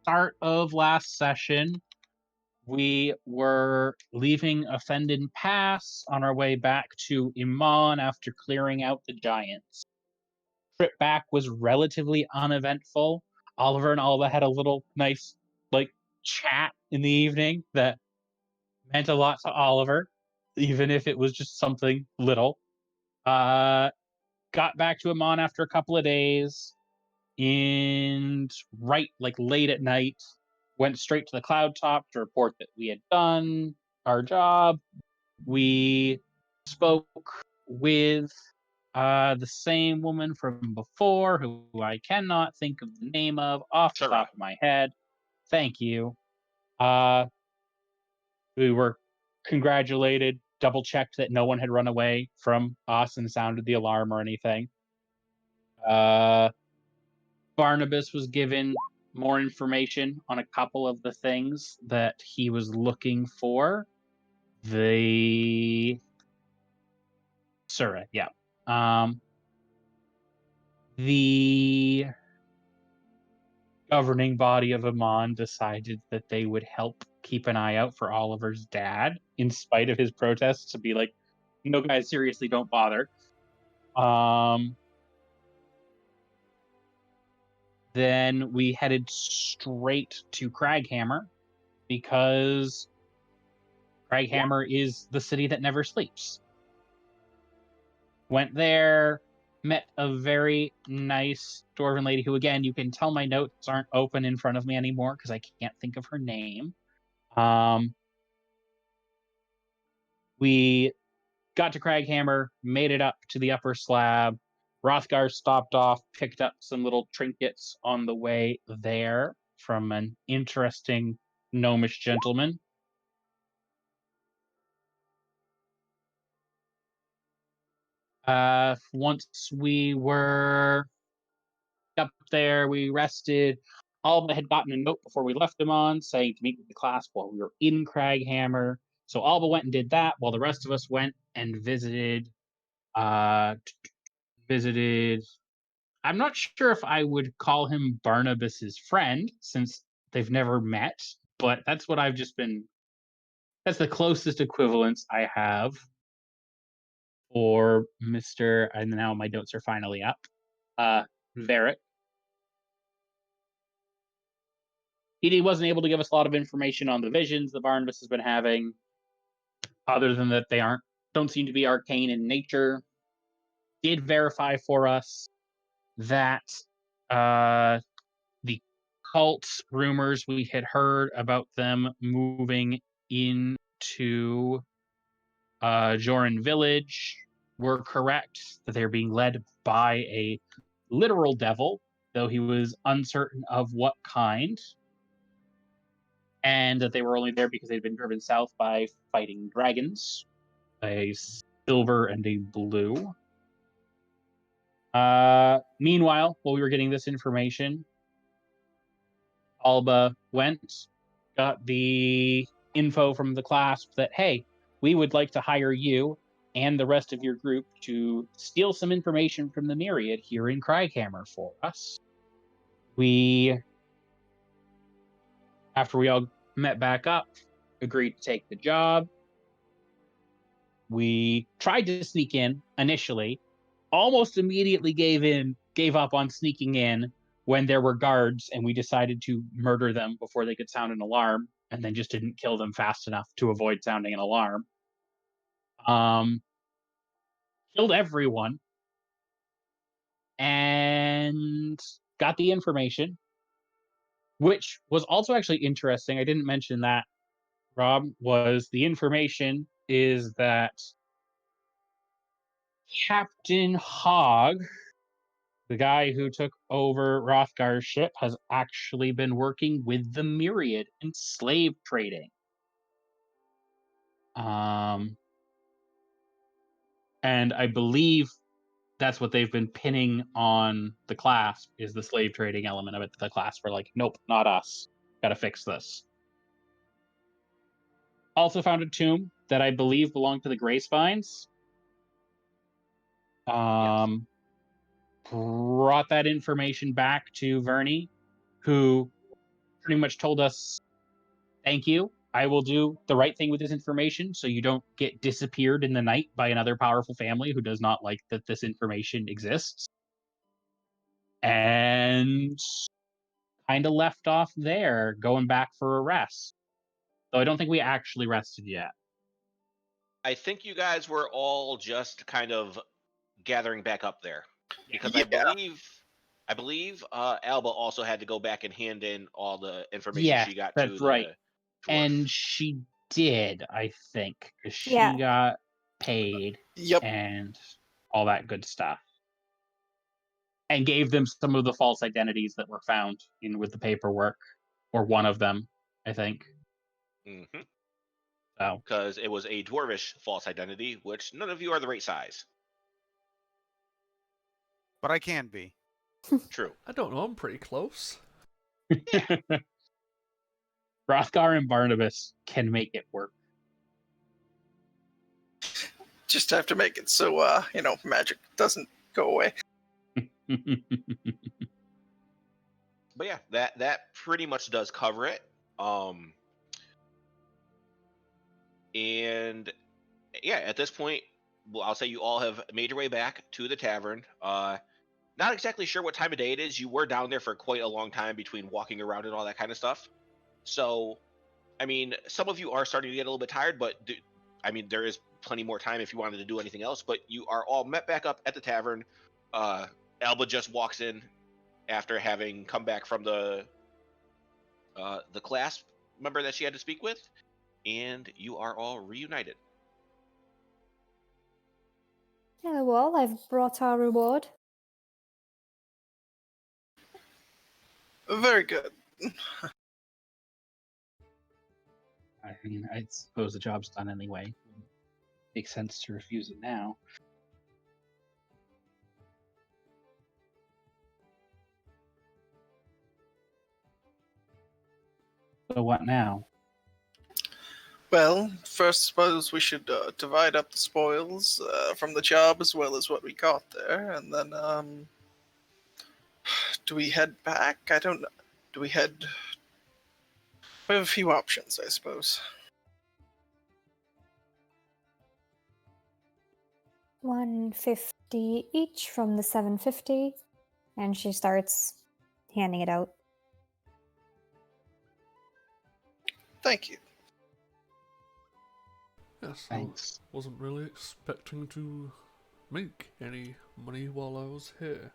start of last session, we were leaving Offended Pass on our way back to Iman after clearing out the giants. Trip back was relatively uneventful. Oliver and Alba had a little nice, chat in the evening that meant a lot to Oliver, even if it was just something little. Uh, got back to Iman after a couple of days, and late at night, went straight to the cloud top to report that we had done our job. We spoke with the same woman from before, who I cannot think of the name of off the Sarah. top of my head. Thank you. Uh, we were congratulated, double checked that no one had run away from us and sounded the alarm or anything. Uh, Barnabas was given more information on a couple of the things that he was looking for. The Sura, yeah. The governing body of Amon decided that they would help keep an eye out for Oliver's dad, in spite of his protests to be like, no, guys, seriously, don't bother. Um, then we headed straight to Craghammer because Craghammer is the city that never sleeps. Went there, met a very nice dwarven lady who, again, you can tell my notes aren't open in front of me anymore because I can't think of her name. We got to Craghammer, made it up to the upper slab. Rothgar stopped off, picked up some little trinkets on the way there from an interesting gnomish gentleman. Once we were up there, we rested. Alba had gotten a note before we left him on saying to meet with the class while we were in Craghammer. So Alba went and did that while the rest of us went and uh visited. I'm not sure if I would call him Barnabas's friend since they've never met, but that's what I've just been. That's the closest equivalence I have for Mister. And now my notes are finally up. Varric. He wasn't able to give us a lot of information on the visions that Barnabas has been having, other than that they don't seem to be arcane in nature. Did verify for us that the cult rumors we had heard about them moving into Jorenn village were correct, that they're being led by a literal devil, though he was uncertain of what kind, and that they were only there because they'd been driven south by fighting dragons, a silver and a blue. Meanwhile, while we were getting this information, Alba went, got the info from the clasp that, hey, we would like to hire you and the rest of your group to steal some information from the Myriad here in Craghammer for us. After we all met back up, agreed to take the job. We tried to sneak in initially, almost immediately gave up on sneaking in when there were guards, and we decided to murder them before they could sound an alarm, and then just didn't kill them fast enough to avoid sounding an alarm. Killed everyone and got the information, which was also actually interesting. I didn't mention that, Rob, was the information is that Captain Hogg, the guy who took over Rothgar's ship, has actually been working with the Myriad in slave trading. And I believe that's what they've been pinning on the clasp, is the slave trading element of it. The clasp were like, nope, not us. Gotta fix this. Also found a tomb that I believe belonged to the Grey Spines. Yes. Brought that information back to Verney, who pretty much told us, thank you. I will do the right thing with this information so you don't get disappeared in the night by another powerful family who does not like that this information exists. And kind of left off there, going back for a rest. So I don't think we actually rested yet. I think you guys were all just kind of gathering back up there. Because Yeah. I believe Alba also had to go back and hand in all the information Yes, she got that's to right. the dwarf. And she did, I think, 'cause she Yeah. got paid Yep. and all that good stuff. And gave them some of the false identities that were found in with the paperwork, or one of them, I think. Mm-hmm. So Because it was a dwarvish false identity, which none of you are the right size. But I can be. True. I don't know, I'm pretty close. Hrothgar and Barnabas can make it work. Just have to make it so magic doesn't go away. But yeah, that pretty much does cover it. And yeah, at this point, well, I'll say you all have made your way back to the tavern. Not exactly sure what time of day it is. You were down there for quite a long time between walking around and all that kind of stuff. So, I mean, some of you are starting to get a little bit tired, but there is plenty more time if you wanted to do anything else. But you are all met back up at the tavern. Alba just walks in after having come back from the class member that she had to speak with, and you are all reunited. Hello all, I've brought our reward. Very good. I mean, I suppose the job's done anyway. Makes sense to refuse it now. So what now? Well, first, suppose we should divide up the spoils from the job as well as what we got there, and then, do we head back? I don't know. Do we head... We have a few options, I suppose. 150 each from the 750, and she starts handing it out. Thank you. Yes, Thanks. I wasn't really expecting to make any money while I was here.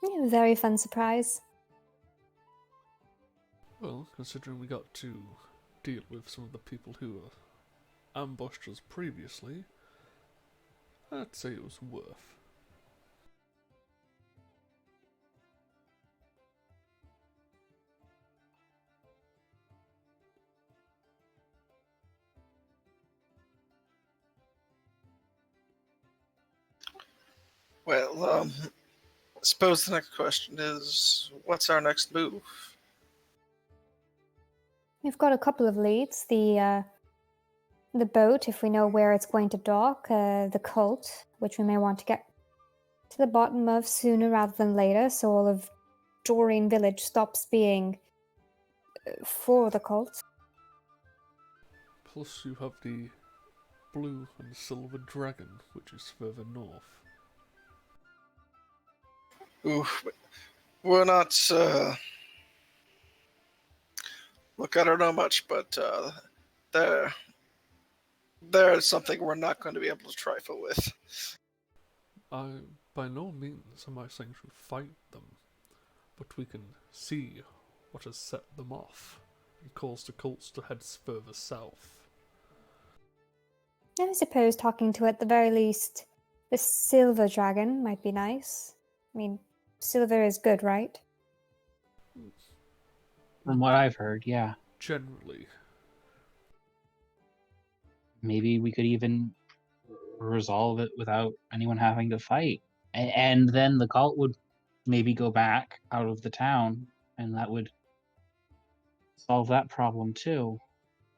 Yeah, very fun surprise. Well, considering we got to deal with some of the people who ambushed us previously, I'd say it was worth. Well, I suppose the next question is, what's our next move? We've got a couple of leads. The boat, if we know where it's going to dock, the cult, which we may want to get to the bottom of sooner rather than later, so all of Jorenn village stops being for the cult. Plus you have the blue and silver dragon, which is further north. Ooh, we're not, look, I don't know much, but, there's something we're not going to be able to trifle with. By no means am I saying to fight them, but we can see what has set them off and caused the cults to head further south. I suppose talking to, at the very least, the silver dragon might be nice. I mean, silver is good, right? From what I've heard, yeah. Generally. Maybe we could even resolve it without anyone having to fight. And then the cult would maybe go back out of the town, and that would solve that problem too.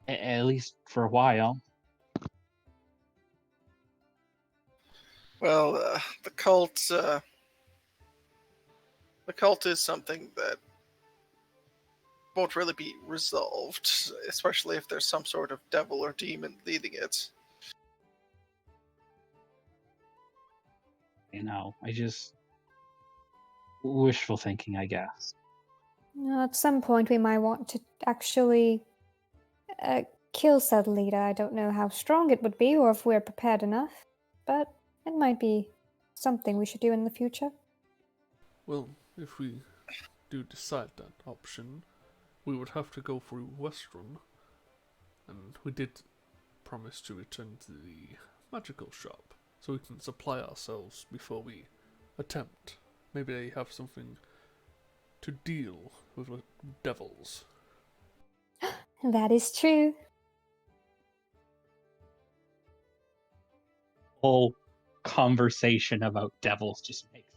At least for a while. Well, the cult, The cult is something that won't really be resolved, especially if there's some sort of devil or demon leading it. I just wishful thinking, I guess. At some point, we might want to actually kill said leader. I don't know how strong it would be or if we're prepared enough, but it might be something we should do in the future. Well, if we do decide that option, we would have to go through Westrun, and we did promise to return to the magical shop, so we can supply ourselves before we attempt. Maybe they have something to deal with the devils. That is true. Whole conversation about devils just makes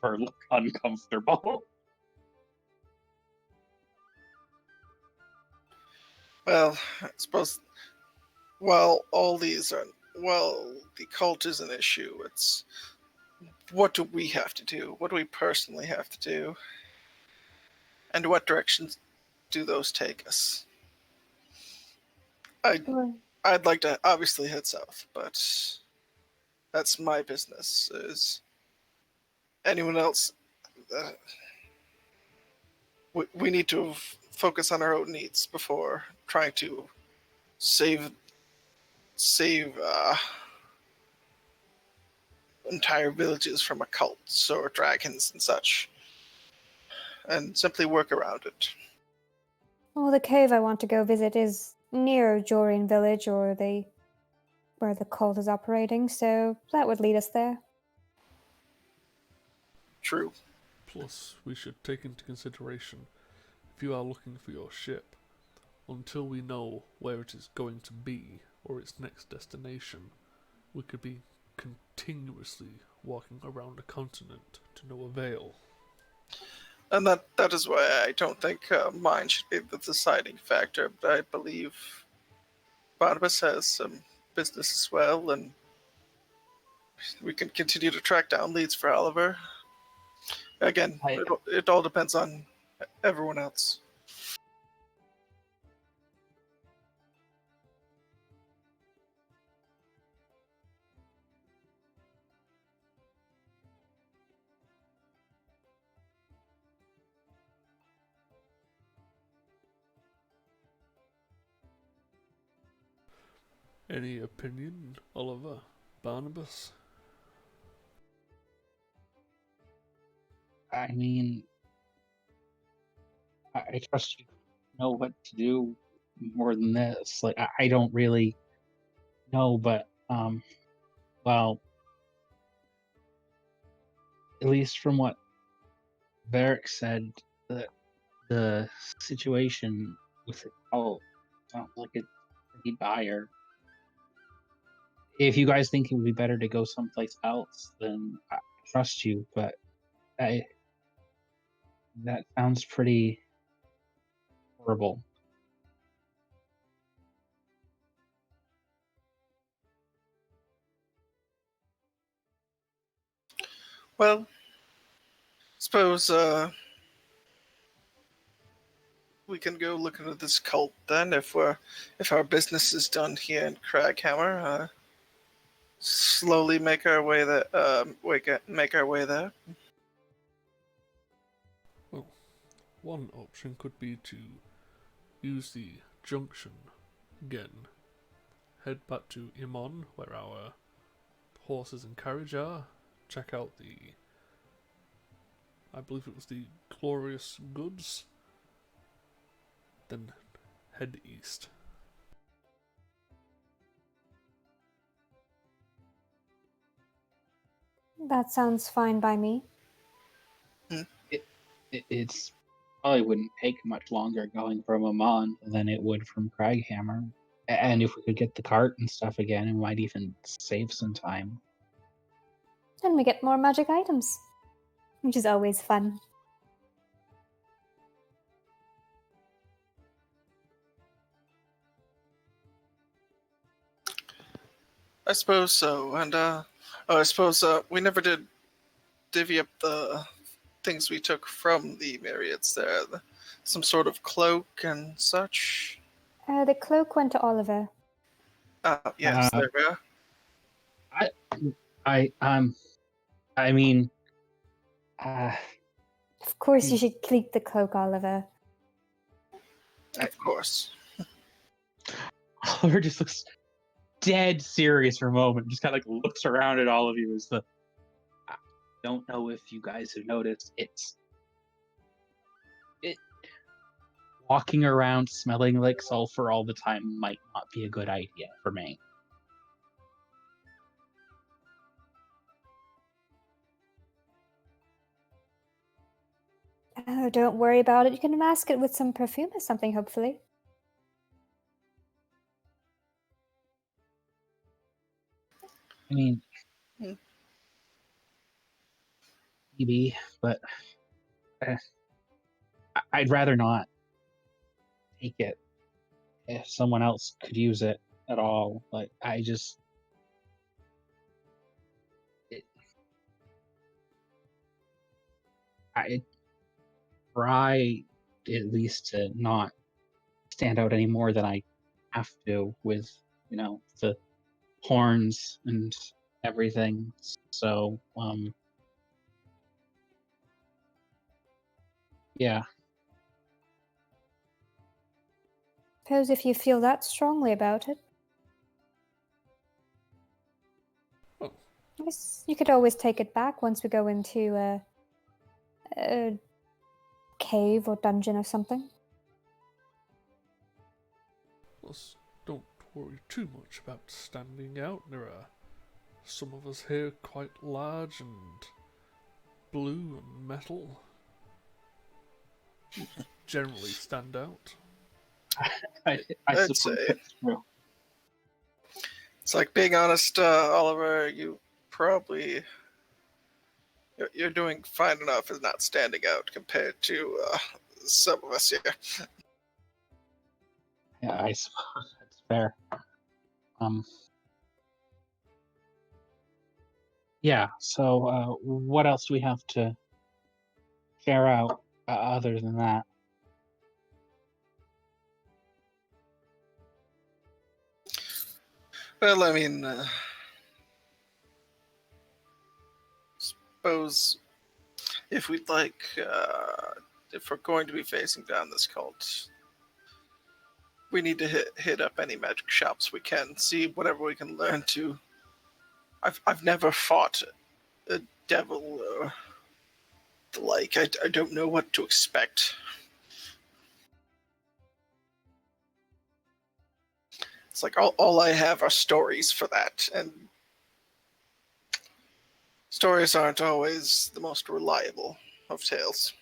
her look uncomfortable. Well, I suppose while all these are, well, the cult is an issue, it's what do we have to do? What do we personally have to do? And what directions do those take us? Well, I'd like to obviously head south, but that's my business. Is anyone else? We need to focus on our own needs before trying to save entire villages from occults or dragons and such, and simply work around it. well, the cave I want to go visit is near Jorenn village, or where the cult is operating, so that would lead us there. True. Plus, we should take into consideration, if you are looking for your ship, until we know where it is going to be or its next destination, we could be continuously walking around a continent to no avail. And that is why I don't think mine should be the deciding factor, but I believe Barnabas has some business as well, and we can continue to track down leads for Oliver. Again, it all depends on everyone else. Any opinion, Oliver? Barnabas? I mean, I trust you know what to do more than this. Like, I don't really know, but, well, at least from what Varric said, the situation with the cult sounds like it's pretty dire. If you guys think it would be better to go someplace else, then I trust you, but that sounds pretty horrible. Well, suppose we can go look into this cult then. If our business is done here in Craghammer, slowly make our way there. Well, one option could be to use the junction again. Head back to Imon, where our horses and carriage are. Check out I believe it was the Glorious Goods. Then head east. That sounds fine by me. It's probably wouldn't take much longer going from Amon than it would from Craghammer. And if we could get the cart and stuff again, it might even save some time. And we get more magic items, which is always fun. I suppose so. And I suppose we never did divvy up the things we took from the myriads there? Some sort of cloak and such? The cloak went to Oliver. Yes, Uh, there we are. I mean, Of course, you should keep the cloak, Oliver. Of course. Oliver just looks dead serious for a moment. Just kind of like looks around at all of you. I don't know if you guys have noticed. It walking around smelling like sulfur all the time might not be a good idea for me. Oh, don't worry about it. You can mask it with some perfume or something, hopefully. I mean, Hmm. maybe, but I'd rather not take it if someone else could use it at all. Like, I try at least to not stand out any more than I have to with, the horns and everything. So, yeah. Suppose if you feel that strongly about it. Oh. I guess you could always take it back once we go into a cave or dungeon or something. Well, don't worry too much about standing out. There are some of us here quite large and blue and metal. Generally stand out. I I'd suppose say. that's true. It's like being honest, Oliver, you probably... You're doing fine enough as not standing out compared to some of us here. Yeah, I suppose that's fair. Yeah, so what else do we have to share out other than that? Well, I mean, suppose if we'd like, if we're going to be facing down this cult, we need to hit up any magic shops we can, see whatever we can learn to. I've never fought a devil or the like. I don't know what to expect. It's like all I have are stories for that, and stories aren't always the most reliable of tales.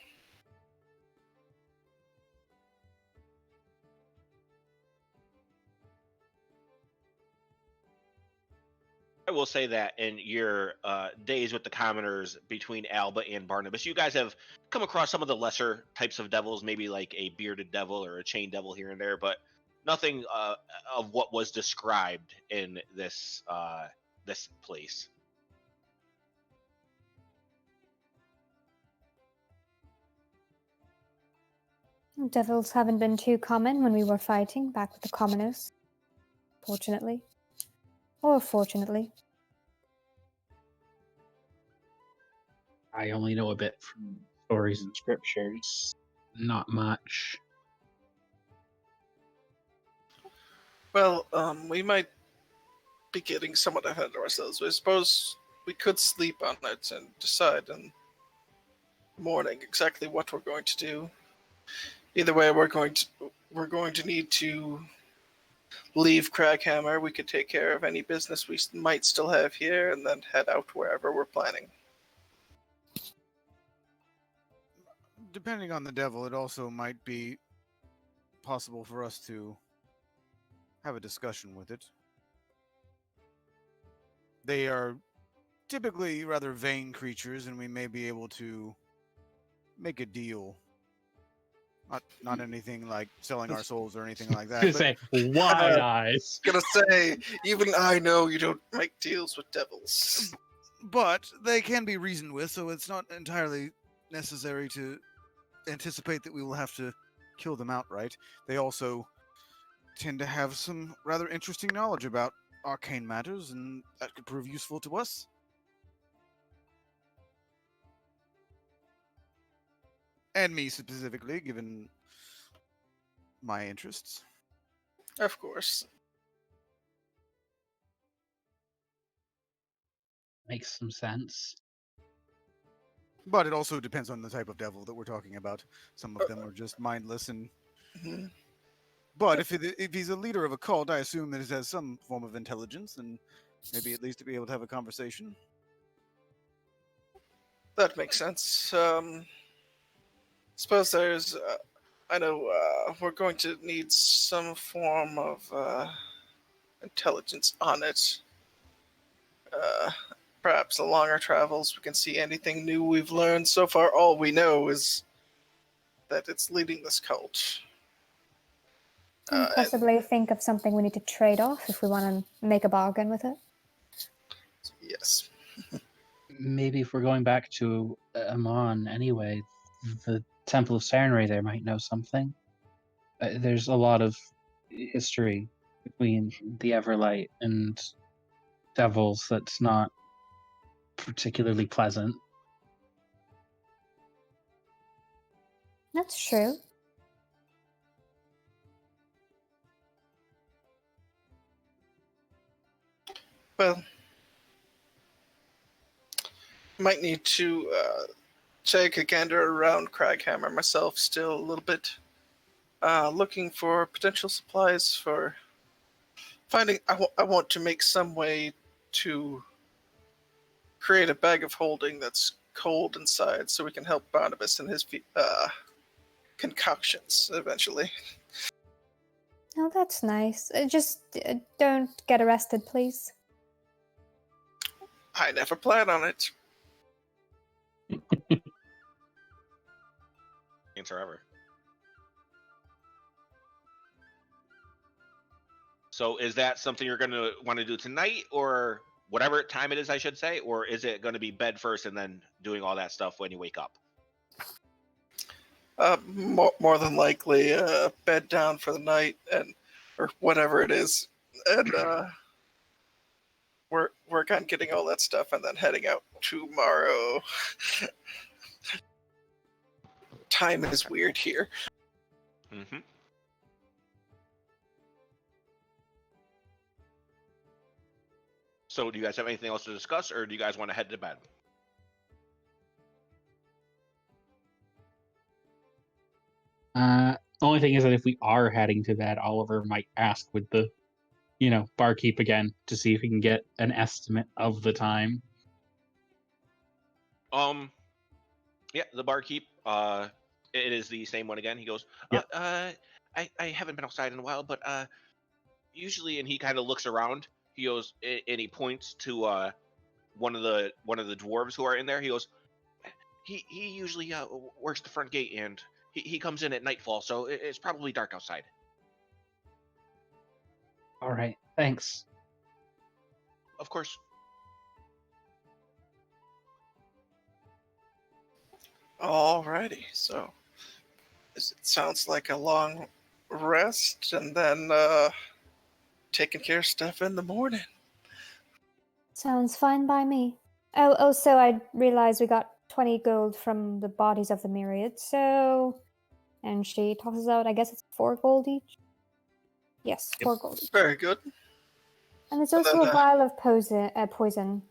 I will say that in your days with the commoners between Alba and Barnabas, you guys have come across some of the lesser types of devils, maybe like a bearded devil or a chain devil here and there, but nothing of what was described in this this place. Devils haven't been too common when we were fighting back with the commoners. Fortunately. Or fortunately. I only know a bit from stories and scriptures, not much. Well, we might be getting somewhat ahead of ourselves. I suppose we could sleep on it and decide in the morning exactly what we're going to do. Either way, we're going to need to leave Craghammer. We could take care of any business we might still have here, and then head out wherever we're planning. Depending on the devil, it also might be possible for us to have a discussion with it. They are typically rather vain creatures, and we may be able to make a deal. Not anything like selling our souls or anything like that. To say wide eyes. Gonna say, even I know you don't make deals with devils. But they can be reasoned with, so it's not entirely necessary to anticipate that we will have to kill them outright. They also tend to have some rather interesting knowledge about arcane matters, and that could prove useful to us. And me specifically, given my interests. Of course. Makes some sense. But it also depends on the type of devil that we're talking about. Some of them are just mindless and. Mhm. But if he's a leader of a cult, I assume that it has some form of intelligence, and maybe at least to be able to have a conversation. That makes sense. Suppose there's. I know we're going to need some form of intelligence on it. Uh, Perhaps along our travels we can see anything new we've learned. So far, all we know is that it's leading this cult. And And possibly think of something we need to trade off if we want to make a bargain with it. yes, Maybe if we're going back to Amon anyway, the Temple of Sarenrae there might know something. There's a lot of history between the Everlight and devils that's not particularly pleasant. That's true. well, might need to take a gander around Craghammer myself still a little bit. Looking for potential supplies for finding. I want to make some way to create a bag of holding that's cold inside so we can help Barnabas and his concoctions eventually. Oh, that's nice. Just don't get arrested, please. I never plan on it. Answer ever. So is that something you're going to want to do tonight, or whatever time it is, I should say, or is it going to be bed first and then doing all that stuff when you wake up? More than likely, bed down for the night and or whatever it is, and work on getting all that stuff, and then heading out tomorrow. Time is weird here. Mm-hmm. So do you guys have anything else to discuss, or do you guys want to head to bed? Only thing is that if we are heading to bed, Oliver might ask with the, barkeep again to see if he can get an estimate of the time. Yeah, the barkeep. It is the same one again. He goes, Yep. I haven't been outside in a while, but usually, and he kind of looks around. He goes, and he points to one of the dwarves who are in there. He goes, he usually works the front gate, and he comes in at nightfall, so it's probably dark outside. All right, thanks. Of course. Alrighty, so it sounds like a long rest, and then taking care of stuff in the morning. Sounds fine by me. Oh, so I realized we got 20 gold from the bodies of the myriad, so. And she tosses out, I guess it's 4 gold each? Yes, Yep. 4 gold each. Very good. And there's And also then, a vial of poison,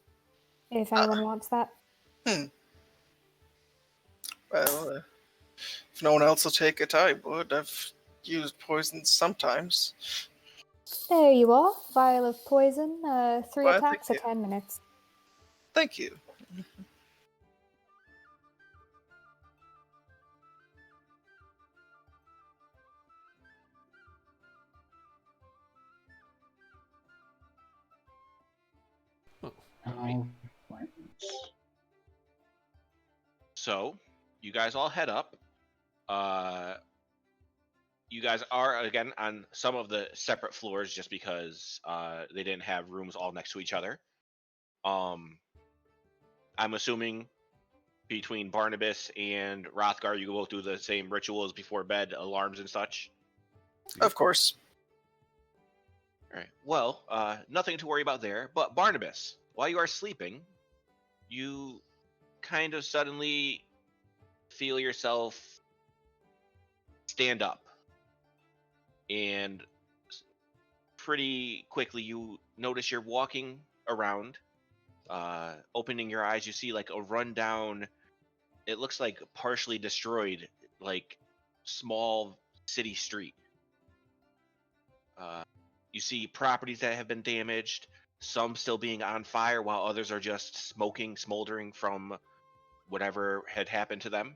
if anyone wants that. Well, if no one else will take it, I would. I've used poison sometimes. There you are, vial of poison, 3 Well, attacks thank for 10 minutes. Thank you. All right. So you guys all head up. You guys are again on some of the separate floors just because they didn't have rooms all next to each other. I'm assuming between Barnabas and Rothgar, you both do the same rituals before bed, alarms and such? Of course. All right. Well, nothing to worry about there. But Barnabas, while you are sleeping, you kind of suddenly feel yourself stand up. And pretty quickly, you notice you're walking around. Opening your eyes, you see like a rundown, it looks like partially destroyed, like small city street. You see properties that have been damaged, some still being on fire, while others are just smoking, smoldering from whatever had happened to them.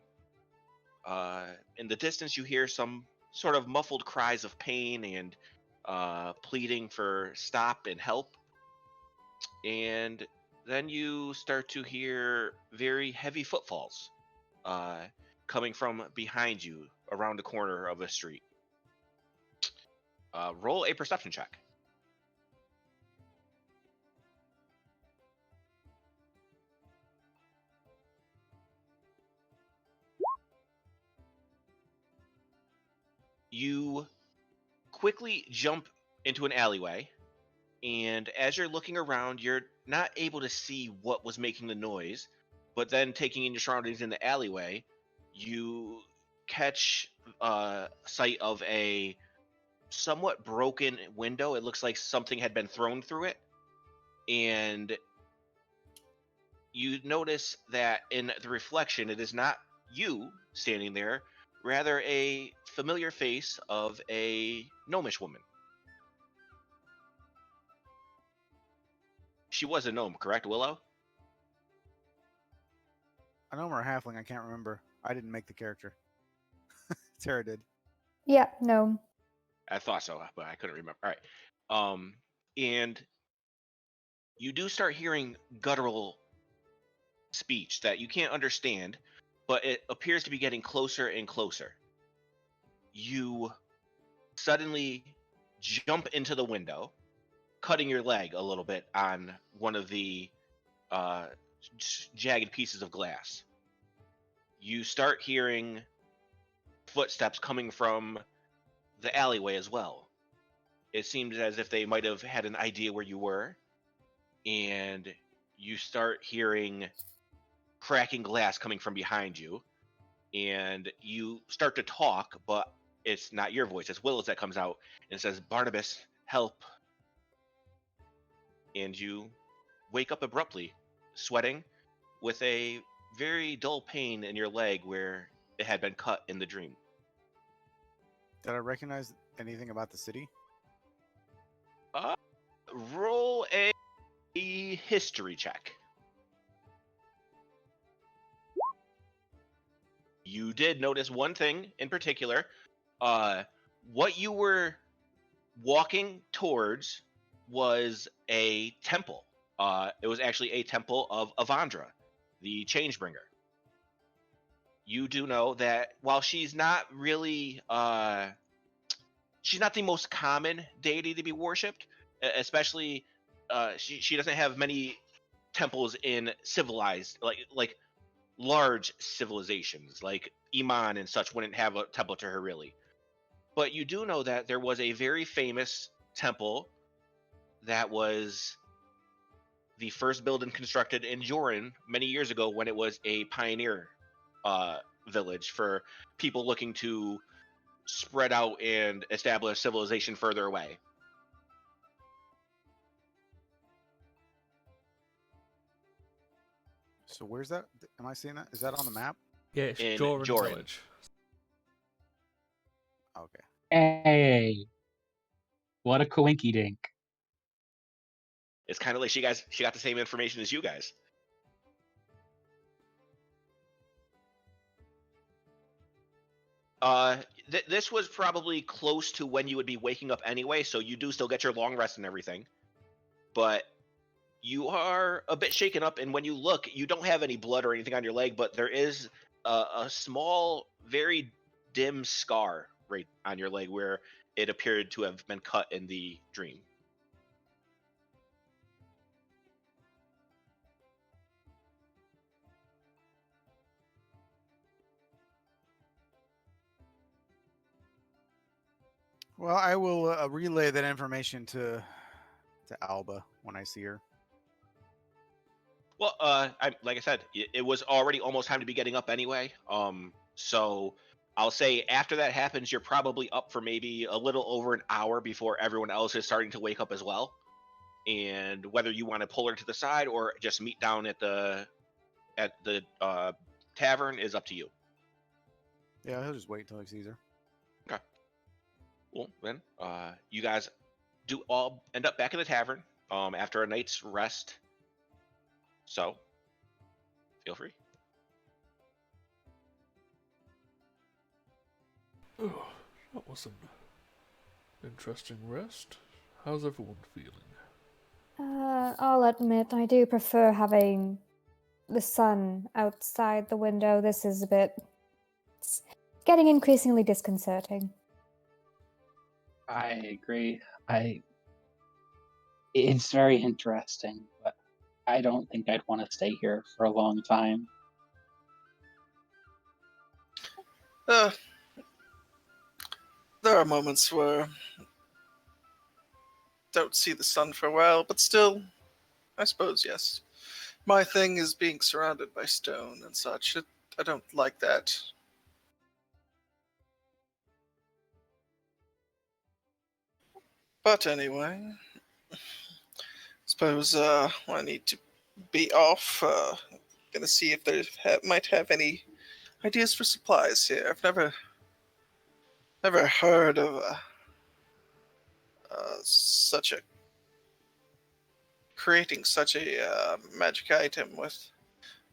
In the distance, you hear some sort of muffled cries of pain and pleading for stop and help. And then you start to hear very heavy footfalls coming from behind you around the corner of a street. Roll a perception check. You quickly jump into an alleyway, and as you're looking around, you're not able to see what was making the noise, but then taking in your surroundings in the alleyway, you catch sight of a somewhat broken window. It looks like something had been thrown through it, and you notice that in the reflection, it is not you standing there, rather a familiar face of a gnomish woman. She was a gnome, correct, Willow? A gnome or a halfling, I can't remember. I didn't make the character. Tara did. Yeah, no. I thought so, but I couldn't remember. All right. And you do start hearing guttural speech that you can't understand, but it appears to be getting closer and closer. You suddenly jump into the window, cutting your leg a little bit on one of the jagged pieces of glass. You start hearing footsteps coming from the alleyway as well. It seemed as if they might have had an idea where you were, and you start hearing cracking glass coming from behind you, and you start to talk, but it's not your voice, it's Willow's that comes out and says, "Barnabas, help." And you wake up abruptly, sweating, with a very dull pain in your leg where it had been cut in the dream. Did I recognize anything about the city? Roll a history check. You did notice one thing in particular. What you were walking towards was a temple. It was actually a temple of Avandra, the Changebringer. You do know that while she's not really, she's not the most common deity to be worshipped, especially she doesn't have many temples in civilized, like large civilizations, like Iman and such wouldn't have a temple to her really. But you do know that there was a very famous temple that was the first building constructed in Jorenn many years ago when it was a pioneer village for people looking to spread out and establish civilization further away. So where's that? Am I seeing that? Is that on the map? Yeah, it's In Jorenn Jorenn. Village. Okay. Hey, what a coinky dink. It's kind of like she got the same information as you guys. This was probably close to when you would be waking up anyway, so you do still get your long rest and everything. But you are a bit shaken up, and when you look, you don't have any blood or anything on your leg, but there is a small, very dim scar right on your leg where it appeared to have been cut in the dream. Well, I will relay that information to Alba when I see her. Well, like I said, it was already almost time to be getting up anyway. So I'll say after that happens, you're probably up for maybe a little over an hour before everyone else is starting to wake up as well. And whether you want to pull her to the side or just meet down at the tavern is up to you. Yeah, he'll just wait until he sees her. Okay. Well, then, you guys do all end up back in the tavern after a night's rest. So, feel free. Oh, that was an interesting rest. How's everyone feeling? I'll admit I do prefer having the sun outside the window. This is it's getting increasingly disconcerting. I agree. It's very interesting, but I don't think I'd want to stay here for a long time. There are moments where don't see the sun for a while, but still, I suppose yes. My thing is being surrounded by stone and such. I don't like that. But anyway, suppose I need to be off. Gonna see if they might have any ideas for supplies here. I've never heard of such a creating such a magic item with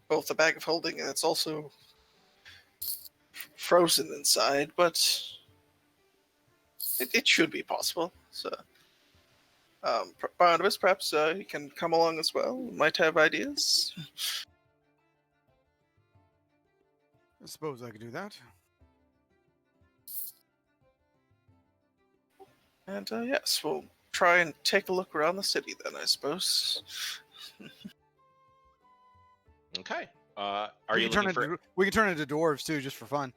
both a bag of holding and it's also frozen inside, but it should be possible. So, Barnabas, perhaps you can come along as well. Might have ideas. I suppose I could do that. And yes, we'll try and take a look around the city then, I suppose. Okay. Are you looking for? We can turn into dwarves too, just for fun.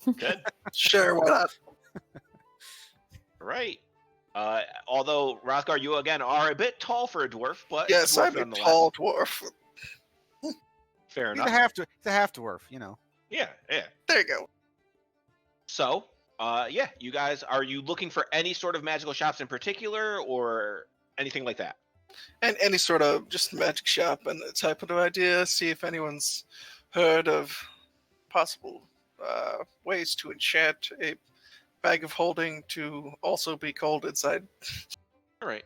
Good. Sure, why not? Right. Although Rosgar, you again are a bit tall for a dwarf, but Yes, dwarf I'm a nonetheless. tall dwarf. Fair He's enough. he's a half dwarf, you know. Yeah. There you go. So, yeah, you guys, are you looking for any sort of magical shops in particular, or anything like that? And any sort of just magic shop and type of idea. See if anyone's heard of possible ways to enchant a bag of holding to also be cold inside. All right.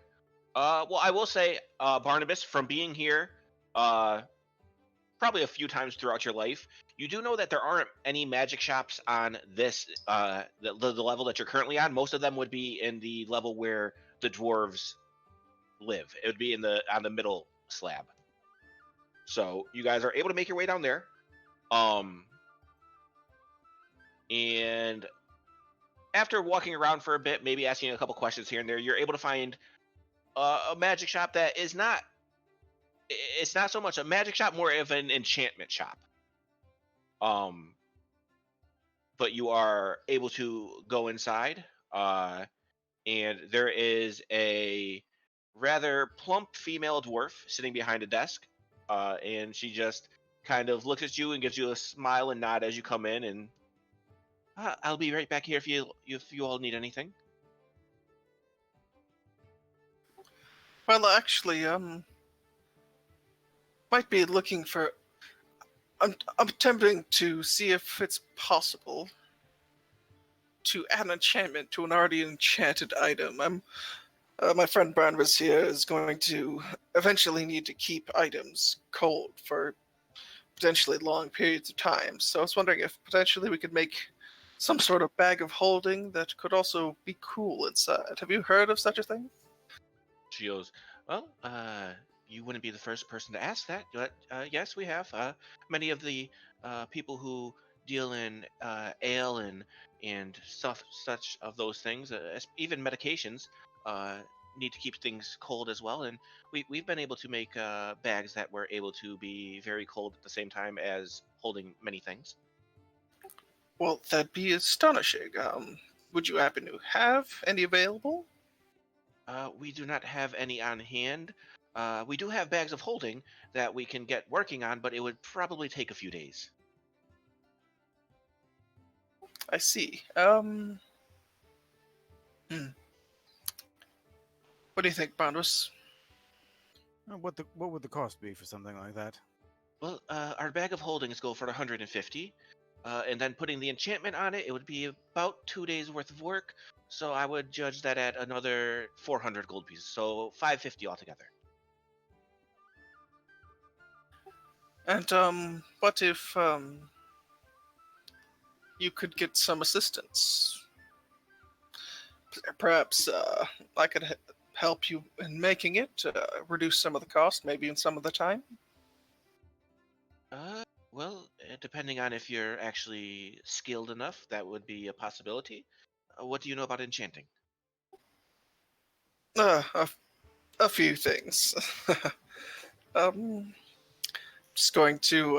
Well, I will say, Barnabas, from being here, probably a few times throughout your life, you do know that there aren't any magic shops on this, the level that you're currently on. Most of them would be in the level where the dwarves live. It would be on the middle slab. So you guys are able to make your way down there. And after walking around for a bit, maybe asking a couple questions here and there, you're able to find a magic shop that is not. It's not so much a magic shop, more of an enchantment shop. But you are able to go inside, and there is a rather plump female dwarf sitting behind a desk, and she just kind of looks at you and gives you a smile and nod as you come in, and I'll be right back here if you all need anything. Well, actually, might be looking for. I'm attempting to see if it's possible to add an enchantment to an already enchanted item. My friend Barnabas here is going to eventually need to keep items cold for potentially long periods of time. So I was wondering if potentially we could make some sort of bag of holding that could also be cool inside. Have you heard of such a thing? She goes, well, you wouldn't be the first person to ask that, but yes, we have. Many of the people who deal in ale and stuff, such of those things, even medications, need to keep things cold as well. And we've been able to make bags that were able to be very cold at the same time as holding many things. Well, that'd be astonishing. would you happen to have any available? We do not have any on hand. We do have bags of holding that we can get working on, but it would probably take a few days. I see. What do you think, Barnabas? What would the cost be for something like that? Well, our bag of holdings go for 150, and then putting the enchantment on it, it would be about 2 days worth of work. So I would judge that at another 400 gold pieces, so 550 altogether. And what if you could get some assistance? Perhaps I could help you in making it, reduce some of the cost, maybe in some of the time. Well, depending on if you're actually skilled enough, that would be a possibility. What do you know about enchanting? Uh, a, a few things. Just going to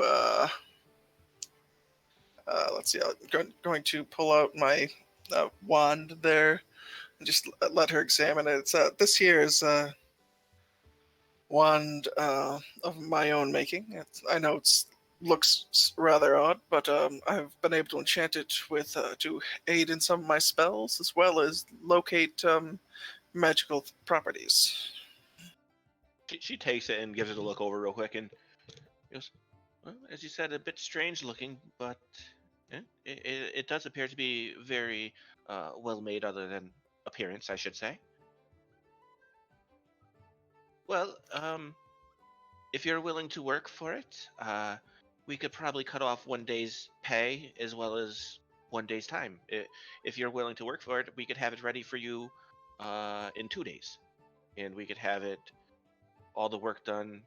let's see. I'm going to pull out my wand there and just let her examine it. It's this here is a wand of my own making. I know it looks rather odd, but I've been able to enchant it with to aid in some of my spells as well as locate magical properties. She takes it and gives it a look over real quick and goes, well, as you said, a bit strange looking, but it does appear to be very well made, other than appearance, I should say. Well, if you're willing to work for it, we could probably cut off 1 day's pay as well as 1 day's time. If you're willing to work for it, we could have it ready for you in 2 days, and we could have it all the work done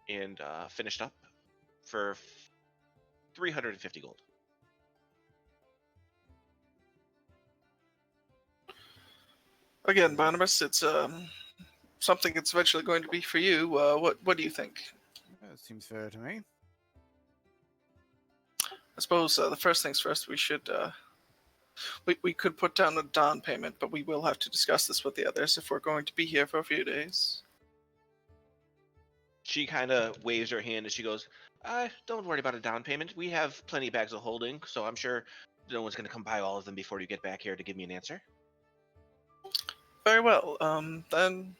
and finished up for 350 gold. Again, Barnabas, it's something that's eventually going to be for you. What do you think? That seems fair to me. I suppose the first things first, we should we could put down a down payment, but we will have to discuss this with the others if we're going to be here for a few days. She kind of waves her hand as she goes, don't worry about a down payment. We have plenty of bags of holding, so I'm sure no one's going to come buy all of them before you get back here to give me an answer. Very well. Then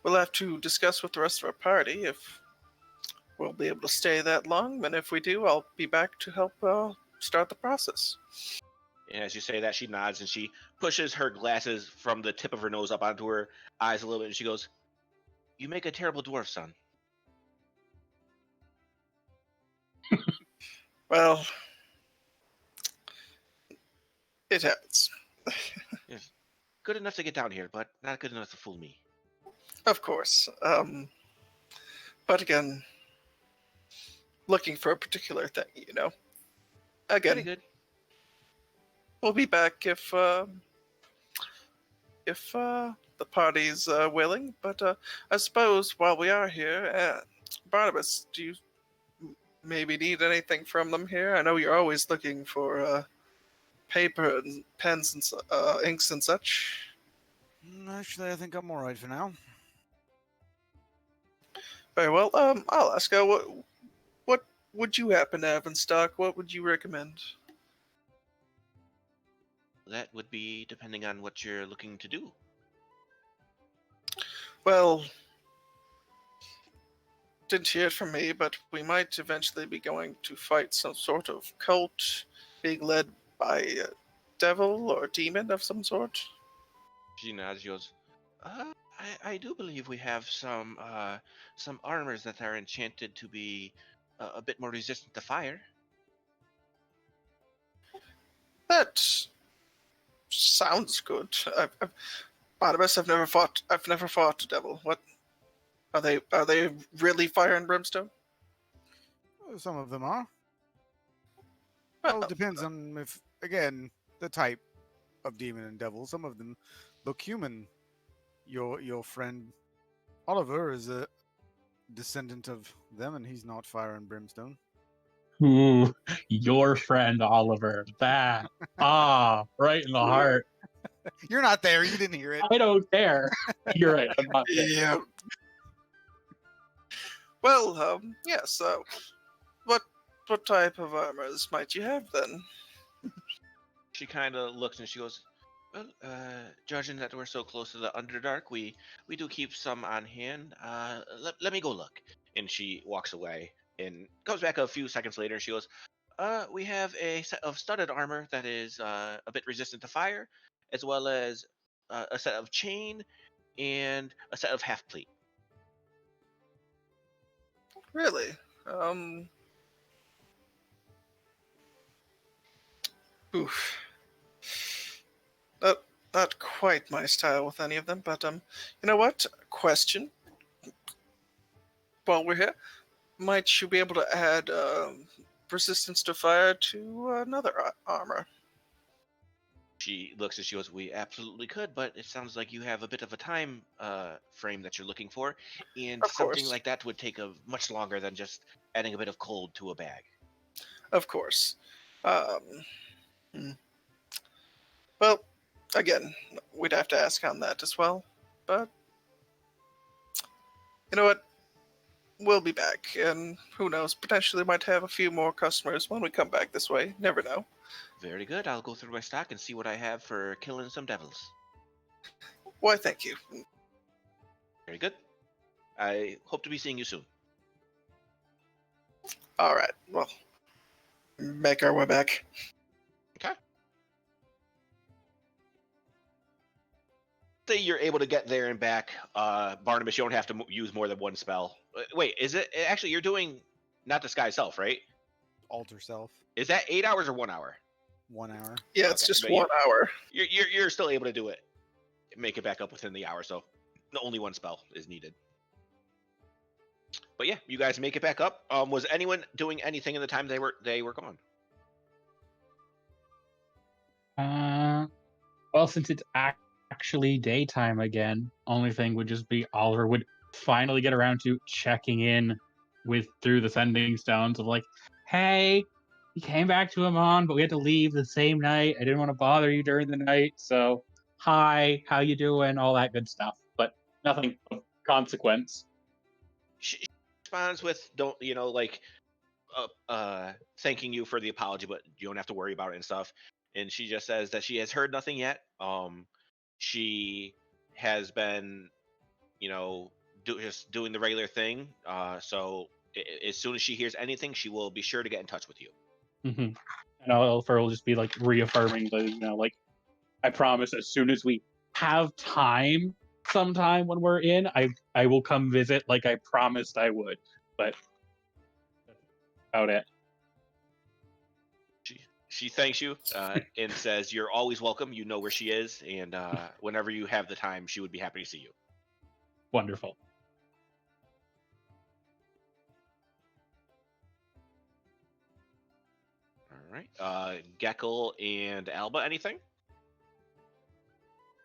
we'll have to discuss with the rest of our party if we'll be able to stay that long, and if we do, I'll be back to help start the process. And as you say that, she nods and she pushes her glasses from the tip of her nose up onto her eyes a little bit, and she goes, you make a terrible dwarf, son. Well, it happens. Yes. Good enough to get down here, but not good enough to fool me. Of course. But again, looking for a particular thing, you know. Pretty Again, good. we'll be back if the party's willing. But I suppose while we are here, Barnabas, do you maybe need anything from them here? I know you're always looking for paper and pens and inks and such. Actually, I think I'm all right for now. Very well. I'll ask her what would you happen to have in stock? What would you recommend? That would be depending on what you're looking to do. Well, didn't hear it from me, but we might eventually be going to fight some sort of cult being led by a devil or demon of some sort. She nods. She goes, I do believe we have some armors that are enchanted to be a bit more resistant to fire. That sounds good. Barnabas, I've never fought a devil. What are they? Are they really fire and brimstone? Some of them are. Well, Well, it depends on if, again, the type of demon and devil. Some of them look human. Your friend Oliver is a descendant of them, and he's not fire and brimstone. Ooh, your friend Oliver. That right in the heart. You're not there. You didn't hear it. I don't care. You're right. I'm not there. Yeah. Well, yeah. So, what type of armors might you have then? She kind of looks and she goes, "Well, judging that we're so close to the Underdark, we do keep some on hand. Let me go look." And she walks away and comes back a few seconds later. And she goes, "We have a set of studded armor that is a bit resistant to fire, as well as a set of chain and a set of half plate." Really? Oof. Not quite my style with any of them, but you know what? Question. While we're here, might you be able to add resistance to fire to another armor? She looks and she goes, "We absolutely could, but it sounds like you have a bit of a time frame that you're looking for, and Of something course. like that would take a much longer than just adding a bit of cold to a bag." Of course. Um, hmm. Well, again, we'd have to ask on that as well. But you know what? We'll be back, and who knows? Potentially might have a few more customers when we come back this way. Never know. Very good. I'll go through my stock and see what I have for killing some devils. Why, thank you. Very good. I hope to be seeing you soon. All right. Well, make our way back. Okay. Say you're able to get there and back, Barnabas. You don't have to use more than one spell. Wait, is it actually you're doing not disguise self, right? Alter self. Is that 8 hours or 1 hour? 1 hour. Yeah, it's Okay, just but 1 hour. You're still able to do it, make it back up within the hour. So the only one spell is needed. But yeah, you guys make it back up. Was anyone doing anything in the time they were gone? Well, since it's actually daytime again, only thing would just be Oliver would finally get around to checking in through the sending stones of like, hey, we came back to Amon, but we had to leave the same night. I didn't want to bother you during the night, so hi, how you doing? All that good stuff, but nothing of consequence. She responds with, "Don't like thanking you for the apology, but you don't have to worry about it and stuff." And she just says that she has heard nothing yet. She has been, just doing the regular thing. So as soon as she hears anything, she will be sure to get in touch with you. Mm-hmm. And Oliver will just be like reaffirming like, I promise as soon as we have time sometime when we're in, I will come visit like I promised I would. But that's about it. She thanks you and says you're always welcome. You know where she is, and whenever you have the time, she would be happy to see you. Wonderful. All right. Geckel and Alba, anything?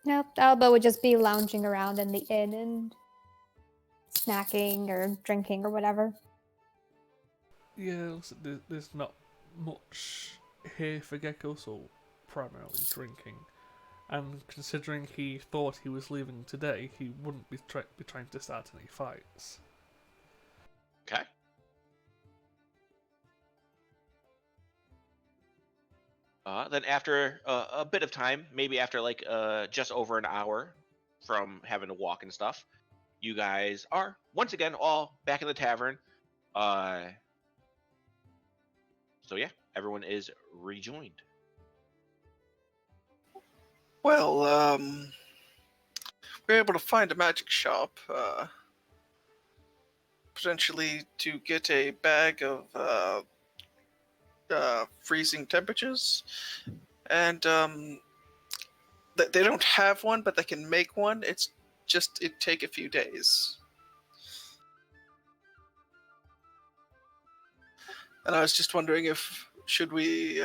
Nope, Alba would just be lounging around in the inn and snacking or drinking or whatever. Yeah, there's not much here for Gecko, so primarily drinking. And considering he thought he was leaving today, he wouldn't be trying to start any fights. Okay. Then after a bit of time, maybe after like just over an hour from having to walk and stuff, you guys are once again all back in the tavern. So yeah, everyone is rejoined. Well, we're able to find a magic shop, potentially to get a bag of freezing temperatures, and they don't have one, but they can make one. It'd take a few days. And I was just wondering if should we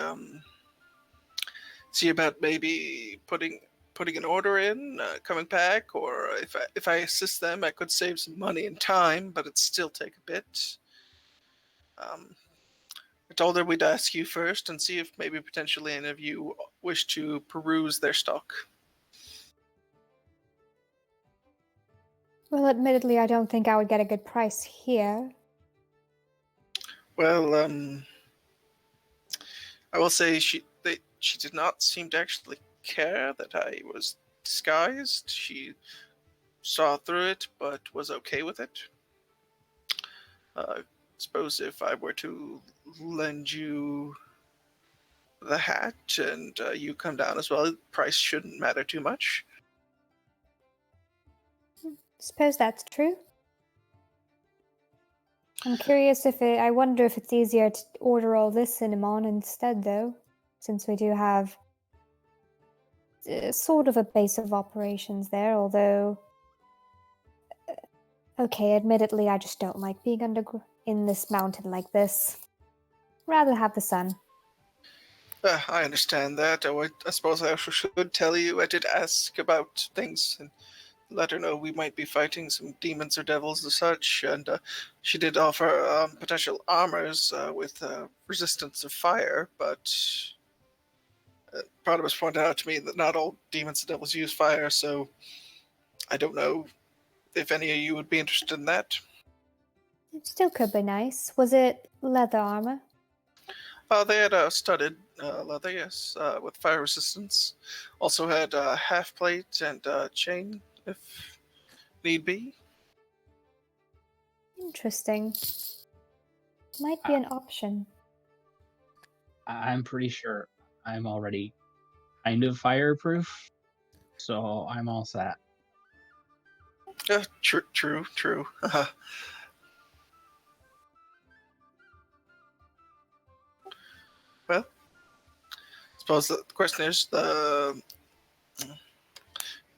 see about maybe putting an order in, coming back, or if I assist them, I could save some money and time, but it'd still take a bit. I told her we'd ask you first and see if maybe potentially any of you wish to peruse their stock. Well, admittedly, I don't think I would get a good price here. Well, I will say she did not seem to actually care that I was disguised. She saw through it, but was okay with it. Suppose if I were to lend you the hat and you come down as well, the price shouldn't matter too much. Suppose that's true. I'm curious I wonder if it's easier to order all this in Amon instead, though, since we do have sort of a base of operations there, although. Okay, admittedly, I just don't like being in this mountain like this. Rather have the sun. I understand that. I suppose I also should tell you I did ask about things and let her know we might be fighting some demons or devils and such, and she did offer potential armors with resistance of fire, but Barnabas pointed out to me that not all demons and devils use fire, so I don't know if any of you would be interested in that. It still could be nice. Was it leather armor? They had studded leather, yes, with fire resistance. Also had half plate and chain, if need be. Interesting. Might be an option. I'm pretty sure I'm already kind of fireproof, so I'm all set. True. Well, I suppose the question is,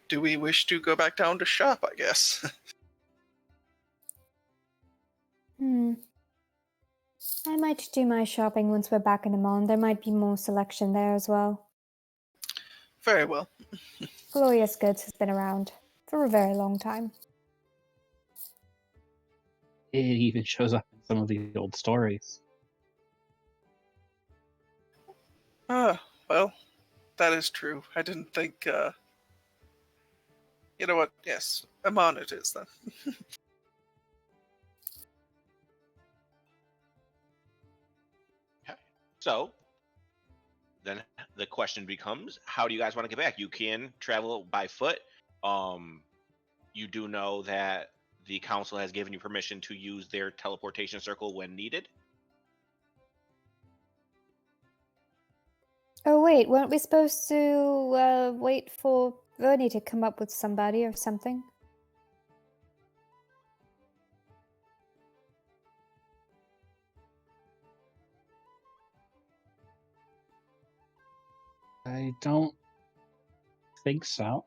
do we wish to go back down to shop, I guess? I might do my shopping once we're back in Amon. There might be more selection there as well. Very well. Glorious Goods has been around for a very long time. It even shows up in some of the old stories. Well, that is true. I didn't think, you know what? Yes, Amon it is then. So then the question becomes, how do you guys want to get back? You can travel by foot. You do know that the council has given you permission to use their teleportation circle when needed. Oh wait, weren't we supposed to wait for Vernie to come up with somebody or something? I don't think so.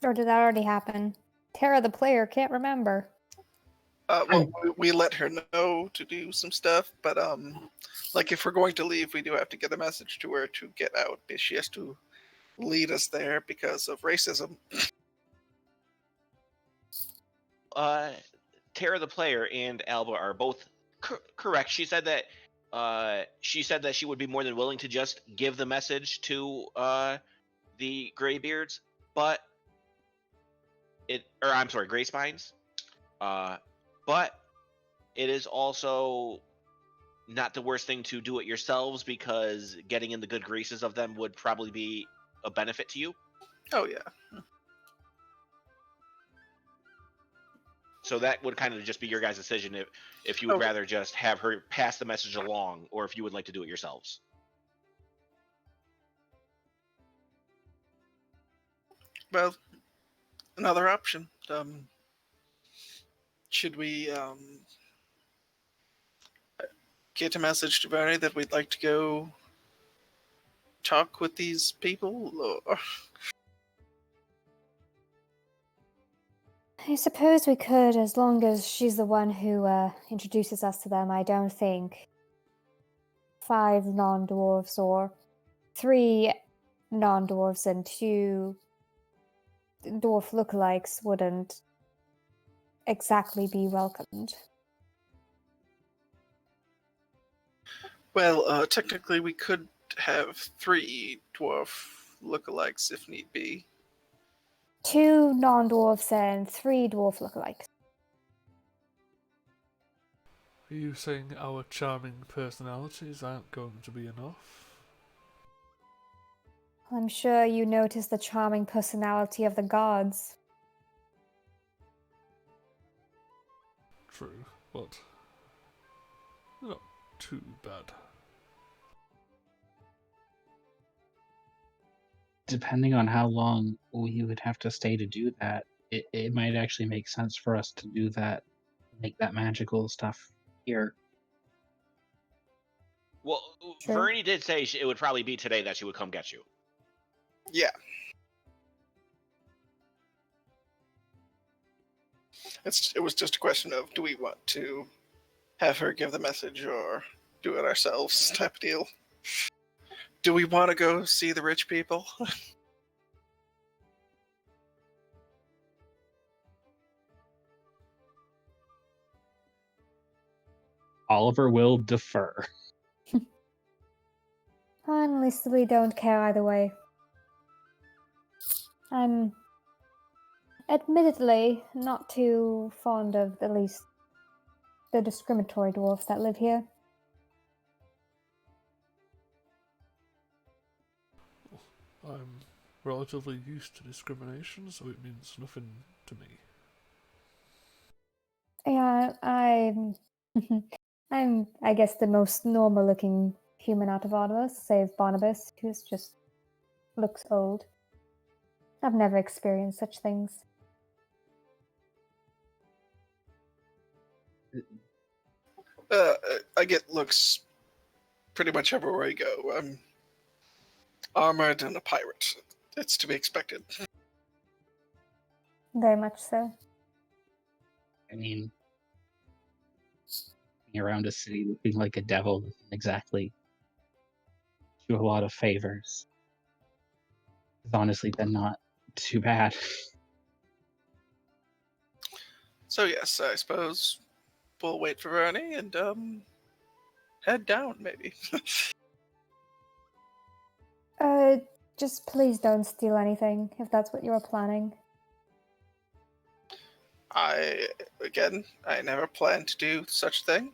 Or did that already happen? Tara the player can't remember. Well, we let her know to do some stuff, but like if we're going to leave, we do have to get a message to her to get out. She has to lead us there because of racism. Tara the player and Alba are both correct. She said that she would be more than willing to just give the message to the Greybeards, but Gray Spines. But it is also not the worst thing to do it yourselves, because getting in the good graces of them would probably be a benefit to you. Oh yeah. So that would kind of just be your guys' decision if you would Okay. rather just have her pass the message along, or if you would like to do it yourselves. Well, another option. Should we get a message to Barney that we'd like to go talk with these people? Or... I suppose we could, as long as she's the one who introduces us to them. I don't think 5 non-dwarves or 3 non-dwarves and 2 dwarf lookalikes wouldn't exactly be welcomed. Well, technically, we could have 3 dwarf lookalikes if need be. 2 non-dwarfs and 3 dwarf lookalikes. Are you saying our charming personalities aren't going to be enough? I'm sure you noticed the charming personality of the gods. True, but not too bad. Depending on how long we would have to stay to do that, it might actually make sense for us to do that, make that magical stuff here. Well, Sure. Vernie did say it would probably be today that she would come get you. Yeah. It was just a question of, do we want to have her give the message or do it ourselves type of deal? Do we want to go see the rich people? Oliver will defer. Honestly, don't care either way. I'm admittedly not too fond of at least the discriminatory dwarfs that live here. I'm relatively used to discrimination, so it means nothing to me. Yeah, I'm, I guess, the most normal-looking human out of all of us, save Barnabas, who's just looks old. I've never experienced such things. I get looks pretty much everywhere I go. I'm armored and a pirate. It's to be expected. Very much so. I mean, being around a city looking like a devil doesn't exactly do a lot of favors. It's honestly been not too bad. So yes, I suppose we'll wait for Vernie and head down maybe. Just please don't steal anything, if that's what you were planning. I never planned to do such a thing.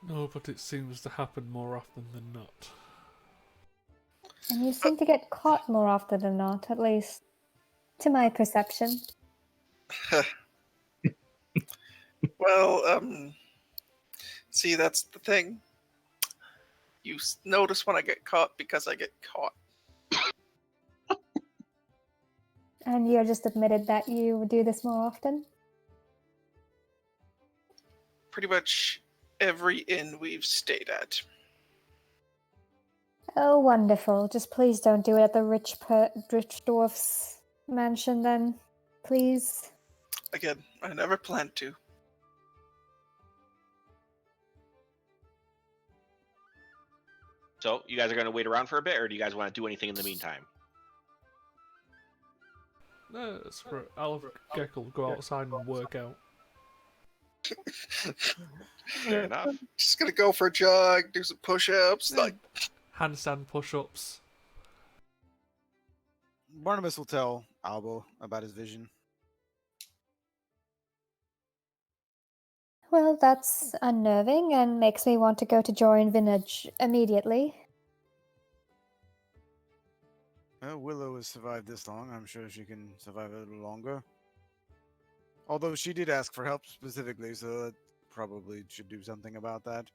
No, but it seems to happen more often than not. And you seem to get caught more often than not, at least to my perception. Well, see, that's the thing. You notice when I get caught because I get caught. And you just admitted that you do this more often? Pretty much every inn we've stayed at. Oh, wonderful. Just please don't do it at the rich dwarf's mansion then. Please. Again, I never planned to. So, you guys are going to wait around for a bit, or do you guys want to do anything in the meantime? No, that's for I'll have Geckle go outside and work out. Fair enough. Just gonna go for a jog, do some push-ups, Yeah. like Handstand push-ups. Barnabas will tell Albo about his vision. Well, that's unnerving and makes me want to go to Jorenn Village immediately. Well, Willow has survived this long. I'm sure she can survive a little longer. Although she did ask for help specifically, so that probably should do something about that.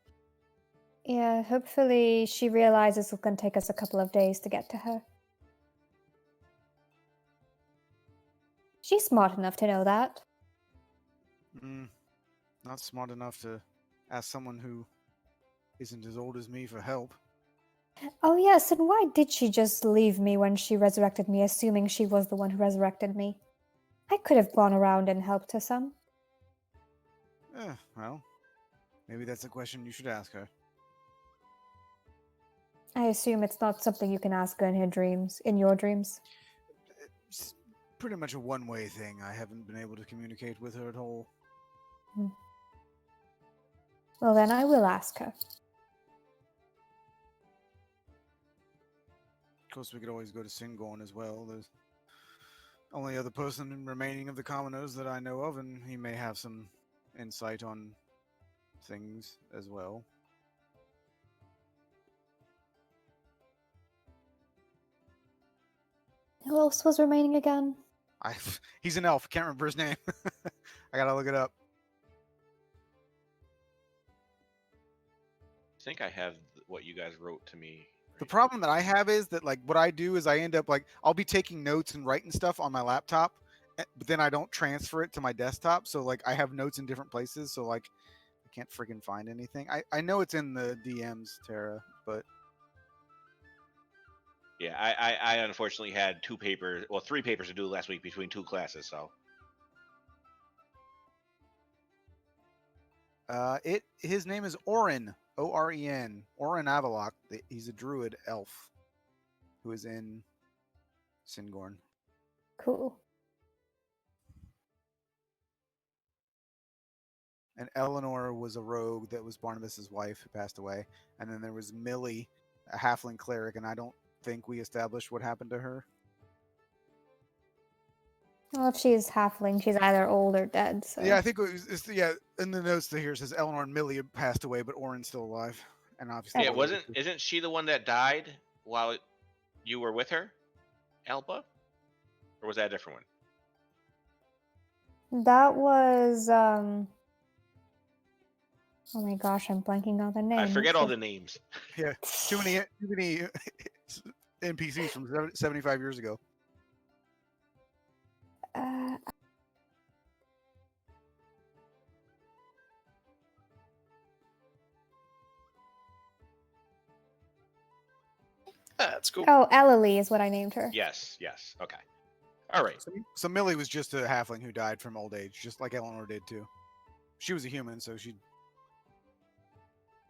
Yeah, hopefully she realizes it's going to take us a couple of days to get to her. She's smart enough to know that. Not smart enough to ask someone who isn't as old as me for help. Oh yes, and why did she just leave me when she resurrected me, assuming she was the one who resurrected me? I could have gone around and helped her some. Well, maybe that's a question you should ask her. I assume it's not something you can ask her in her dreams, in your dreams. pretty much a one-way thing. I haven't been able to communicate with her at all. Well, then I will ask her. Of course, we could always go to Singorn as well. There's only other person remaining of the commoners that I know of, and he may have some insight on things as well. Who else was remaining again? He's an elf. Can't remember his name. I gotta look it up. I think I have what you guys wrote to me. The problem that I have is that, like, what I do is I end up, like, I'll be taking notes and writing stuff on my laptop, but then I don't transfer it to my desktop. So, like, I have notes in different places. So, like, I can't freaking find anything. I know it's in the DMs, Tara, but Yeah, I unfortunately had 3 papers to do last week between 2 classes, so. his name is Oren, Oren, Oren Avalok. He's a druid elf who is in Singorn. Cool. And Eleanor was a rogue that was Barnabas's wife who passed away. And then there was Millie, a halfling cleric, and I don't think we established what happened to her. Well, if she's halfling, she's either old or dead. So Yeah, I think in the notes here it says Eleanor and Millie had passed away, but Oren's still alive. And obviously, Yeah, isn't she the one that died while you were with her, Alba? Or was that a different one? that was. Oh my gosh, I'm blanking on the name. I forget all the names. Yeah, too many NPCs from 75 years ago. That's cool. Oh, Ellalie is what I named her. Yes, okay. All right. So Millie was just a halfling who died from old age, just like Eleanor did too. She was a human, so she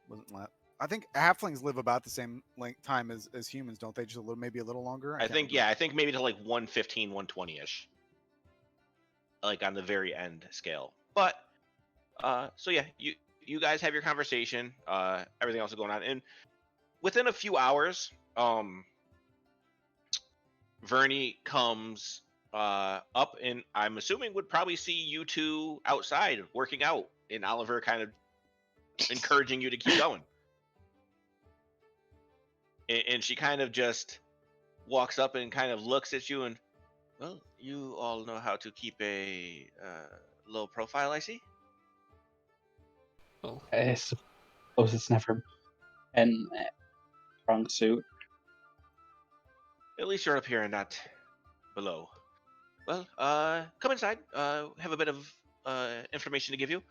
wasn't left. I think halflings live about the same length time as humans, don't they? Just maybe a little longer. I think maybe to like 115, 120-ish. Like on the very end scale. But so yeah, you guys have your conversation, everything else is going on. And within a few hours, Vernie comes up, and I'm assuming would probably see you two outside working out, and Oliver kind of encouraging you to keep going. And she kind of just walks up and kind of looks at you and, well, you all know how to keep a low profile, I see. Oh, I suppose it's never been a strong suit. At least you're up here and not below. Well, come inside. Have a bit of information to give you.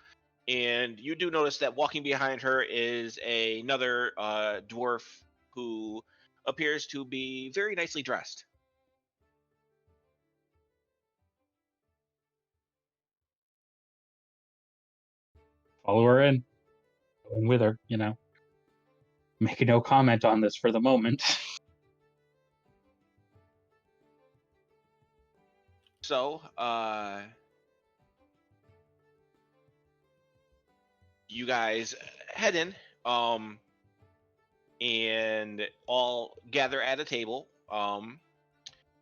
And you do notice that walking behind her is another dwarf who appears to be very nicely dressed. Follow her in. Going with her, Making no comment on this for the moment. So, you guys head in, and all gather at a table,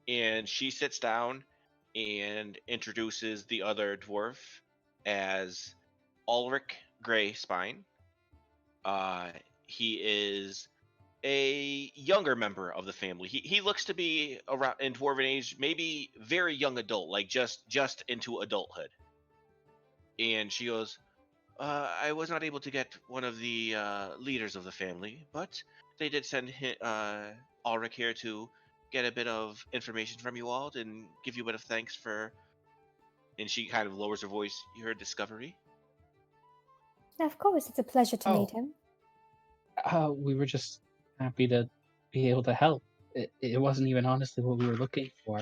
and she sits down and introduces the other dwarf as Ulrich Greyspine. He is a younger member of the family. He looks to be around in dwarven age, maybe very young adult, like just into adulthood. And she goes, I was not able to get one of the leaders of the family, but they did send Ulrich here to get a bit of information from you all and give you a bit of thanks for. And she kind of lowers her voice. Your discovery. Of course, it's a pleasure to meet Oh. him. We were just happy to be able to help. It wasn't even honestly what we were looking for.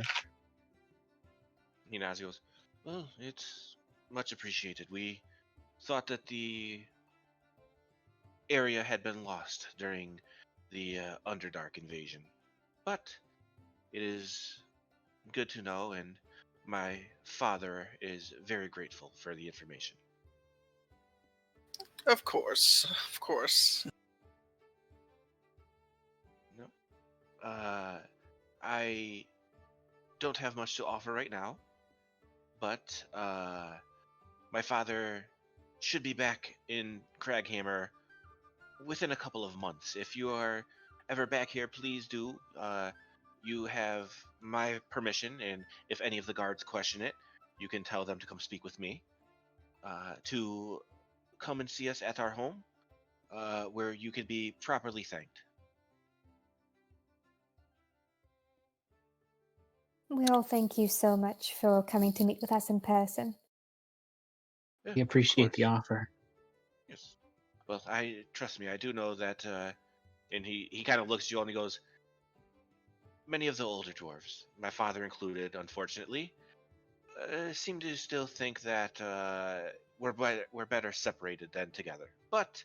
He goes, well, it's much appreciated. We thought that the area had been lost during the Underdark invasion, but it is good to know, and my father is very grateful for the information. Of course, of course. No, I don't have much to offer right now, but my father should be back in Craghammer within a couple of months. If you are ever back here, please do. You have my permission, and if any of the guards question it, you can tell them to come speak with me. To come and see us at our home, where you can be properly thanked. We all thank you so much for coming to meet with us in person. Yeah, We of appreciate the course. offer. Yes. Well, I trust me. I do know that. And he kind of looks at you all and he goes, "Many of the older dwarves, my father included, unfortunately, seem to still think that we're better separated than together. But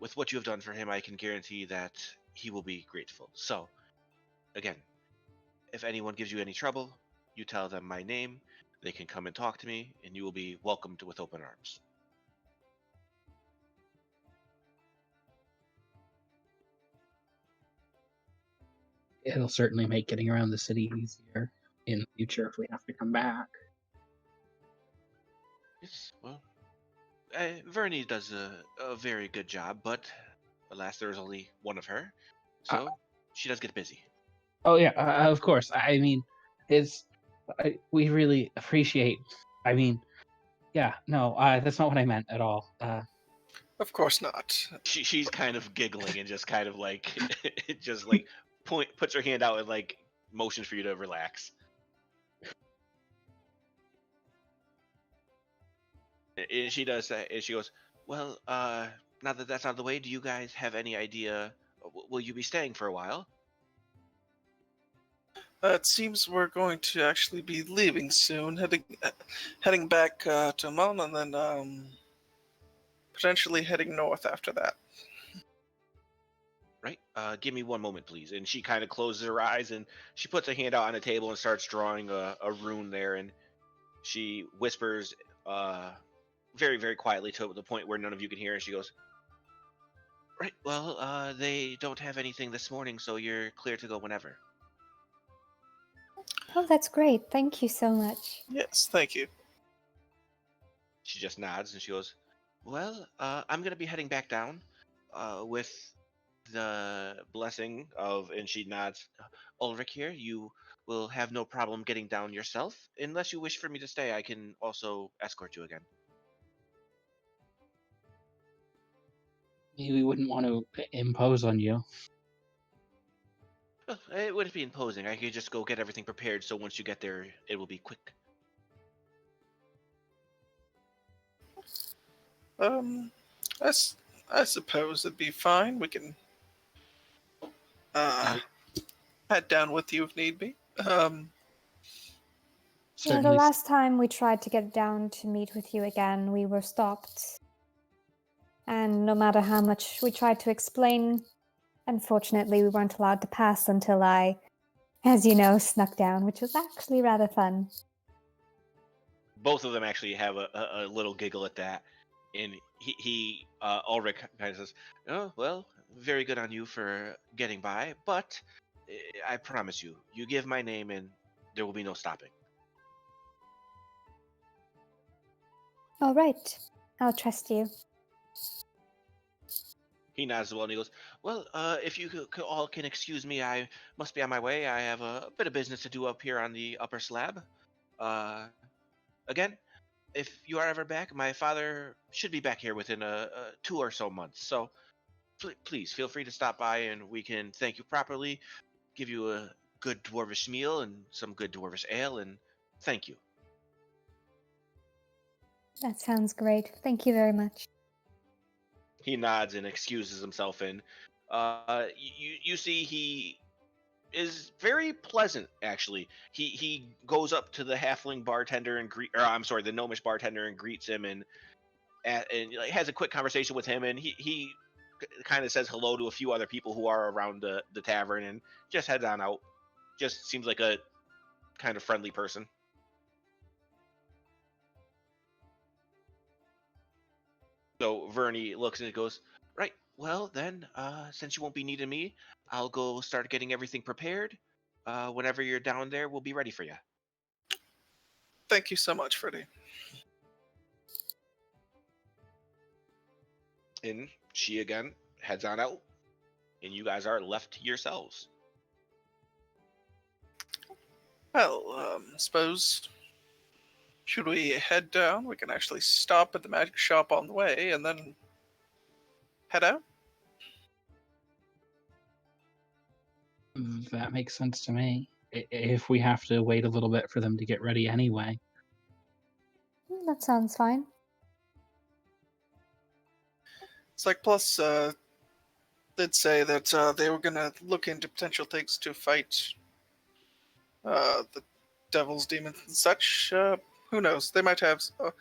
with what you have done for him, I can guarantee that he will be grateful. So, again, if anyone gives you any trouble, you tell them my name. They can come and talk to me, and you will be welcomed with open arms." It'll certainly make getting around the city easier in the future if we have to come back. Yes, well, Vernie does a very good job, but alas, there is only one of her, Uh, so she does get busy. oh yeah, of course. I mean, we really appreciate. I mean, yeah, no, that's not what I meant at all. Of course not. She's kind of giggling and just kind of like just like puts her hand out and like motions for you to relax. And she does that, and she goes, "Well, now that that's out of the way, do you guys have any idea? Will you be staying for a while?" It seems we're going to actually be leaving soon, heading back to Mon, and then potentially heading north after that. Right. Give me one moment, please. And she kind of closes her eyes and she puts a hand out on the table and starts drawing a rune there. And she whispers very, very quietly to the point where none of you can hear. And she goes, "Right. Well, they don't have anything this morning, so you're clear to go whenever." Oh, that's great. Thank you so much. Yes, thank you. She just nods and she goes, "Well, I'm going to be heading back down with the blessing of," and she nods, "Ulrich here. You will have no problem getting down yourself. Unless you wish for me to stay, I can also escort you again." Maybe we wouldn't want to impose on you. Well, it wouldn't be imposing. I could just go get everything prepared, so once you get there, it will be quick. Um, I, s- I suppose it'd be fine. We can uh, head down with you if need be. Yeah, the Certainly. last time we tried to get down to meet with you again, we were stopped. And no matter how much we tried to explain, unfortunately, we weren't allowed to pass until I, as you know, snuck down, which was actually rather fun. Both of them actually have a little giggle at that. And he Ulrich kind of says, "Oh, well, very good on you for getting by, but I promise you, you give my name and there will be no stopping." All right, I'll trust you. He nods as well and he goes, "Well, if you all can excuse me, I must be on my way. I have a bit of business to do up here on the upper slab. Uh, Again, if you are ever back, my father should be back here within a 2 or so months. So please feel free to stop by and we can thank you properly, give you a good dwarvish meal and some good dwarvish ale, and thank you." That sounds great. Thank you very much. He nods and excuses himself, and you see he is very pleasant. Actually, he goes up to the halfling bartender and I'm sorry, the gnomish bartender, and greets him, and like, has a quick conversation with him, and he kind of says hello to a few other people who are around the tavern, and just heads on out. Just seems like a kind of friendly person. So Vernie looks and goes, right, well then, since you won't be needing me, I'll go start getting everything prepared. Whenever you're down there, we'll be ready for you. Thank you so much, Freddie. And she again heads on out, and you guys are left to yourselves. Well, suppose should we head down? We can actually stop at the magic shop on the way and then head out. That makes sense to me. If we have to wait a little bit for them to get ready anyway. That sounds fine. It's like, plus, they'd say that they were gonna look into potential things to fight the devils, demons, and such. Who knows? They might have a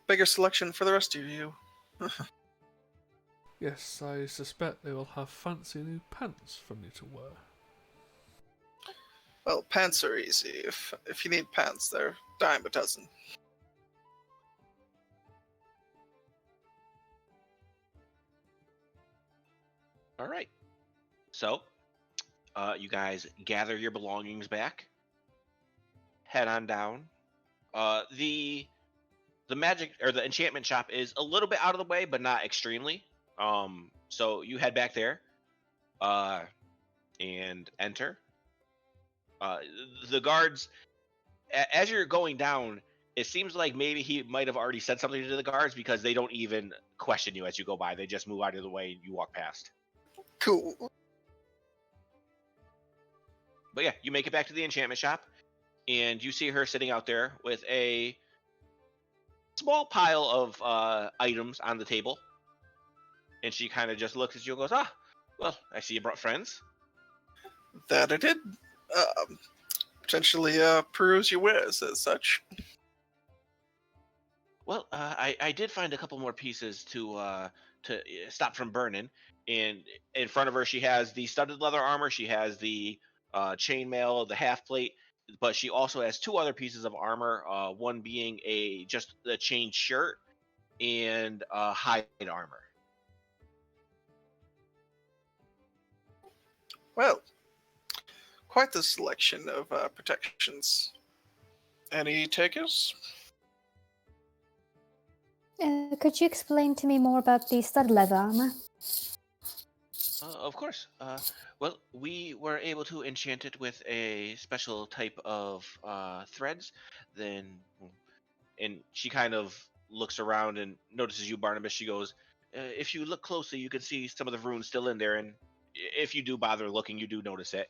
bigger selection for the rest of you. Yes, I suspect they will have fancy new pants for me to wear. Well, pants are easy. If you need pants, they're a dime a dozen. All right. So, you guys gather your belongings back, head on down. The magic or the enchantment shop is a little bit out of the way, but not extremely. So you head back there, and enter. The guards, as you're going down, it seems like maybe he might have already said something to the guards because they don't even question you as you go by. They just move out of the way and you walk past. Cool. But yeah, you make it back to the enchantment shop, and you see her sitting out there with a small pile of items on the table. And she kind of just looks at you and goes, "Ah, well, I see you brought friends." That I did. Potentially peruse your wares as such. Well, I did find a couple more pieces to stop from burning. And in front of her, she has the studded leather armor. She has the chainmail, the half plate, but she also has two other pieces of armor. One being just a chain shirt and hide armor. Well, quite the selection of protections. Any takers? Could you explain to me more about the stud leather armor? Of course. Well, we were able to enchant it with a special type of threads. Then, and she kind of looks around and notices you, Barnabas. She goes, "If you look closely, you can see some of the runes still in there. And if you do bother looking, you do notice it."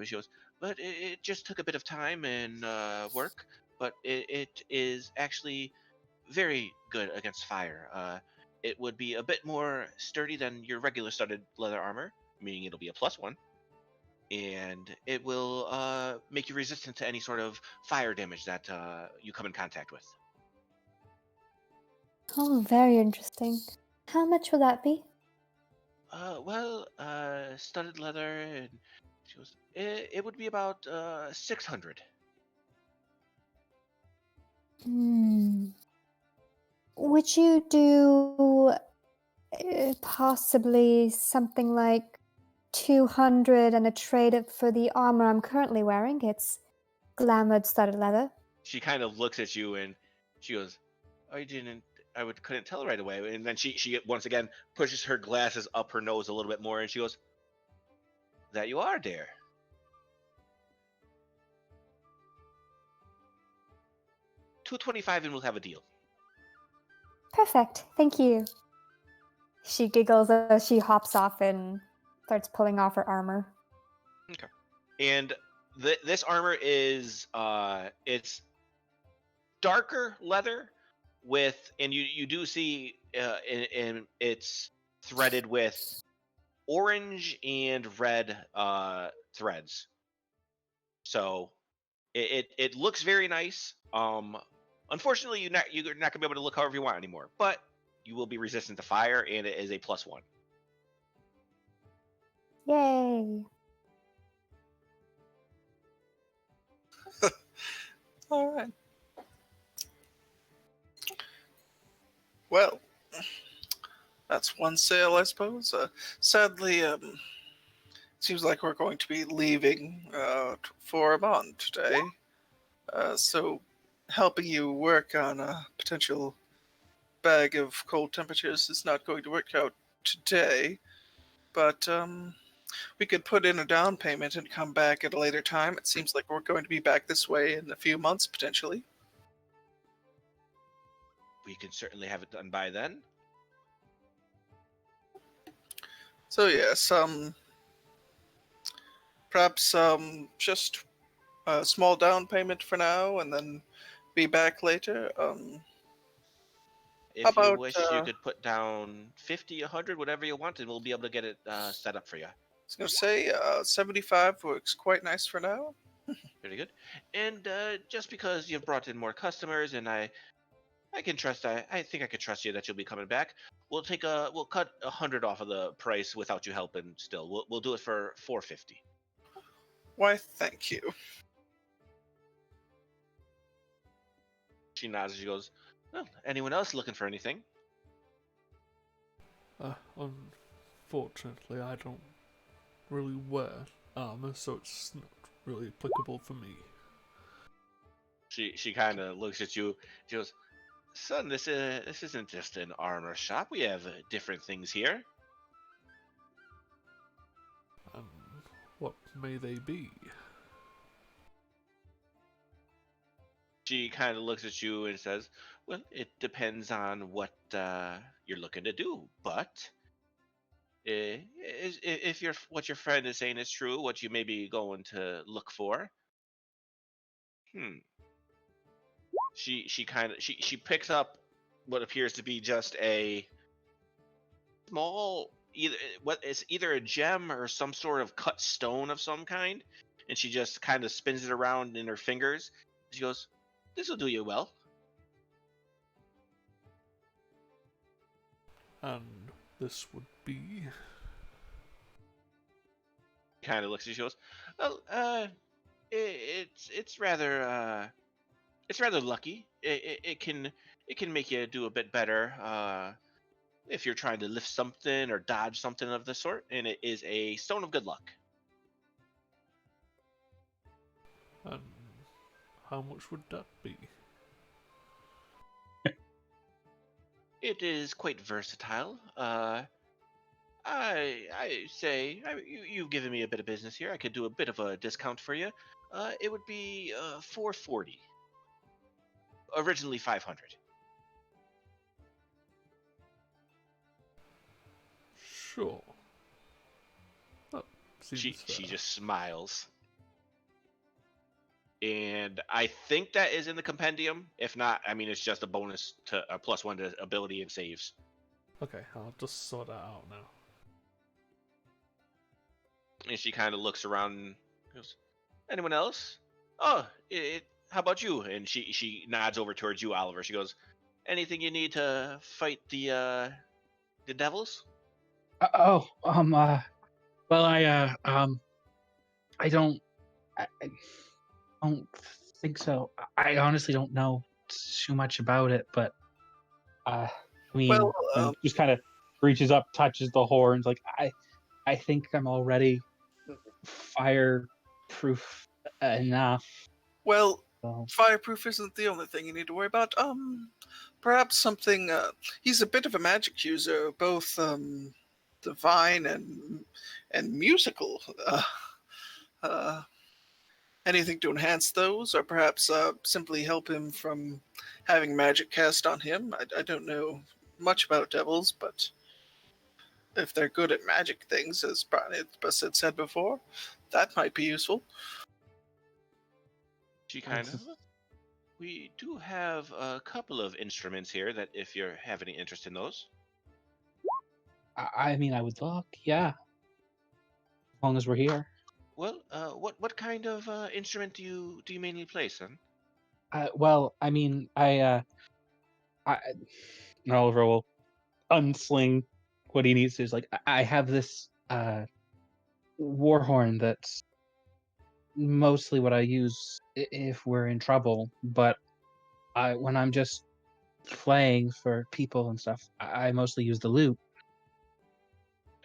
She goes, "But it just took a bit of time and work. But it is actually very good against fire. It would be a bit more sturdy than your regular studded leather armor, meaning it'll be a +1, and it will make you resistant to any sort of fire damage that you come in contact with." Oh, very interesting. How much will that be? Well, studded leather, and she goes, it would be about 600. Would you do possibly something like 200 and a trade it for the armor I'm currently wearing? It's glamored studded leather. She kind of looks at you and she goes, couldn't tell right away. And then she once again pushes her glasses up her nose a little bit more, and she goes, "That you are, dear. 225 and we'll have a deal." Perfect. Thank you. She giggles as she hops off and starts pulling off her armor. Okay. And this armor is it's darker leather and you do see in it's threaded with orange and red threads. So it looks very nice. Unfortunately, you're not gonna be able to look however you want anymore, but you will be resistant to fire, and it is a +1. Yay. All right. Well, That's one sale, I suppose. Sadly, seems like we're going to be leaving for Amman today. So helping you work on a potential bag of cold temperatures is not going to work out today. But we could put in a down payment and come back at a later time. It seems like we're going to be back this way in a few months, potentially. We can certainly have it done by then. So yes, perhaps just a small down payment for now, and then be back later. If How you about, wish, you could put down 50, 100, whatever you want, and we'll be able to get it set up for you. I was going to say 75 works quite nice for now. Pretty good. And just because you've brought in more customers, and I can trust, I think I could trust you that you'll be coming back. We'll cut 100 off of the price without you helping. Still, we'll do it for 450. Why, thank you. She nods. She goes, "Well, anyone else looking for anything?" Unfortunately, I don't really wear armor, so it's not really applicable for me. She kind of looks at you. She goes, "Son, this isn't just an armor shop. We have different things here." And what may they be? She kind of looks at you and says, "Well, it depends on what you're looking to do. But if what your friend is saying is true, what you may be going to look for, she picks up what appears to be just a small either a gem or some sort of cut stone of some kind, and she just kind of spins it around in her fingers. She goes, "This will do you well." And this would be... Kind of looks at you. She goes, "Well, it's rather lucky. It can make you do a bit better if you're trying to lift something or dodge something of the sort, and it is a stone of good luck." And how much would that be? It is quite versatile. I say you've given me a bit of business here. I could do a bit of a discount for you. It would be 440. Originally 500. Sure. That seems She fair. just smiles. And I think that is in the compendium. If not, I mean, it's just a bonus to a +1 to ability and saves. Okay, I'll just sort that out now. And she kind of looks around and goes, "Anyone else? Oh, how about you?" And she nods over towards you, Oliver. She goes, "Anything you need to fight the devils?" Well, I don't, I don't think so. I honestly don't know too much about it, but I mean, Well, and just kind of reaches up, touches the horns. Like I think I'm already fireproof enough. well, So. fireproof isn't the only thing you need to worry about. Perhaps something. He's a bit of a magic user, both divine and musical. Uh, Anything to enhance those, or perhaps simply help him from having magic cast on him. I don't know much about devils, but if they're good at magic things, as Bus had said before, that might be useful. She kind of. We do have a couple of instruments here that, if you have any interest in those. I mean, I would look, yeah, as long as we're here. Well, what kind of instrument do you mainly play, son? Well, I mean, Oliver will unsling what he needs to. Is like, I have this war horn that's mostly what I use if we're in trouble. But when I'm just playing for people and stuff, I mostly use the lute.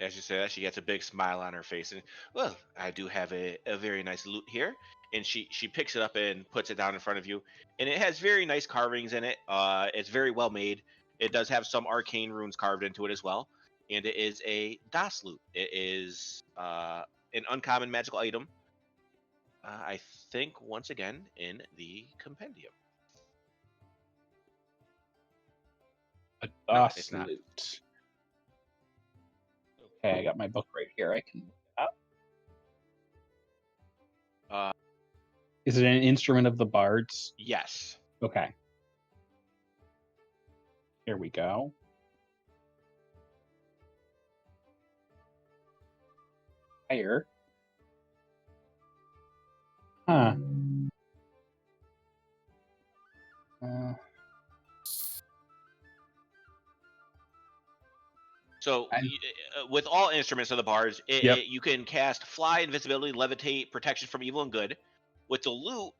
as you say that, she gets a big smile on her face, and well, I do have a very nice loot here, and she picks it up and puts it down in front of you, and it has very nice carvings in it. It's very well made. It does have some arcane runes carved into it as well, and it is a Das loot. It is an uncommon magical item. I think once again in the compendium. A No, DOS it's not. loot. Okay, I got my book right here. I can look it up. Is it an instrument of the bards? Yes. Okay. Here we go. Fire. Huh. So I'm- with all instruments of the bards, Yep. you can cast fly, invisibility, levitate, protection from evil and good. With the loot,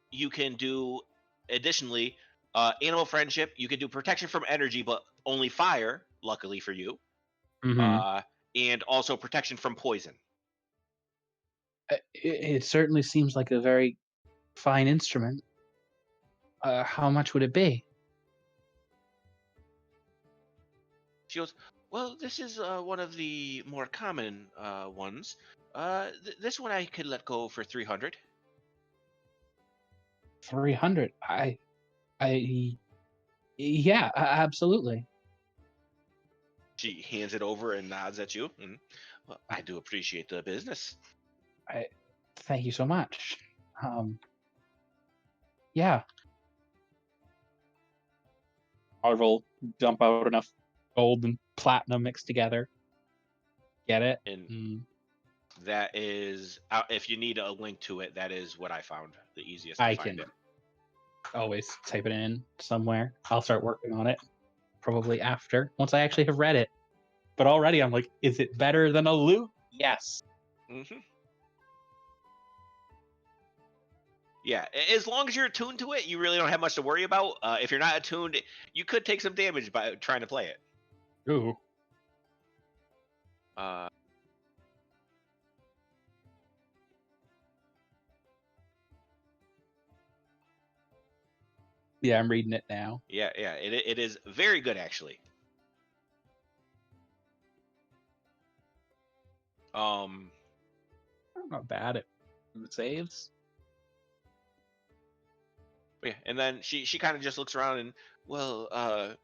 you can do additionally animal friendship. You can do protection from energy, but only fire. Luckily for you, Mhm. and also protection from poison. It certainly seems like a very fine instrument. How much would it be? She goes, well, this is one of the more common ones. This one I could let go for 300. 300. Yeah, absolutely. She hands it over and nods at you. Well, I do appreciate the business. Thank you so much. Yeah. Marvel dump out enough gold and platinum mixed together. Get it? And that is, if you need a link to it, that is what I found the easiest to I find can it. always type it in somewhere. I'll start working on it probably after, once I actually have read it. But already I'm like, is it better than a loot? Yes. Mm-hmm. Yeah, as long as you're attuned to it, you really don't have much to worry about. If you're not attuned, you could take some damage by trying to play it. Ooh. Yeah, I'm reading it now. Yeah, it is very good actually. I'm not bad at saves. Yeah, and then she kind of just looks around and, well,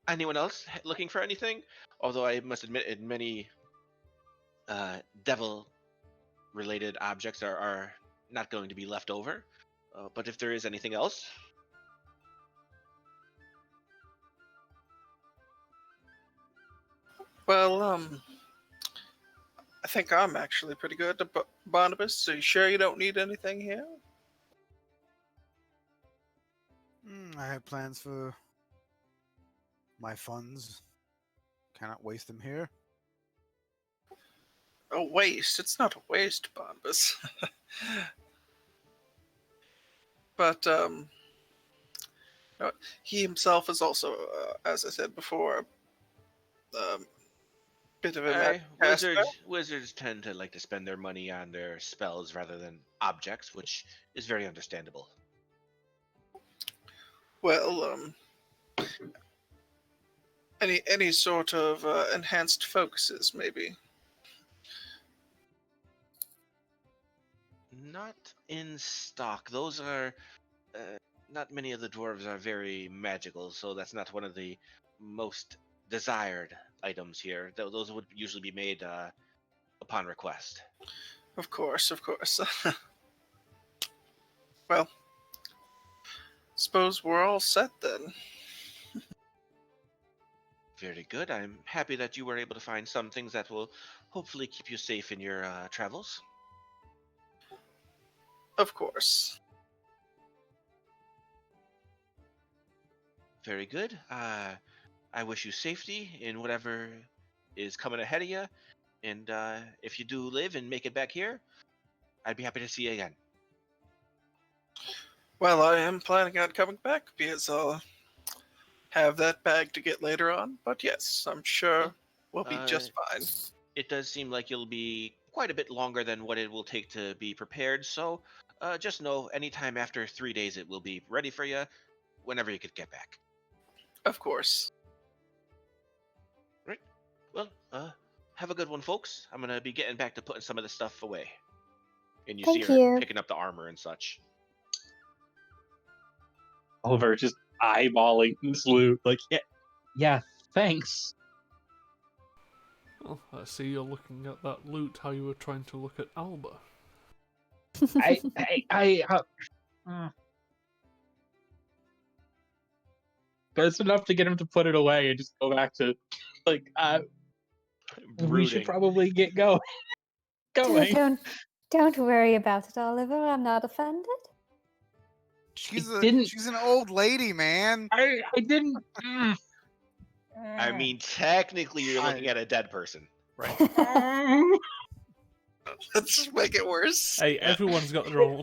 anyone else looking for anything? Although I must admit, many devil-related objects are not going to be left over. But if there is anything else, Well, I think I'm actually pretty good. Barnabas, are you sure you don't need anything here? I have plans for my funds. Cannot waste them here. A waste. It's not a waste, Barnabas. But no, he himself is also, as I said before, bit of a magic caster. wizards tend to like to spend their money on their spells rather than objects, which is very understandable. Well, any sort of enhanced focuses, maybe. Not in stock. Those are not many of the dwarves are very magical, so that's not one of the most desired items here. Those would usually be made upon request. Of course, of course. Well, suppose we're all set then. Very good. I'm happy that you were able to find some things that will hopefully keep you safe in your travels. Of course. Very good. I wish you safety in whatever is coming ahead of you. And if you do live and make it back here, I'd be happy to see you again. Well, I am planning on coming back because I'll have that bag to get later on. But yes, I'm sure We'll be just fine. It does seem like you'll be quite a bit longer than what it will take to be prepared, so just know anytime after 3 days it will be ready for you whenever you could get back. Of course. Right. Well, have a good one, folks. I'm going to be getting back to putting some of this stuff away. And you Thank see her you. picking up the armor and such. Oliver just eyeballing this loot, like, yeah, thanks. Well, I see you're looking at that loot how you were trying to look at Alba. That's enough to get him to put it away and just go back to, like, we should Brooding. probably get going. Don't worry about it, Oliver. I'm not offended. She's didn't- she's an old lady, man. I didn't. I mean, technically you're looking at a dead person. Right. Let's just make it worse. Hey, everyone's got their own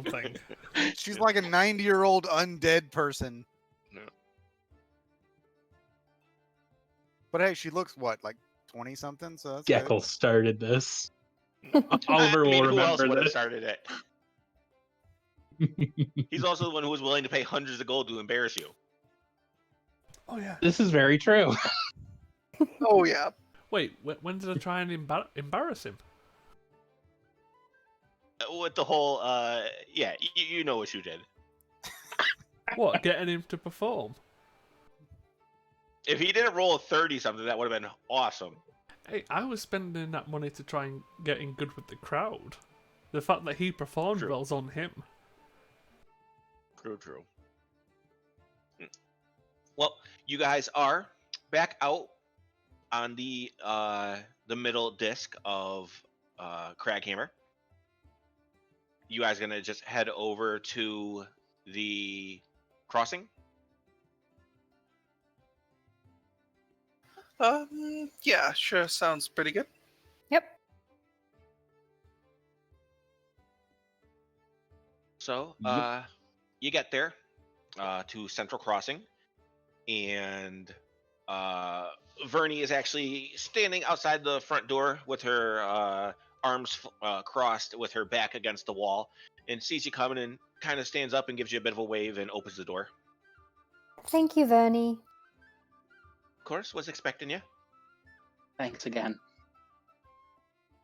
thing. She's like a 90-year-old undead person. No. But hey, she looks what, like 20 something? So that's Geckel started this. I Oliver mean, will who else remember would have this. started it? He's also the one who was willing to pay hundreds of gold to embarrass you. Oh yeah. This is very true. Oh yeah. Wait, when did I try and embarrass him? With the whole, yeah, you know what you did. What, getting him to perform? If he didn't roll a 30 something, that would have been awesome. Hey, I was spending that money to try and get in good with the crowd. The fact that he performed True. well's on him. True. Well, you guys are back out on the middle disc of Craghammer. You guys gonna just head over to the crossing? Yeah, sure. Sounds pretty good. Yep. So, Yep. you get there to Central Crossing, and Vernie is actually standing outside the front door with her arms crossed, with her back against the wall, and sees you coming and kind of stands up and gives you a bit of a wave and opens the door. Thank you, Vernie. Of course, was expecting you. Thanks again.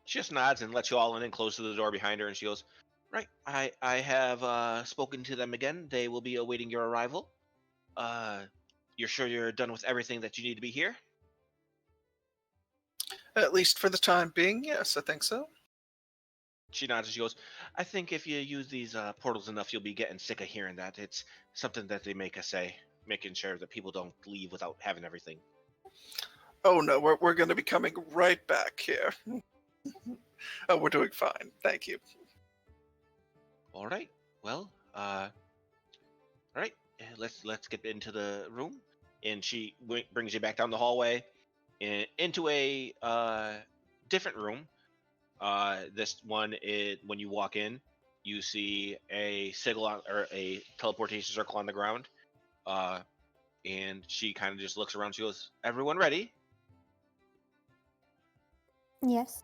She just nods and lets you all in and closes the door behind her, and she goes, "Right, I have spoken to them again. They will be awaiting your arrival. You're sure you're done with everything that you need to be here?" At least for the time being, yes, I think so. She nods and she goes, "I think if you use these portals enough, you'll be getting sick of hearing that. It's something that they make us say, making sure that people don't leave without having everything." Oh no, we're going to be coming right back here. Oh, we're doing fine. Thank you. All right. Well, all right. Let's get into the room. And she brings you back down the hallway and into a different room. This one is, when you walk in, you see a sigil or a teleportation circle on the ground. And she kind of just looks around. She goes, "Everyone ready?" Yes.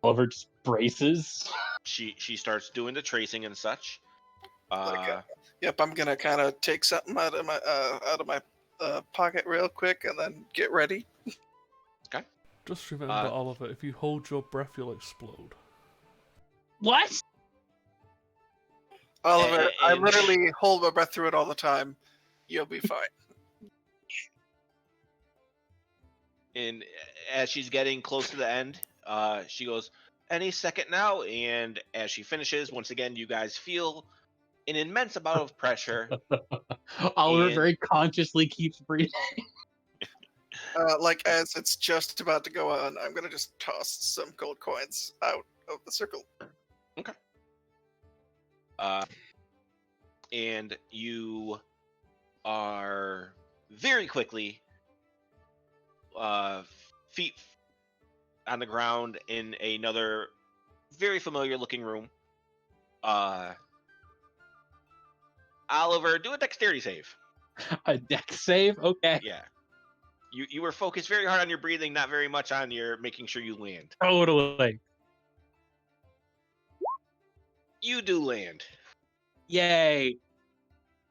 Oliver just braces. She starts doing the tracing and such. Yep, I'm gonna kind of take something out of my pocket real quick and then get ready. Just remember, Oliver, if you hold your breath, you'll explode. What? Oliver, I And- literally hold my breath through it all the time. You'll be fine. And as she's getting close to the end, she goes, "Any second now." And as she finishes, once again, you guys feel an immense amount of pressure. Oliver And- very consciously keeps breathing. Like as it's just about to go on, I'm gonna just toss some gold coins out of the circle. And you are very quickly feet on the ground in another very familiar looking room. Oliver, do a dexterity save. A deck save? Okay. Yeah. You were focused very hard on your breathing, not very much on your making sure you land. Totally. You do land. Yay.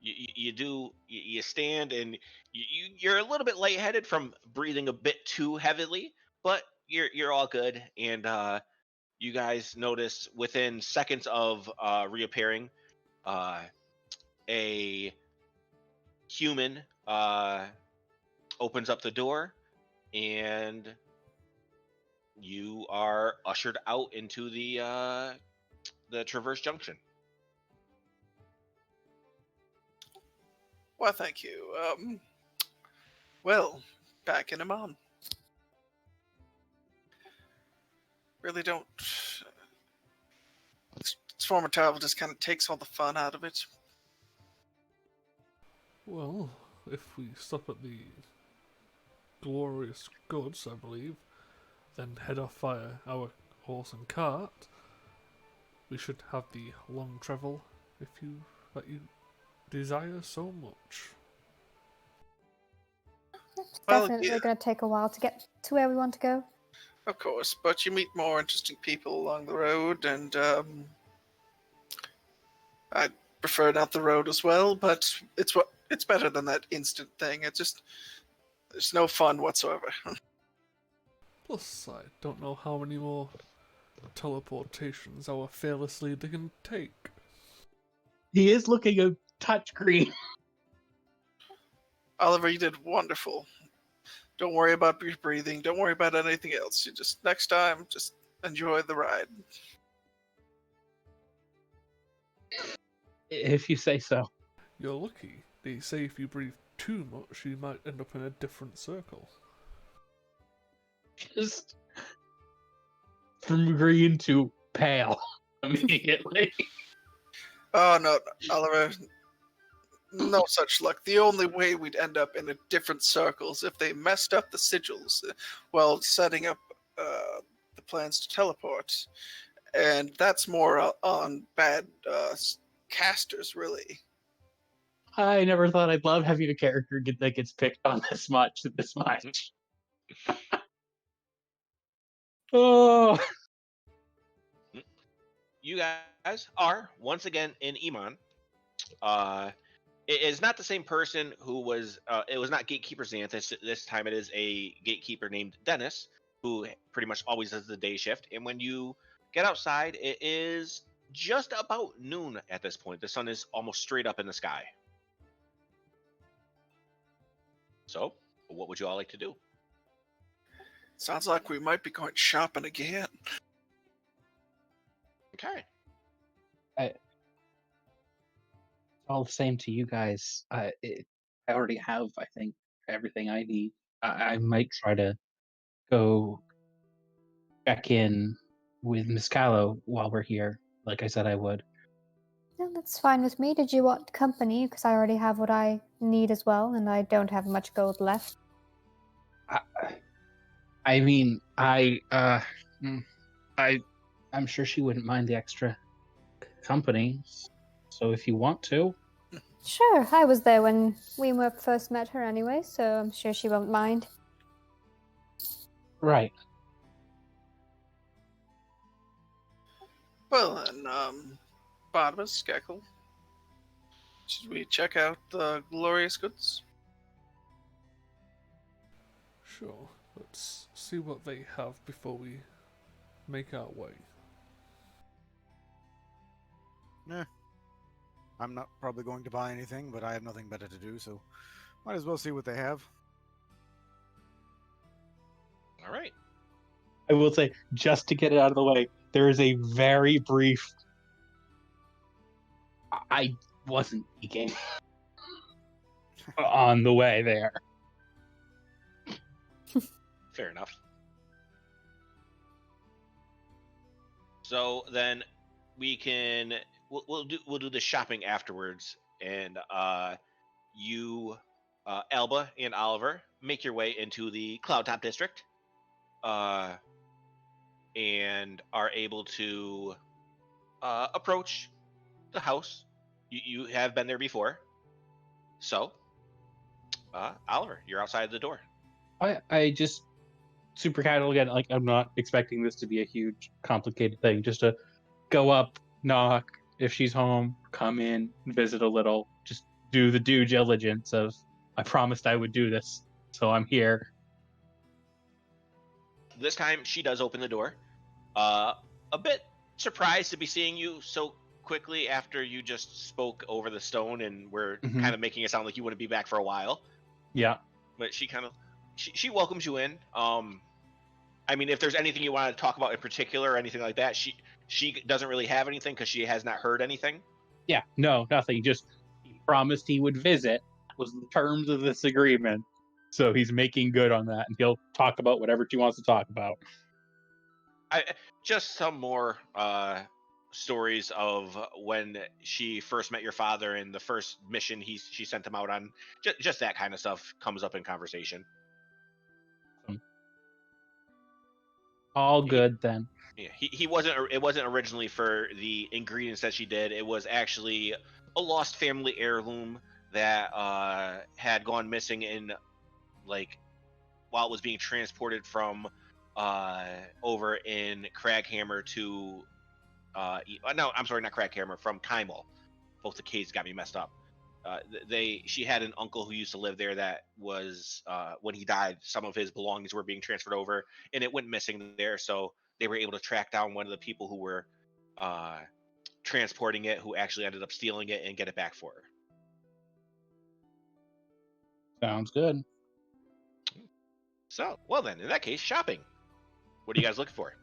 You stand, and you're a little bit lightheaded from breathing a bit too heavily, but you're all good. And you guys notice within seconds of reappearing, a human opens up the door, and you are ushered out into the Traverse Junction. Well, thank you. Well, back in Amman. Really don't. This form of travel just kind of takes all the fun out of it. Well, if we stop at the glorious goods, I believe, then head off via our horse and cart, we should have the long travel that you desire so much. It's Well, definitely yeah. going to take a while to get to where we want to go. Of course, but you meet more interesting people along the road, and I prefer not the road as well. But it's better than that instant thing. There's no fun whatsoever. Plus, I don't know how many more teleportations our fearless leader can take. He is looking a touch green. Oliver, you did wonderful. Don't worry about your breathing. Don't worry about anything else. You just next time, just enjoy the ride. If you say so. You're lucky. They say if you breathe too much, you might end up in a different circle. Just from green to pale immediately. Oh no, Oliver. No such luck. The only way we'd end up in a different circles if they messed up the sigils while setting up the plans to teleport, and that's more on bad casters, really. I never thought I'd love having a character that gets picked on this much. Oh, You guys are once again in Iman. It is not the same person who was. It was not Gatekeeper Xanthus. This time it is a gatekeeper named Dennis, who pretty much always does the day shift. And when you get outside, it is just about noon at this point. The sun is almost straight up in the sky. So, what would you all like to do? Sounds like we might be going shopping again. Okay. all the same to you guys. I already have, I think, everything I need. I might try to go check in with Miss Callow while we're here, like I said I would. No, that's fine with me. Did you want company? Because I already have what I need as well, and I don't have much gold left. I mean, I'm sure she wouldn't mind the extra company. So if you want to, Sure, I was there when we first met her anyway, so I'm sure she won't mind. right? Well, then, Barnabas, Geckle, should we check out the glorious goods? Sure, let's see what they have before we make our way. I'm not probably going to buy anything, but I have nothing better to do, so might as well see what they have. All right. I will say, just to get it out of the way, there is a very brief. I wasn't peeking on the way there. Fair enough. So then we'll do the shopping afterwards, and you, Alba and Oliver, make your way into the Cloudtop district, and are able to approach the house. You have been there before, so Oliver, you're outside the door. I just super casual again. Like, I'm not expecting this to be a huge, complicated thing. Just to go up, knock. If she's home, come in, visit a little. Just do the due diligence of I promised I would do this, so I'm here. This time, she does open the door. A bit surprised to be seeing you so quickly after you just spoke over the stone and were Mhm. kind of making it sound like you wouldn't be back for a while. Yeah. But she kind of she welcomes you in. I mean, if there's anything you want to talk about in particular or anything like that, she doesn't really have anything because she has not heard anything. Yeah. No, nothing. Just he promised he would visit. That was the terms of this agreement. So he's making good on that, and he'll talk about whatever she wants to talk about. Just some more stories of when she first met your father and the first mission she sent him out on. Just that kind of stuff comes up in conversation. All He- good then. Yeah, he wasn't. It wasn't originally for the ingredients that she did. It was actually a lost family heirloom that had gone missing in like while it was being transported from over in Craghammer to no, I'm sorry, not Crackhammer, from Kymel. Both the K's got me messed up. She had an uncle who used to live there that was when he died, some of his belongings were being transferred over, and it went missing there. So they were able to track down one of the people who were transporting it, who actually ended up stealing it and get it back for her. Sounds good. So, well then, in that case, shopping. What are you guys looking for?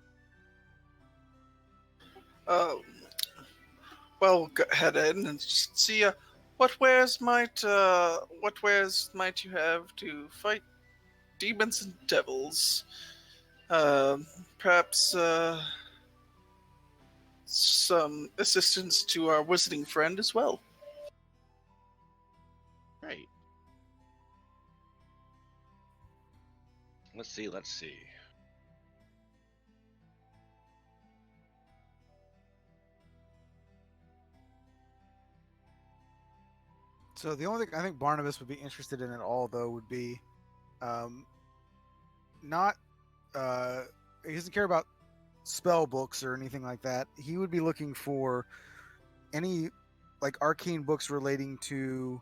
Well, go head in and just see what wares might you have to fight demons and devils. Perhaps some assistance to our wizarding friend as well. Right. Let's see. So the only thing I think Barnabas would be interested in at all, though, would be not he doesn't care about spell books or anything like that. He would be looking for any like arcane books relating to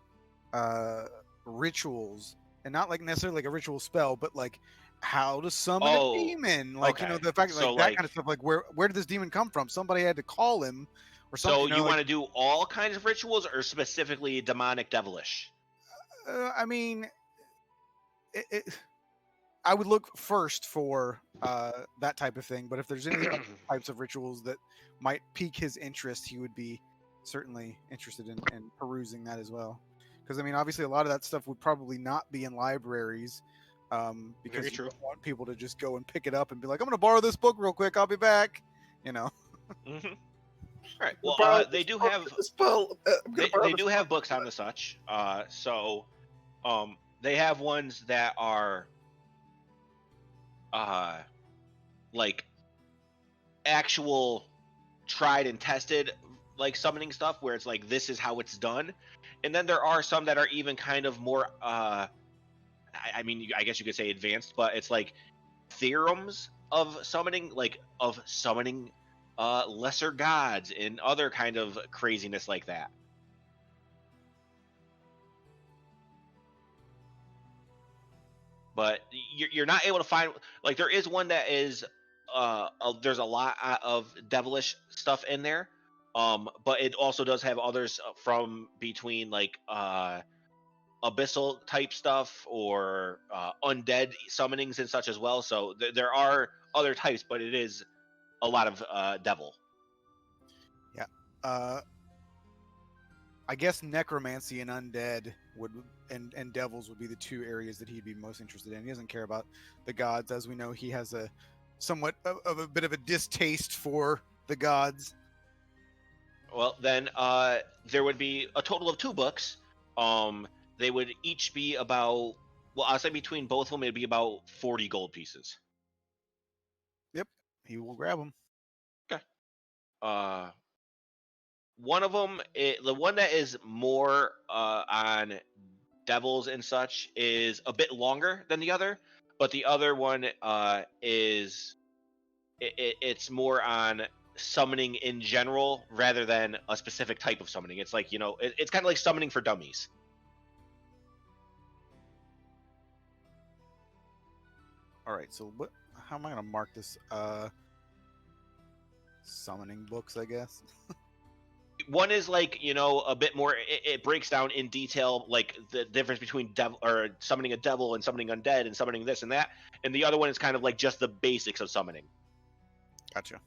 rituals, and not like necessarily like a ritual spell, but like how to summon Oh, a demon. Like okay. the fact So, like that like- kind of stuff. Like where did this demon come from? Somebody had to call him or something. So you want to do all kinds of rituals, or specifically demonic, devilish? I mean, I would look first for that type of thing. But if there's any other types of rituals that might pique his interest, he would be certainly interested in perusing that as well. Because I mean, obviously, a lot of that stuff would probably not be in libraries, because Very you true. don't want people to just go and pick it up and be like, "I'm going to borrow this book real quick. I'll be back." You know. Mm-hmm. All right. Well, Borrow they this do book, have this spell. they do have books on the such. So they have ones that are like actual tried and tested like summoning stuff where it's like this is how it's done, and then there are some that are even kind of more I mean, I guess you could say advanced, but it's like theorems of summoning, like of summoning lesser gods and other kind of craziness like that. But you're not able to find, like, there is one that is there's a lot of devilish stuff in there, but it also does have others from between like abyssal type stuff or undead summonings and such as well. So there are other types, but it is a lot of devil. I guess necromancy and undead would and devils would be the two areas that he'd be most interested in. He doesn't care about the gods, as we know. He has a somewhat of a bit of a distaste for the gods. Well, then there would be a total of 2 books. They would each be about, well, I'll say between both of them, it'd be about 40 gold pieces. He will grab them. Okay. One of them, the one that is more on devils and such, is a bit longer than the other. but the other one is it's more on summoning in general rather than a specific type of summoning. It's like, it's kind of like summoning for dummies. All right. So what? How am I gonna mark this? Summoning books, I guess. One is like, a bit more, it breaks down in detail like the difference between devil or summoning a devil and summoning undead and summoning this and that, and the other one is kind of like just the basics of summoning. Gotcha.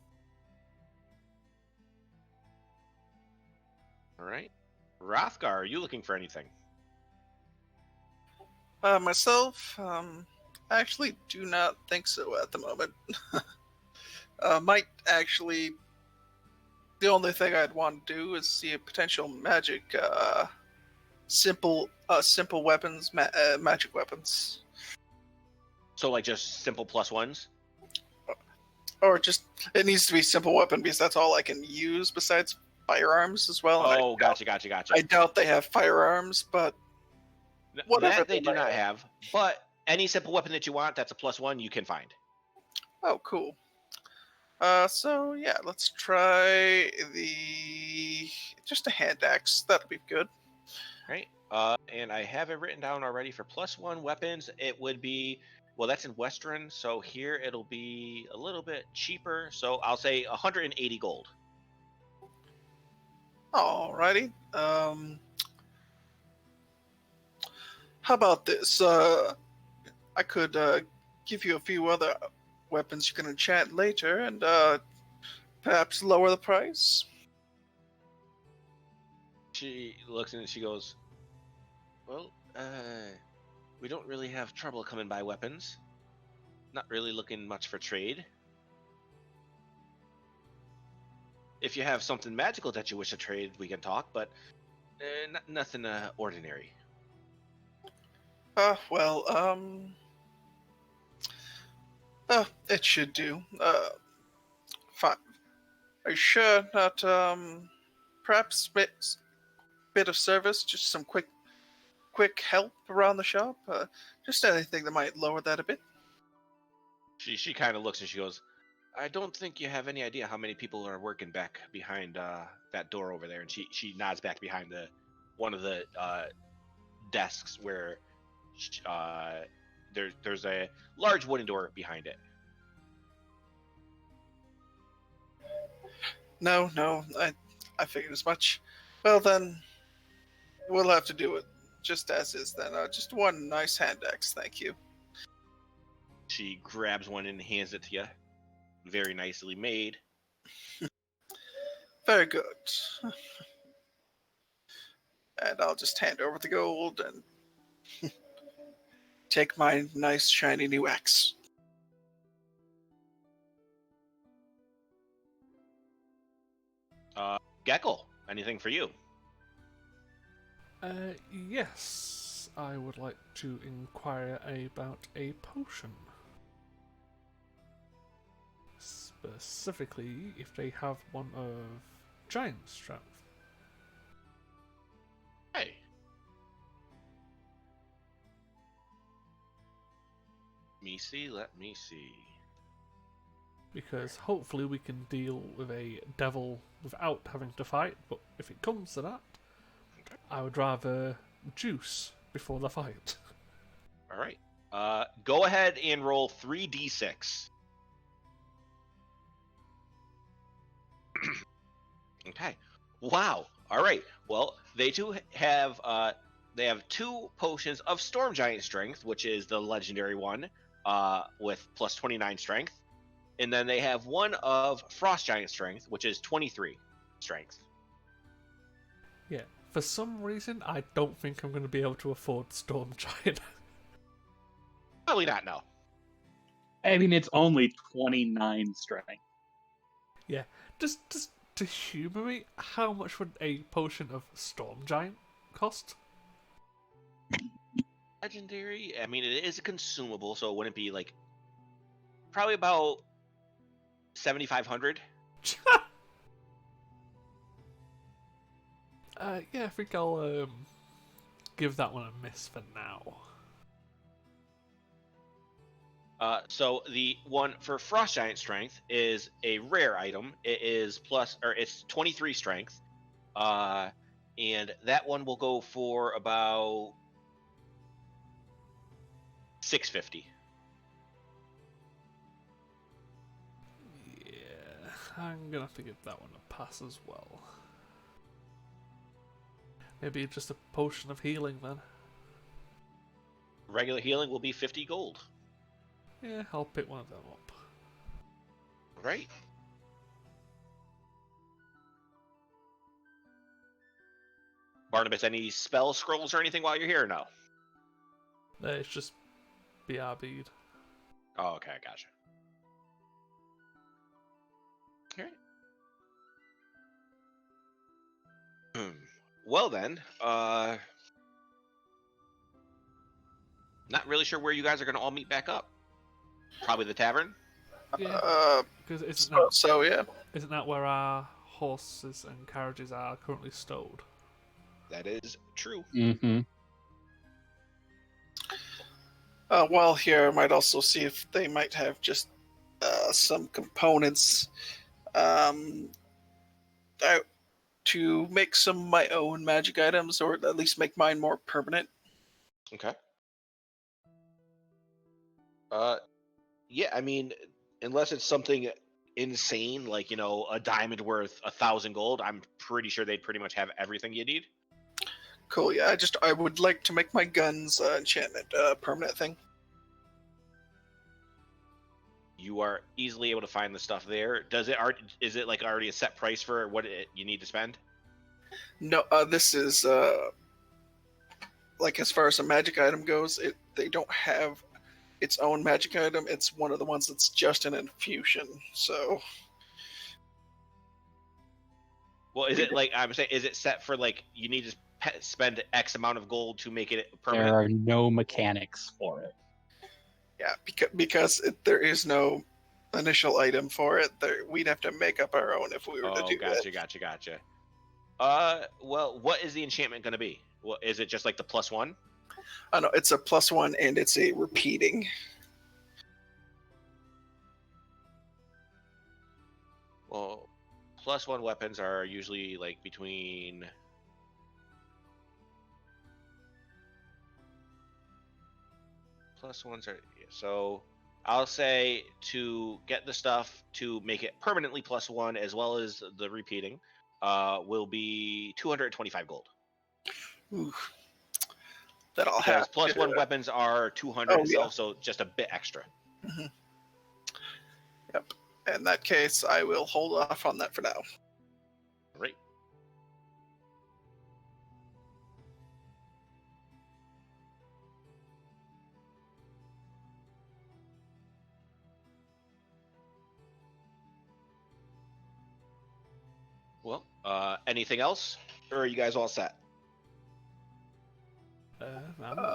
All right, Rothgar, are you looking for anything? Myself, I actually do not think so at the moment. Might actually. The only thing I'd want to do is see a potential magic, simple weapons, magic weapons, So like just simple plus ones? or just it needs to be simple weapon because that's all I can use besides firearms as well. And Oh, gotcha. I doubt they have firearms, but whatever That they they do might not have. have, but any simple weapon that you want that's a plus one you can find. Oh, cool. So yeah, let's try just a hand axe. That'll be good. Right. And I have it written down already for plus one weapons. It would be, well, that's in Western, so here it'll be a little bit cheaper. So I'll say 180 gold. Alrighty. How about this? I could give you a few other weapons you can enchant later, and perhaps lower the price. She looks and she goes, well, we don't really have trouble coming by weapons. Not really looking much for trade. If you have something magical that you wish to trade, we can talk, but nothing ordinary. It should do. Fine. Are you sure not, perhaps bit of service, just some quick help around the shop? Just anything that might lower that a bit? She kind of looks and she goes, I don't think you have any idea how many people are working back behind that door over there. And she nods back behind one of the desks where there's a large wooden door behind it. No, I figured as much. Well then, we'll have to do it just as is then. Just one nice hand axe, thank you. She grabs one and hands it to you. Very nicely made. Very good. And I'll just hand over the gold and take my nice shiny new axe. Geckel, anything for you? Yes, I would like to inquire about a potion. Specifically, if they have one of giant strength. Hey. Let me see. Because hopefully we can deal with a devil without having to fight, but if it comes to that, I would rather juice before the fight. All right. Go ahead and roll 3d6. Okay. Wow. All right. Well, they have two potions of Storm Giant Strength, which is the legendary one, with plus 29 strength, and then they have one of Frost Giant Strength, which is 23 strength. Yeah. For some reason, I don't think I'm going to be able to afford Storm Giant. Probably not. No. I mean, it's only 29 strength. Yeah. Just to humor me, how much would a potion of Storm Giant cost? Legendary. I mean, it is a consumable, so it wouldn't be like probably about 7,500. Yeah, I think I'll give that one a miss for now. So the one for Frost Giant Strength is a rare item. It is it's 23 strength. And that one will go for about 650. Yeah, I'm gonna have to give that one a pass as well. Maybe just a potion of healing then. Regular healing will be 50 gold. Yeah, I'll pick one of them up. Right. Barnabas, any spell scrolls or anything while you're here? Or no. It's just BR bead. Oh, okay, gotcha. All right. Well then, not really sure where you guys are going to all meet back up. Probably the tavern. Yeah, because Yeah. isn't that where our horses and carriages are currently stowed? That is true. Mm-hmm. While here, I might also see if they might have just some components to make some of my own magic items, or at least make mine more permanent. Okay. Yeah, I mean, unless it's something insane, like, a diamond worth 1,000 gold, I'm pretty sure they'd pretty much have everything you need. Cool. Yeah, I would like to make my guns enchantment permanent thing. You are easily able to find the stuff there. Is it like already a set price for what you need to spend? No, this is like as far as a magic item goes, they don't have its own magic item. It's one of the ones that's just an infusion. So, Well, is it like I'm saying? Is it set for like you need to spend X amount of gold to make it permanent? There are no mechanics for it. yeah, because there is no initial item for it. We'd have to make up our own if we were to do that. Gotcha. Well, what is the enchantment going to be? Well, is it just like the +1? Oh no, it's a +1 and it's a repeating. Well, +1 weapons are usually like between. +1s are so. I'll say to get the stuff to make it permanently +1 as well as the repeating, will be 225 gold. Ooh. That I'll Because have +1 weapons are 200 itself, so just a bit extra. Mm-hmm. Yep. In that case, I will hold off on that for now. Right. Well, anything else? Or are you guys all set?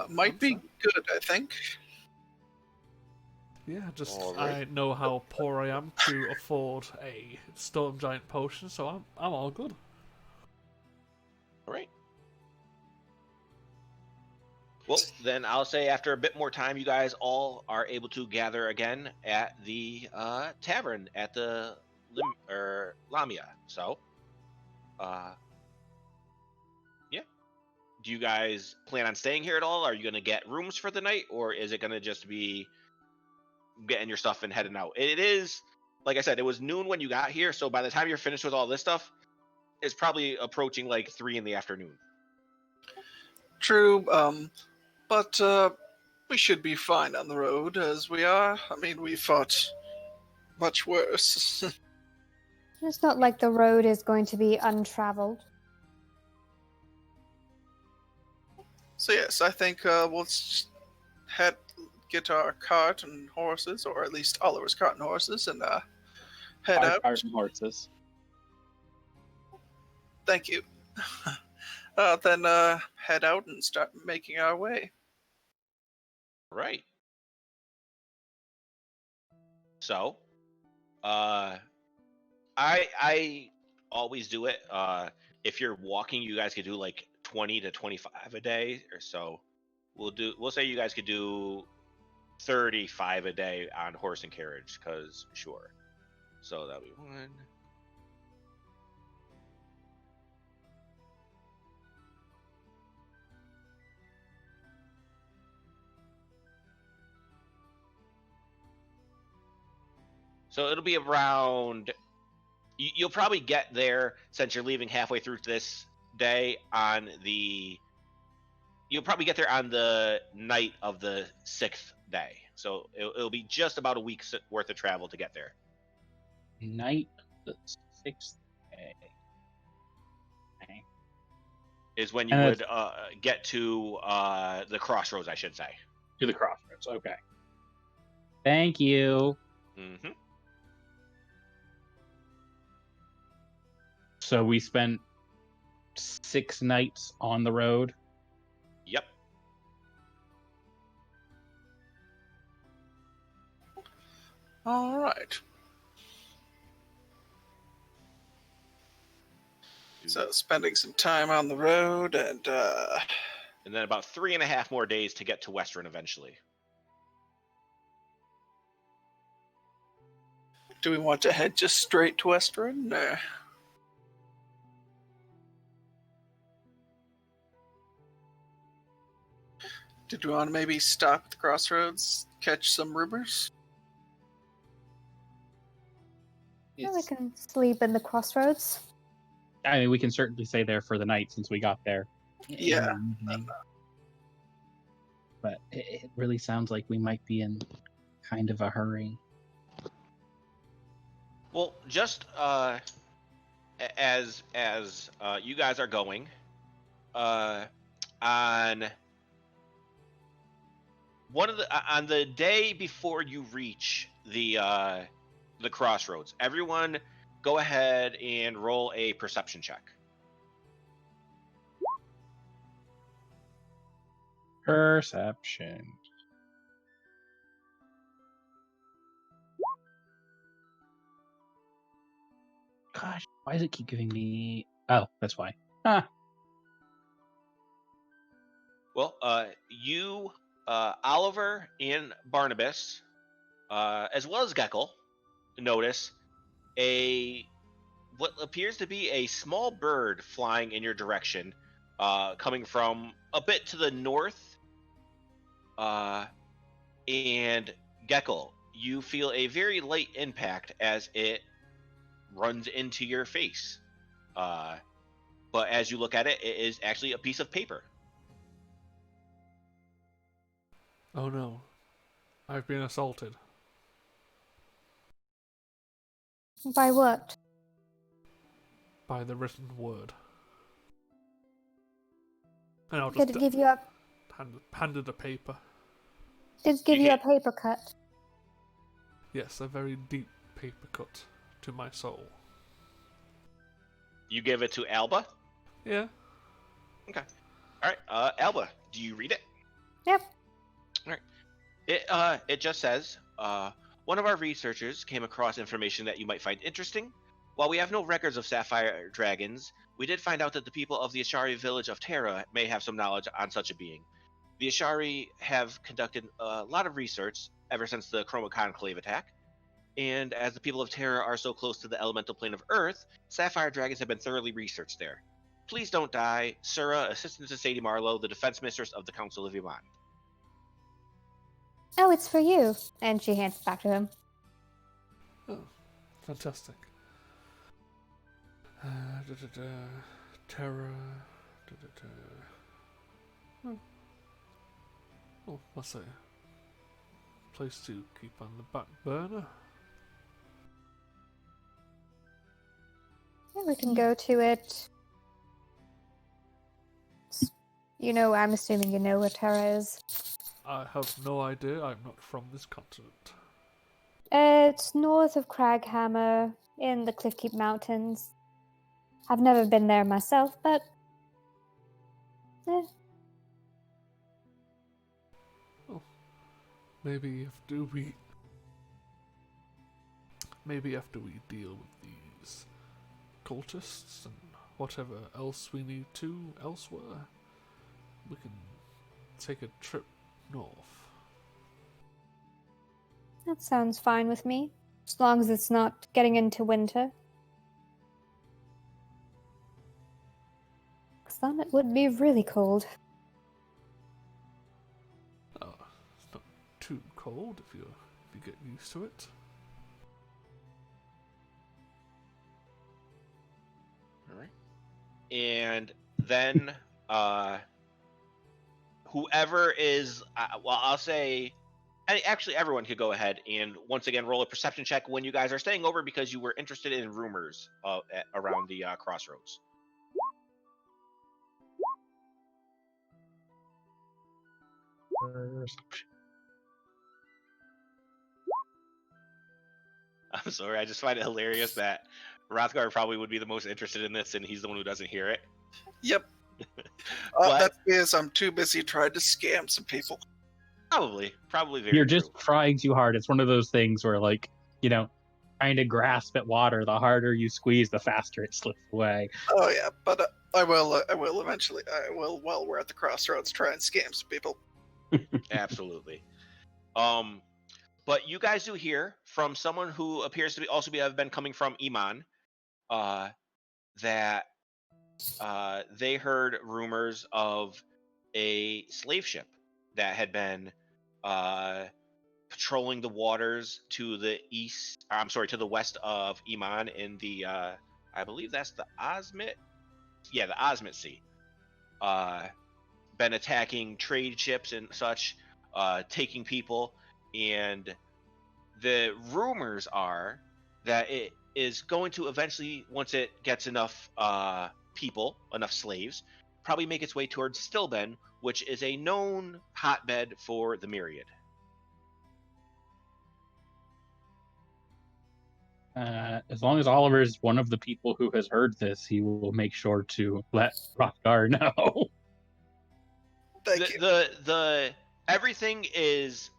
Might be good, I think. Yeah, just Alright. I know how poor I am to afford a storm giant potion, so I'm all good. All right. Well, then I'll say after a bit more time, you guys all are able to gather again at the tavern at the Lamia. So, yeah. Do you guys plan on staying here at all? Are you going to get rooms for the night, or is it going to just be getting your stuff and heading out? It is, like I said, it was noon when you got here, so by the time you're finished with all this stuff, it's probably approaching like 3 in the afternoon. True, but we should be fine on the road as we are. I mean, we fought much worse. It's not like the road is going to be untraveled. So yes, I think we'll get our cart and horses, or at least Oliver's cart and horses, and head out. Cart and horses. Thank you. Then head out and start making our way. Right. So, I always do it. If you're walking, you guys could do like 20 to 25 a day or so. We'll say you guys could do 35 a day on horse and carriage, because sure. So that'll be 1. So it'll be around. You'll probably get there, since you're leaving halfway through this day, on the. You'll probably get there on the night of the 6th day. So it'll be just about a week's worth of travel to get there. Night of the 6th day. Okay. Is when you And would get to the crossroads, I should say. To the crossroads. Okay. Thank you. Mm-hmm. So we spent 6 nights on the road. Yep. All right. So spending some time on the road and then about 3.5 more days to get to Western eventually. do we want to head just straight to Western? Did we want to maybe stop at the crossroads, catch some rumours? Yeah, we can sleep in the crossroads. I mean, we can certainly stay there for the night since we got there. in Yeah. the evening. But it really sounds like we might be in kind of a hurry. Well, just as you guys are going, on on the day before you reach the crossroads, everyone go ahead and roll a perception check. Perception. Gosh, why does it keep giving me... Oh, that's why. Ah. Well, you, Oliver, and Barnabas, as well as Geckel, notice what appears to be a small bird flying in your direction, coming from a bit to the north. And Geckel, you feel a very light impact as it runs into your face. But as you look at it, it is actually a piece of paper. Oh no. I've been assaulted. By what? By the written word. And I'll Did just it give you a handed a paper. Did it give you a paper cut? Yes, a very deep paper cut to my soul. You give it to Alba? Yeah. Okay. All right. Alba, do you read it? Yep. All right. It just says, one of our researchers came across information that you might find interesting. While we have no records of sapphire dragons, we did find out that the people of the Ashari village of Terra may have some knowledge on such a being. The Ashari have conducted a lot of research ever since the Chroma Conclave attack, and as the people of Terra are so close to the elemental plane of Earth, sapphire dragons have been thoroughly researched there. Please don't die. Sura, assistant to Sadie Marlowe, the defense mistress of the Council of Iman. Oh, it's for you. And she hands it back to him. Oh, fantastic. Terror. Oh, what's that? Place to keep on the back burner. Yeah, we can go to it. You know, I'm assuming you know where Terra is. I have no idea. I'm not from this continent. It's north of Craghammer, in the Cliffkeep Mountains. I've never been there myself, but... Maybe after we deal with these cultists and whatever else we need to elsewhere, we can take a trip north. That sounds fine with me, as long as it's not getting into winter. Because then it would be really cold. It's not too cold if you get used to it. All right. And then whoever is, well, I'll say, actually everyone could go ahead and once again roll a perception check when you guys are staying over because you were interested in rumors around the crossroads. I'm sorry, I just find it hilarious that Rothgar probably would be the most interested in this, and he's the one who doesn't hear it. Yep. But- That's because I'm too busy trying to scam some people. Probably very You're true. just trying too hard. It's one of those things where, like, trying to grasp at water, the harder you squeeze, the faster it slips away. Oh yeah, but I will eventually. I will, while we're at the crossroads, try and scam some people. Absolutely. But you guys do hear from someone who appears to have been coming from Iman, that they heard rumors of a slave ship that had been patrolling the waters to the east. I'm sorry, to the west of Iman in the I believe that's the Osmit. Yeah, the Osmit Sea. Been attacking trade ships and such, taking people, and the rumors are that it is going to eventually, once it gets enough people, enough slaves, probably make its way towards Stilben, which is a known hotbed for the Myriad. As long as Oliver is one of the people who has heard this, he will make sure to let Rothgar know. Thank you. The everything is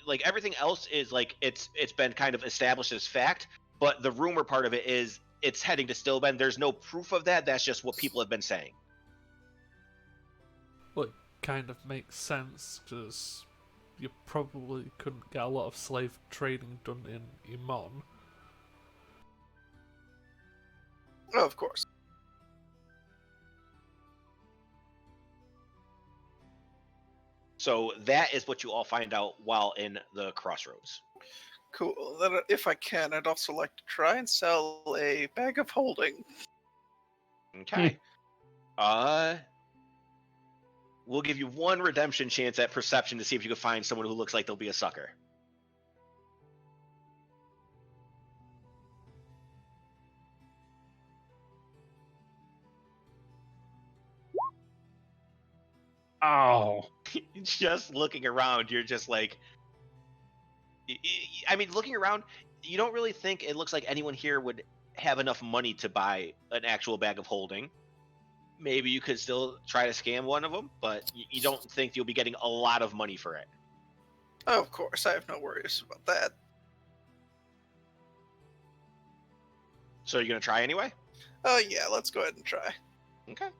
like everything else is like it's been kind of established as fact, but the rumor part of it is it's heading to Stilben. There's no proof of that. That's just what people have been saying. Well, it kind of makes sense because you probably couldn't get a lot of slave trading done in Iman. Oh, of course. So that is what you all find out while in the crossroads. Cool. Then, if I can, I'd also like to try and sell a bag of holding. Okay. We'll give you one redemption chance at perception to see if you can find someone who looks like they'll be a sucker. Oh. Just looking around, you're just like, I mean, looking around, you don't really think it looks like anyone here would have enough money to buy an actual bag of holding. Maybe you could still try to scam one of them, but you don't think you'll be getting a lot of money for it. Oh, of course, I have no worries about that. So you're going to try anyway? Oh yeah, let's go ahead and try. Okay.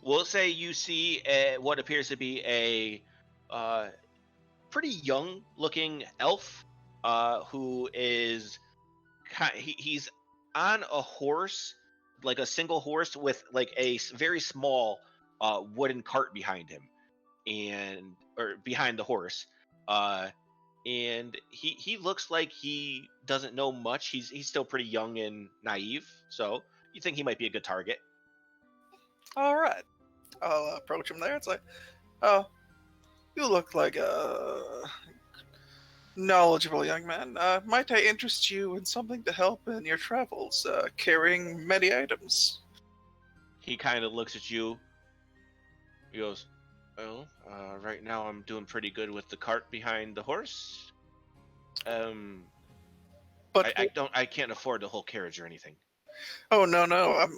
We'll say you see what appears to be a pretty young-looking elf who is he's on a horse, like a single horse with like a very small wooden cart behind him, or behind the horse. And he looks like he doesn't know much. He's still pretty young and naive, so you think he might be a good target. All right, I'll approach him there. It's like, oh, you look like a knowledgeable young man. Might I interest you in something to help in your travels, carrying many items? He kind of looks at you. He goes, "Well, right now I'm doing pretty good with the cart behind the horse. But I can't afford the whole carriage or anything." oh no,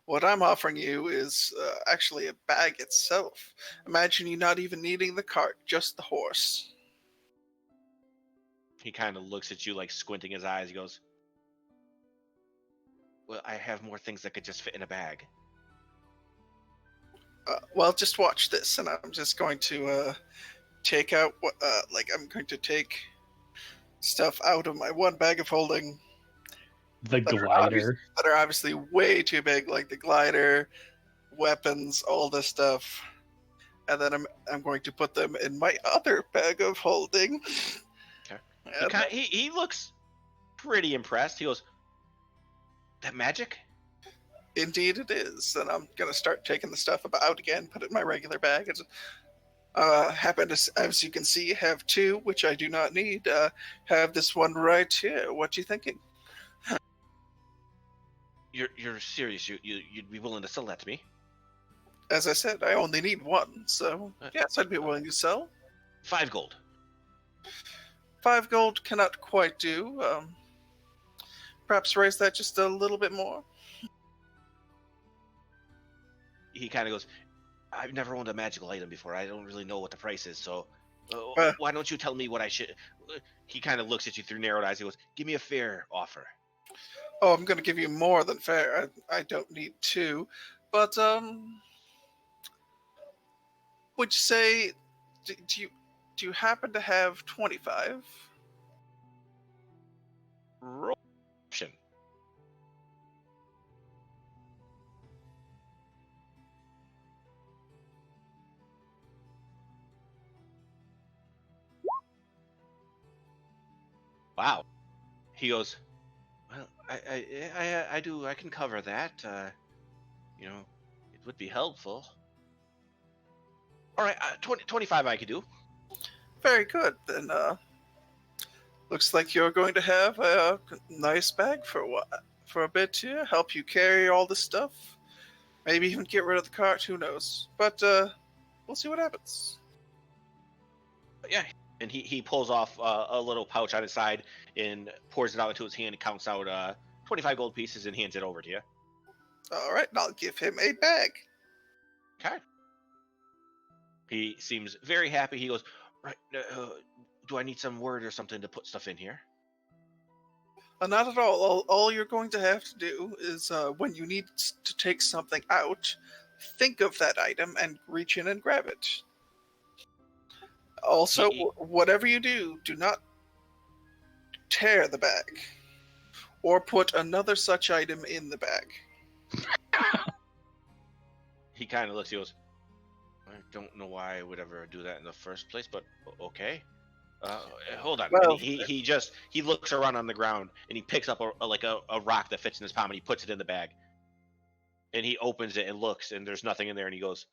what I'm offering you is actually a bag itself. Imagine you not even needing the cart, just the horse. He kind of looks at you like squinting his eyes. He goes, "Well, I have more things that could just fit in a bag." Well, just watch this, and I'm just going to take out what, I'm going to take stuff out of my one bag of holding The that glider. that are obviously way too big, like the glider, weapons, all this stuff. And then I'm going to put them in my other bag of holding. Okay. And He looks pretty impressed. He goes, "That magic?" indeed it is. And I'm going to start taking the stuff out again, put it in my regular bag. It's, happen to, as you can see, have two, which I do not need. Have this one right here. What you thinking? You're serious? You'd be willing to sell that to me? As I said, I only need one, so yes, I'd be willing to sell. 5 gold. 5 gold cannot quite do. Perhaps raise that just a little bit more. He kind of goes, "I've never owned a magical item before. I don't really know what the price is, so Uh. why don't you tell me what I should?" He kind of looks at you through narrowed eyes. He goes, "Give me a fair offer." Oh, I'm going to give you more than fair. I don't need 2, but would you say do you happen to have 25? Roll option. Wow. He goes, "Well, I do. I can cover that. It would be helpful. All right, 25 I could do." Very good. Then looks like you're going to have a nice bag for a bit here. Help you carry all this stuff. Maybe even get rid of the cart. Who knows? But we'll see what happens. Yeah. And he pulls off a little pouch on his side and pours it out into his hand and counts out 25 gold pieces and hands it over to you. All right, I'll give him a bag. Okay. He seems very happy. He goes, "Right, do I need some word or something to put stuff in here?" Not at all. All you're going to have to do is when you need to take something out, think of that item and reach in and grab it. Also, whatever you do, do not tear the bag or put another such item in the bag. He kind of looks. He goes, "I don't know why I would ever do that in the first place, but okay. Hold on." Well, And he looks around on the ground and he picks up a rock that fits in his palm and he puts it in the bag. And he opens it and looks and there's nothing in there and he goes,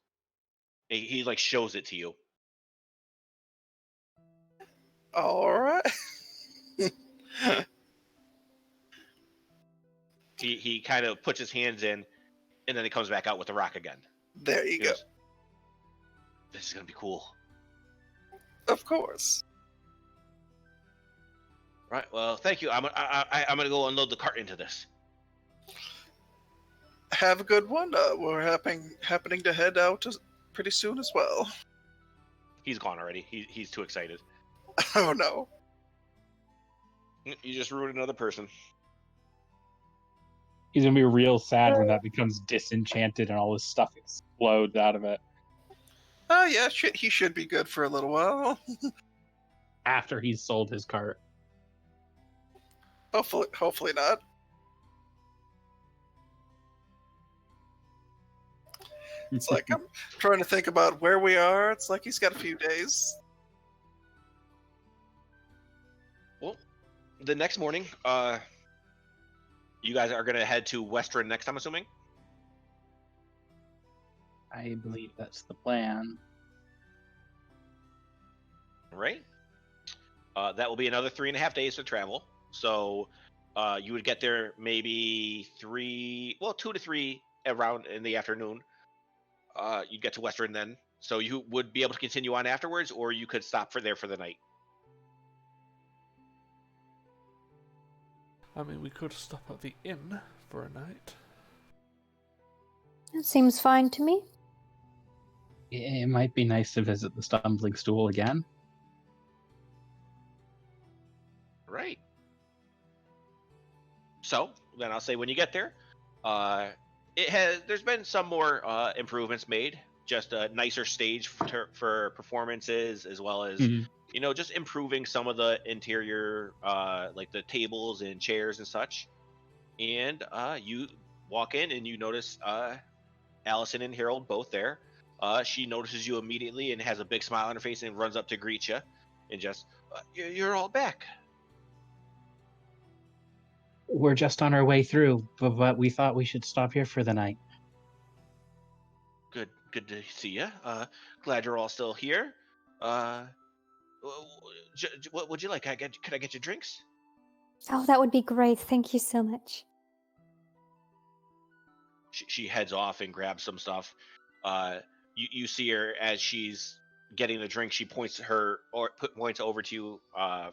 he like shows it to you. all right. He kind of puts his hands in and then he comes back out with the rock again. There you He go. goes, "This is gonna be cool." Of course. Right. Well, thank you. I'm gonna go unload the cart into this. Have a good one. We're happening to head out pretty soon as well. He's gone already. He's too excited. Oh no. You just ruined another person. He's gonna be real sad when that becomes disenchanted and all this stuff explodes out of it Oh yeah, he should be good for a little while. after he's sold his cart. Hopefully not. It's like I'm trying to think about where we are. It's like he's got a few days. Well, the next morning, you guys are gonna head to Western next. I'm assuming. I believe that's the plan. Right. That will be another 3.5 days to travel. So you would get there maybe 2 to 3 around in the afternoon. You'd get to Western then. So you would be able to continue on afterwards, or you could stop there for the night. I mean, we could stop at the inn for a night. That seems fine to me. It might be nice to visit the stumbling stool again. Right. So then I'll say when you get there, there's been some more improvements made. just a nicer stage for performances, as well as Mhm. just improving some of the interior, like the tables and chairs and such. And you walk in and you notice Allison and Harold both there. She notices you immediately and has a big smile on her face and runs up to greet you, and just you're all back. We're just on our way through, but we thought we should stop here for the night. Good to see you. Glad you're all still here. What would you like? Could I get you drinks? Oh, that would be great. Thank you so much. She heads off and grabs some stuff. You see her as she's getting the drink. She points points over to you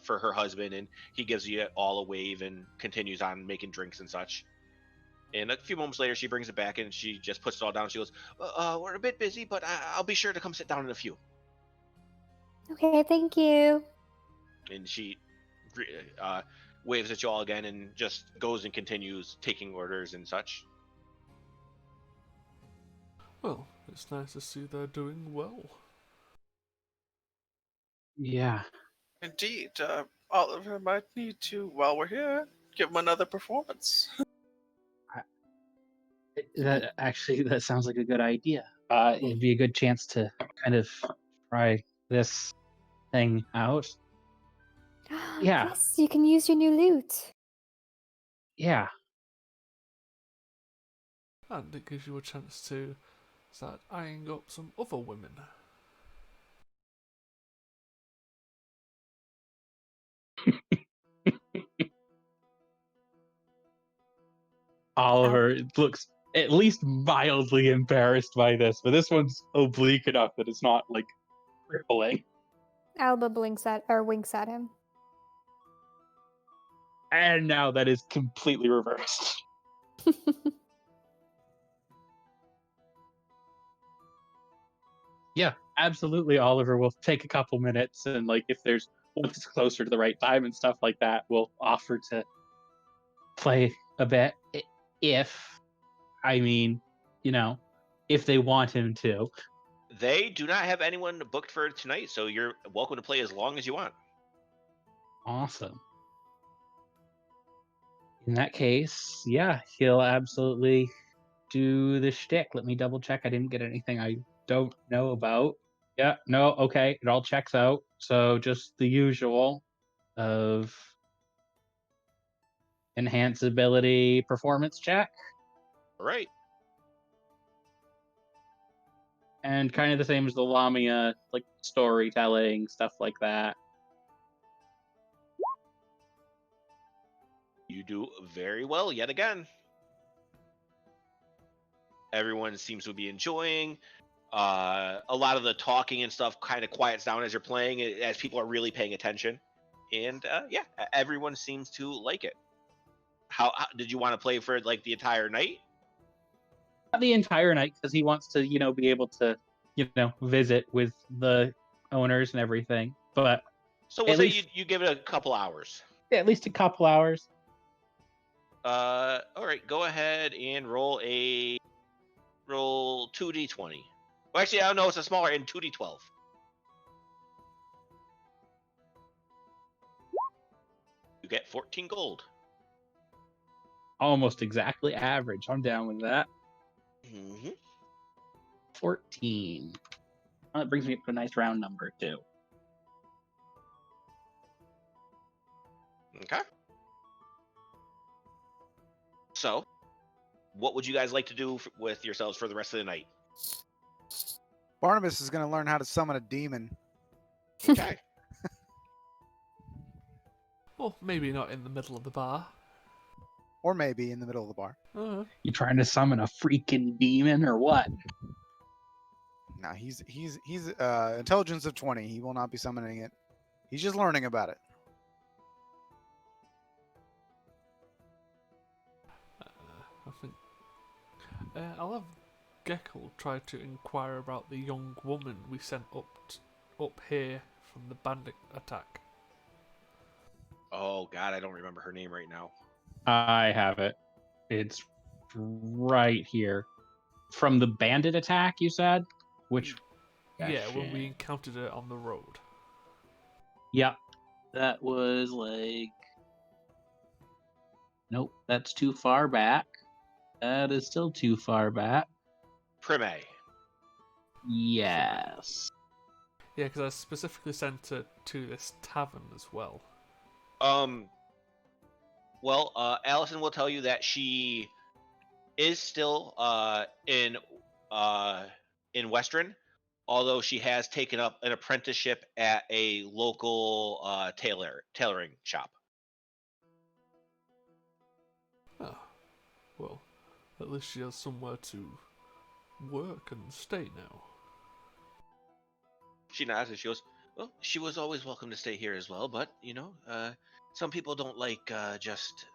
for her husband, and he gives you all a wave and continues on making drinks and such. And a few moments later, she brings it back and she just puts it all down. She goes, "We're a bit busy, but I'll be sure to come sit down in a few." Okay, thank you. And she waves at you all again and just goes and continues taking orders and such. Well, it's nice to see they're doing well. Yeah. Indeed, Oliver might need to, while we're here, give him another performance. That sounds like a good idea. It'd be a good chance to kind of try this thing out. Yeah. Yes, you can use your new lute. Yeah. And it gives you a chance to start eyeing up some other women. Oliver looks at least mildly embarrassed by this, but this one's oblique enough that it's not like crippling. Alba winks at him. And now that is completely reversed. Yeah, absolutely. Oliver will take a couple minutes, and like if there's once it's closer to the right time and stuff like that, we'll offer to play a bit. If I mean, if they want him to. They do not have anyone booked for tonight, so you're welcome to play as long as you want. Awesome. In that case, yeah, he'll absolutely do the shtick. Let me double check. I didn't get anything I don't know about. Yeah, no, okay, it all checks out. So just the usual of enhance ability performance check. All right. And kind of the same as the Lamia, like storytelling, stuff like that. You do very well yet again. Everyone seems to be enjoying. A lot of the talking and stuff kind of quiets down as you're playing, as people are really paying attention. And yeah, everyone seems to like it. How did you want to play for like the entire night? Not the entire night, because he wants to, be able to, visit with the owners and everything. But So we'll at say least, you give it a couple hours. yeah, at least a couple hours. All right, go ahead and roll 2d20. Well, actually, I don't know. It's a smaller and 2d12. You get 14 gold. Almost exactly average. I'm down with that. Mm-hmm. 14. Well, that brings me up to a nice round number, too. Okay. So, what would you guys like to do with yourselves for the rest of the night? Barnabas is going to learn how to summon a demon. Okay. Well, maybe not in the middle of the bar. Or maybe in the middle of the bar. You trying to summon a freaking demon or what? No, he's intelligence of 20. He will not be summoning it. He's just learning about it. I think I'll have Gecko try to inquire about the young woman we sent up here from the bandit attack. Oh God, I don't remember her name right now. I have it. It's right here. From the bandit attack, you said? Which? Yeah, when we Gotcha. encountered it on the road. Yep. That was like. Nope, that's too far back. That is still too far back. Prime. Yes. Yeah, because I specifically sent it to this tavern as well. Well, Allison will tell you that she is still in Western, although she has taken up an apprenticeship at a local tailoring shop. Ah, well, at least she has somewhere to work and stay now. She nods and she goes, "Well, she was always welcome to stay here as well, but some people don't like just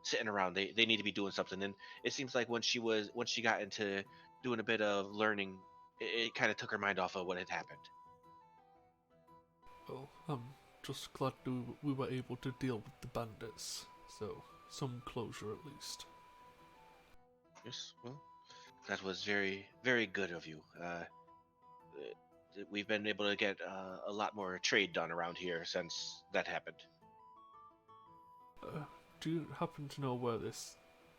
sitting around. They need to be doing something. And it seems like once she got into doing a bit of learning, it kind of took her mind off of what had happened." Well, I'm just glad we were able to deal with the bandits, so some closure at least. Yes, well, that was very, very good of you. We've been able to get a lot more trade done around here since that happened. Do you happen to know where this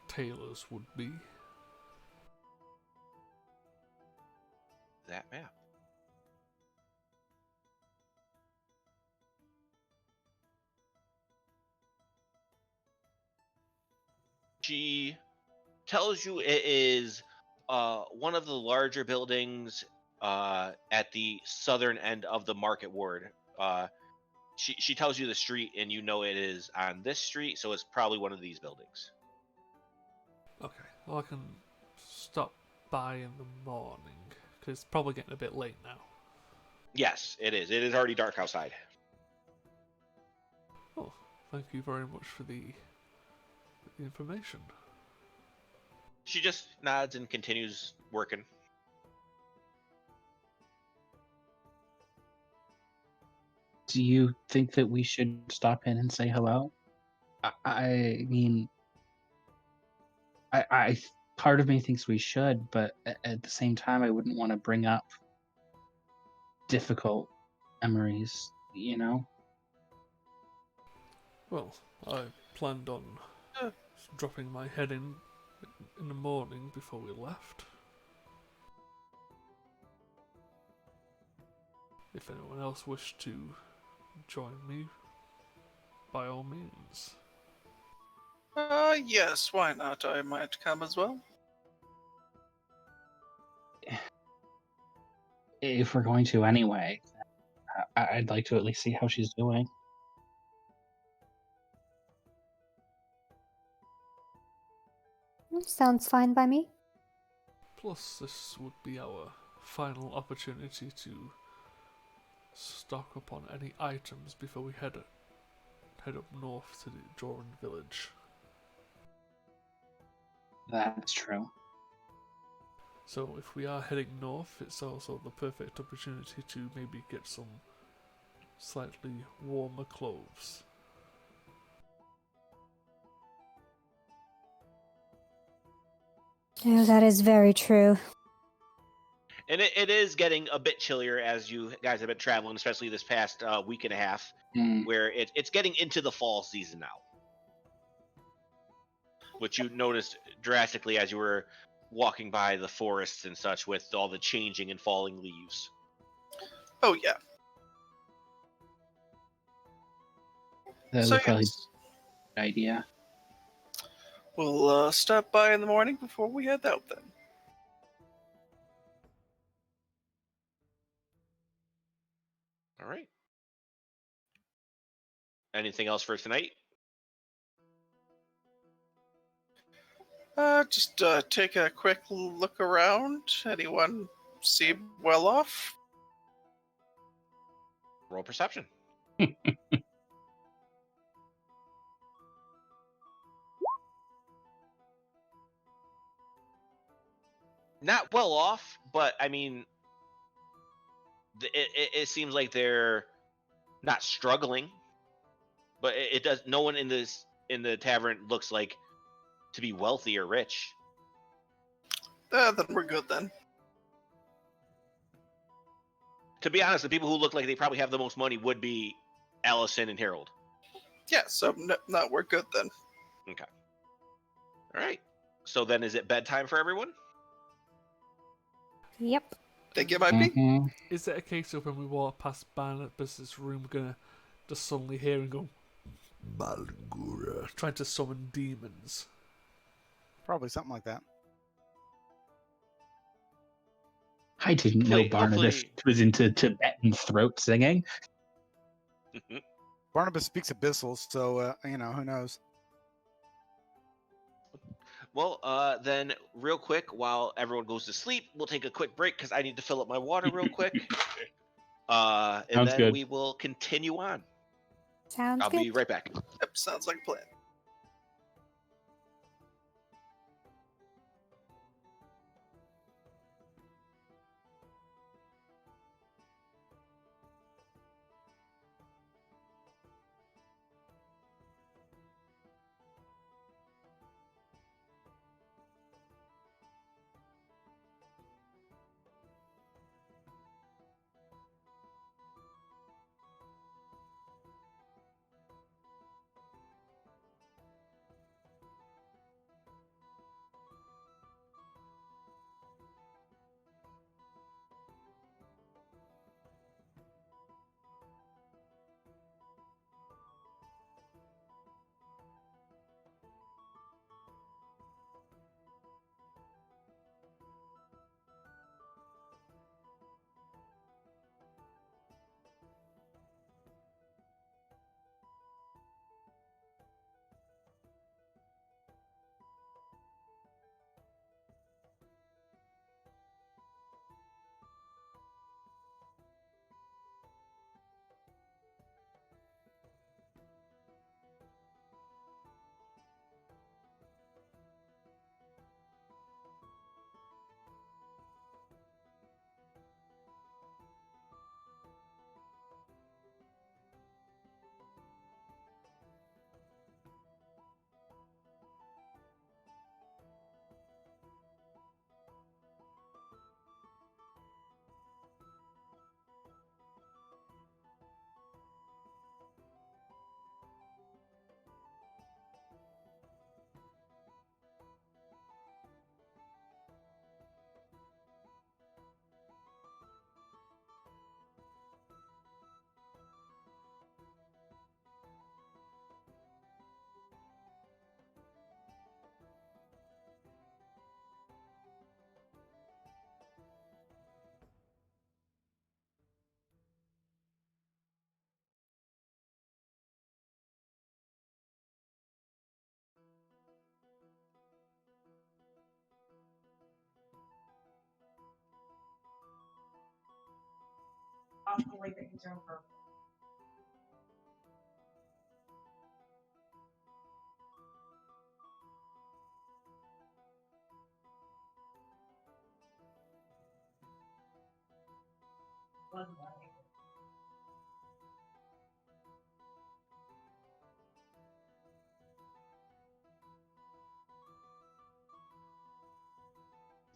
tailor's would be? That map. She tells you it is one of the larger buildings at the southern end of the market ward. She tells you the street, and you know it is on this street, so it's probably one of these buildings. Okay, well I can stop by in the morning, because it's probably getting a bit late now. Yes, it is. It is already dark outside. Oh, thank you very much for the information. She just nods and continues working. Do you think that we should stop in and say hello? I mean, I part of me thinks we should, but at the same time, I wouldn't want to bring up difficult memories. You know. Well, I planned on dropping my head in the morning before we left. If anyone else wished to join me, by all means. Yes, why not? I might come as well. If we're going to anyway, I'd like to at least see how she's doing. Sounds fine by me. Plus, this would be our final opportunity to stock up on any items before we head up north to the Jorenn village. That's true. So if we are heading north, it's also the perfect opportunity to maybe get some slightly warmer clothes. Oh, that is very true. And it is getting a bit chillier as you guys have been traveling, especially this past week and a half, where it's getting into the fall season now. Which you noticed drastically as you were walking by the forests and such with all the changing and falling leaves. Oh, yeah. That So, would probably yes. be a good idea. We'll stop by in the morning before we head out then. All right. Anything else for tonight? Just take a quick look around. Anyone seem well off? Roll perception. Not well off, but I mean, it seems like they're not struggling, but it does. No one in the tavern looks like to be wealthy or rich. Then we're good then. To be honest, the people who look like they probably have the most money would be Allison and Harold. Yeah, so no, we're good then. Okay. All right. So then, is it bedtime for everyone? Yep. Think it might be? Mhm. Is it a case of when we walk past Barnabas's room, we're gonna just suddenly hear him go, Balgura, trying to summon demons? Probably something like that. I didn't know Barnabas was into Tibetan throat singing. Barnabas speaks Abyssal, so who knows? Well, then, real quick, while everyone goes to sleep, we'll take a quick break because I need to fill up my water real quick. And Sounds then good. we will continue on. Sounds I'll good. be right back. Yep, sounds like a plan.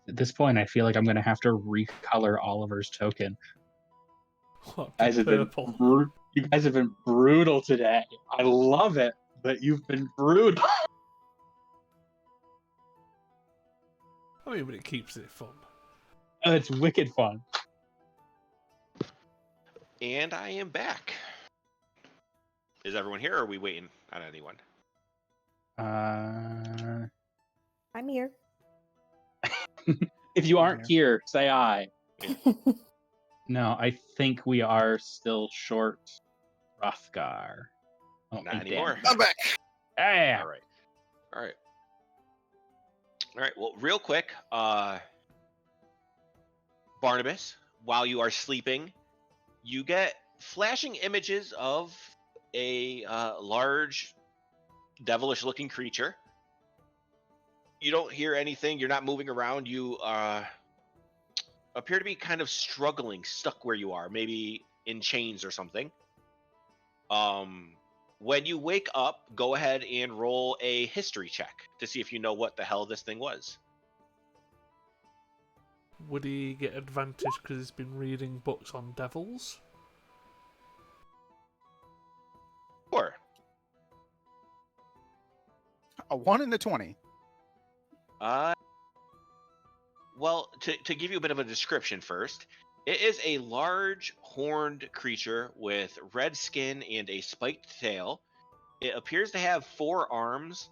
At this point, I feel like I'm going to have to recolor Oliver's token. What, You guys have been purple? you guys have been brutal today. I love it, but you've been brutal. I mean, but it keeps it fun. It's wicked fun. And I am back. Is everyone here, or are we waiting on anyone? I'm here. If you aren't here, say I. Yeah. No, I think we are still short Hrothgar. Oh, Not hey, anymore. damn. I'm back. Yeah. All right. Well, real quick, Barnabas, while you are sleeping, you get flashing images of a large, devilish-looking creature. You don't hear anything. You're not moving around. You appear to be kind of struggling, stuck where you are, maybe in chains or something. When you wake up, go ahead and roll a history check to see if you know what the hell this thing was. Would he get advantage because he's been reading books on devils? Sure. A 1 in a 20. Well, to give you a bit of a description first, it is a large horned creature with red skin and a spiked tail. It appears to have 4 arms,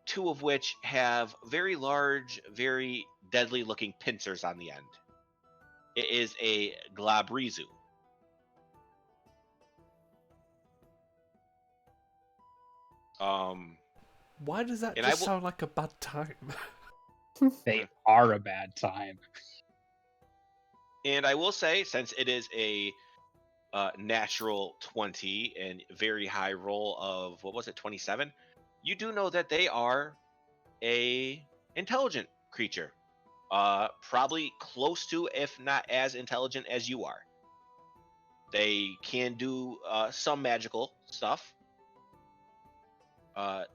2 of which have very large, very deadly looking pincers on the end. It is a glabrizu. Why does that And just sound like a bad time? They are a bad time. And I will say, since it is a natural 20 and very high roll of, what was it, 27, you do know that they are a intelligent creature. Probably close to, if not as intelligent as you are. They can do some magical stuff.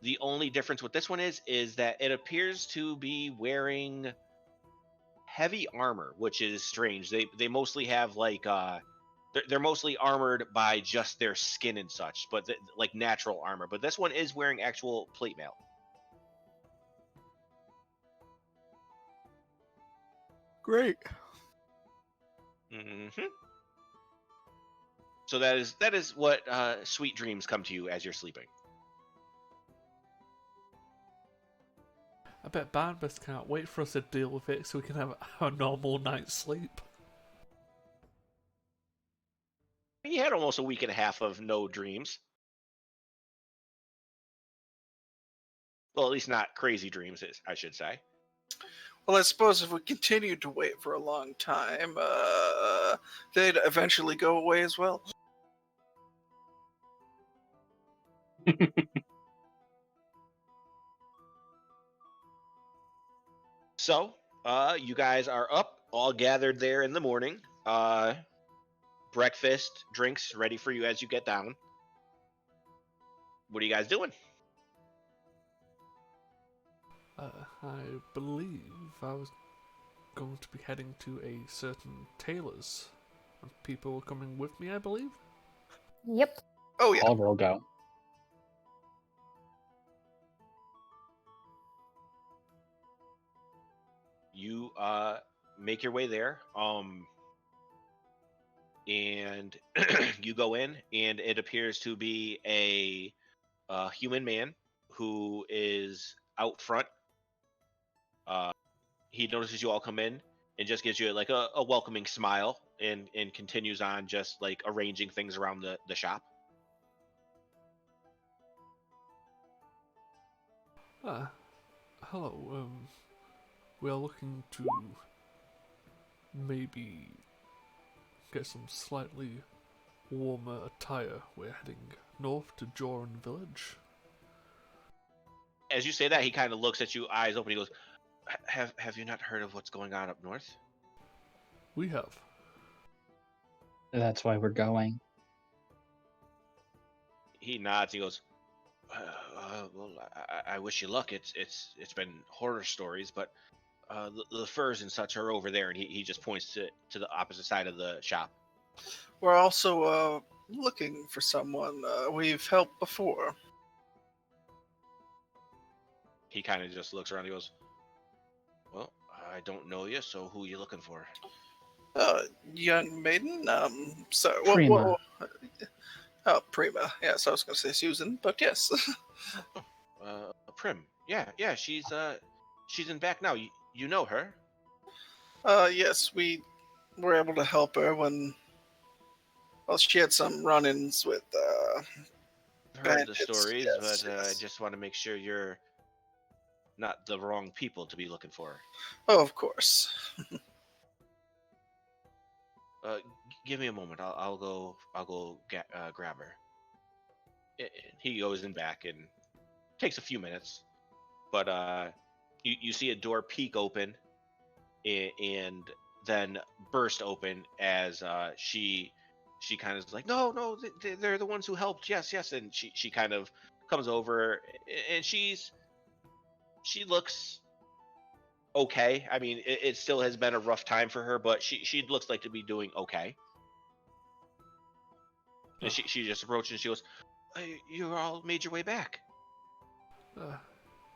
The only difference with this one is that it appears to be wearing heavy armor, which is strange. They mostly have like they're mostly armored by just their skin and such, but like natural armor. But this one is wearing actual plate mail. Great. Mm-hmm. So that is what sweet dreams come to you as you're sleeping. I bet Barnabas can't wait for us to deal with it so we can have a normal night's sleep. He had almost a week and a half of no dreams. Well, at least not crazy dreams, I should say. Well, I suppose if we continued to wait for a long time, they'd eventually go away as well. So, you guys are up, all gathered there in the morning. Breakfast, drinks ready for you as you get down. What are you guys doing? I believe I was going to be heading to a certain tailor's. And people were coming with me, I believe. Yep. Oh, yeah. Oliver will go. You make your way there. And you go in, and it appears to be a human man who is out front. He notices you all come in and just gives you like a welcoming smile, and continues on just like arranging things around the shop. Hello, we are looking to maybe get some slightly warmer attire. We're heading north to Jorenn village. As you say that, he kind of looks at you, eyes open. He goes, "Have you not heard of what's going on up north?" We have. That's why we're going. He nods. He goes, "Well, I wish you luck. It's been horror stories, but the furs and such are over there." And he just points to the opposite side of the shop. We're also looking for someone we've helped before. He kind of just looks around. He goes, "Well, I don't know you, so who are you looking for?" Young maiden. Sorry. Prima. Oh, Prima. Yes, I was going to say Susan, but yes. Prim. Yeah. She's in back now. You know her? Yes, we were able to help her when. Well, she had some run-ins with. Heard bandits, the stories, yes, but I yes. just want to make sure you're not the wrong people to be looking for. Oh, of course. Give me a moment. I'll go grab her. He goes in back and takes a few minutes, but you see a door peek open and then burst open as she kind of is like, no, they're the ones who helped. Yes, and she kind of comes over, and she looks okay. I mean, it still has been a rough time for her, but she looks like to be doing okay. And she just approaches and she goes, "You all made your way back."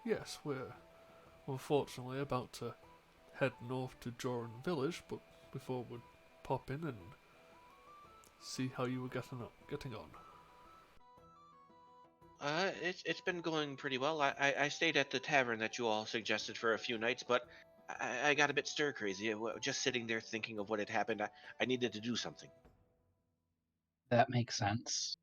Yes, we're unfortunately about to head north to Jorenn village, but before we'd pop in and see how you were getting on. It's been going pretty well. I stayed at the tavern that you all suggested for a few nights, but I got a bit stir crazy. Just sitting there thinking of what had happened, I needed to do something. That makes sense.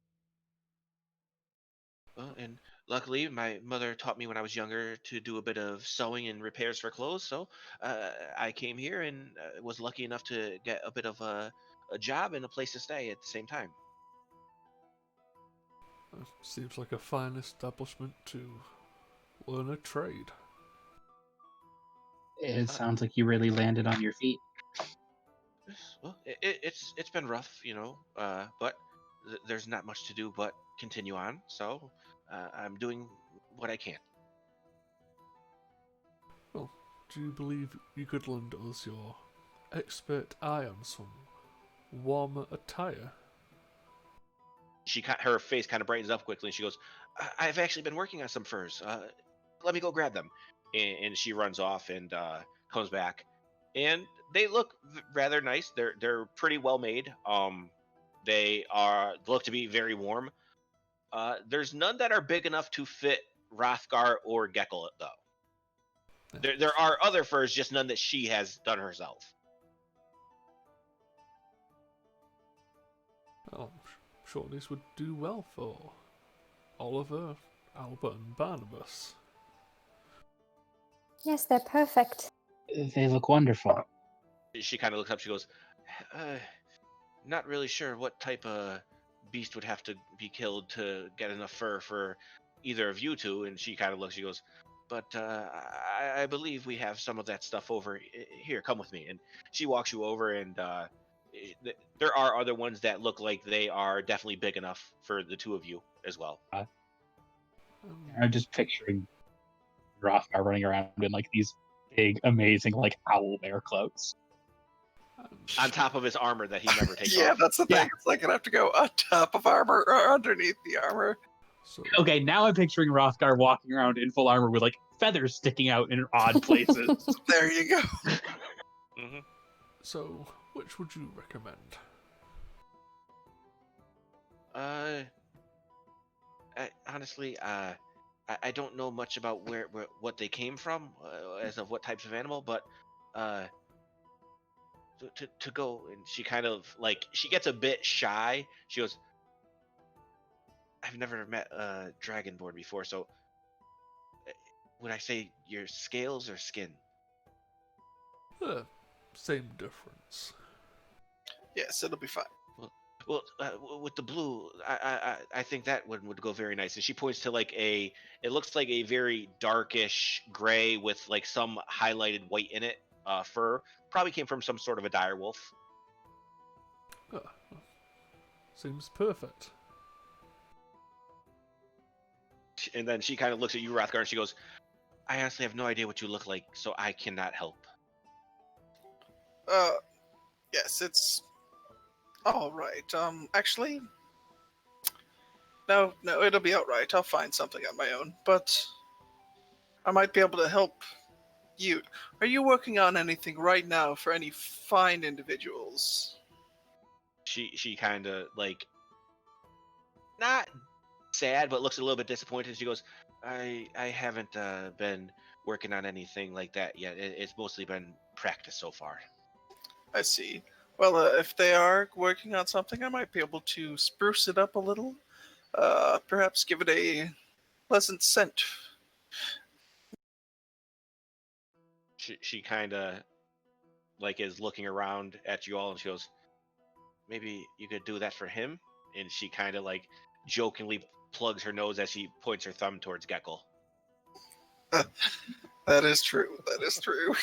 And luckily, my mother taught me when I was younger to do a bit of sewing and repairs for clothes. So I came here and was lucky enough to get a bit of a job and a place to stay at the same time. Seems like a fine establishment to learn a trade. It sounds like you really landed on your feet. Well, it's been rough, but there's not much to do but continue on. So I'm doing what I can. Well, do you believe you could lend us your expert eye on some warmer attire? Her face kind of brightens up quickly, and she goes, "I've actually been working on some furs. Let me go grab them." And she runs off and comes back, and they look rather nice. They're pretty well made. They look to be very warm. There's none that are big enough to fit Rothgar or Geckel, though. There are other furs, just none that she has done herself. Oh, I'm sure these would do well for Oliver, Albert, and Barnabas. Yes, they're perfect. They look wonderful. She kind of looks up. She goes, "Not really sure what type of beast would have to be killed to get enough fur for either of you two." And she kind of looks. She goes, "But I believe we have some of that stuff over here. Come with me." And she walks you over, and there are other ones that look like they are definitely big enough for the two of you as well. I'm just picturing Rothgar running around in like these big, amazing, like owl bear clothes. On top of his armor that he never takes Yeah, off. that's the thing. Yeah. It's like I'd have to go on top of armor or underneath the armor. So, Okay, now I'm picturing Rothgar walking around in full armor with like feathers sticking out in odd places. There you go. Mm-hmm. so which would you recommend? Honestly, I don't know much about where what they came from, as of what types of animal, but uh, to go, and she kind of like she gets a bit shy. She goes, "I've never met a dragonborn before, so would I say your scales or skin?" Same difference. Yes, it'll be fine. Well, with the blue, I think that one would go very nice. And she points to like it looks like a very darkish gray with like some highlighted white in it. Fur probably came from some sort of a dire wolf. Seems perfect. And then she kind of looks at you, Rothgar, and she goes, "I honestly have no idea what you look like, so I cannot help." Yes, it's all right. Actually, no, it'll be all right. I'll find something on my own, but I might be able to help you. Are you working on anything right now for any fine individuals? She kind of like not sad, but looks a little bit disappointed. She goes, I haven't been working on anything like that yet. It's mostly been practice so far." I see. Well, if they are working on something, I might be able to spruce it up a little. Perhaps give it a pleasant scent. She kind of like is looking around at you all, and she goes, "Maybe you could do that for him." And she kind of like jokingly plugs her nose as she points her thumb towards Geckel. That is true. That is true.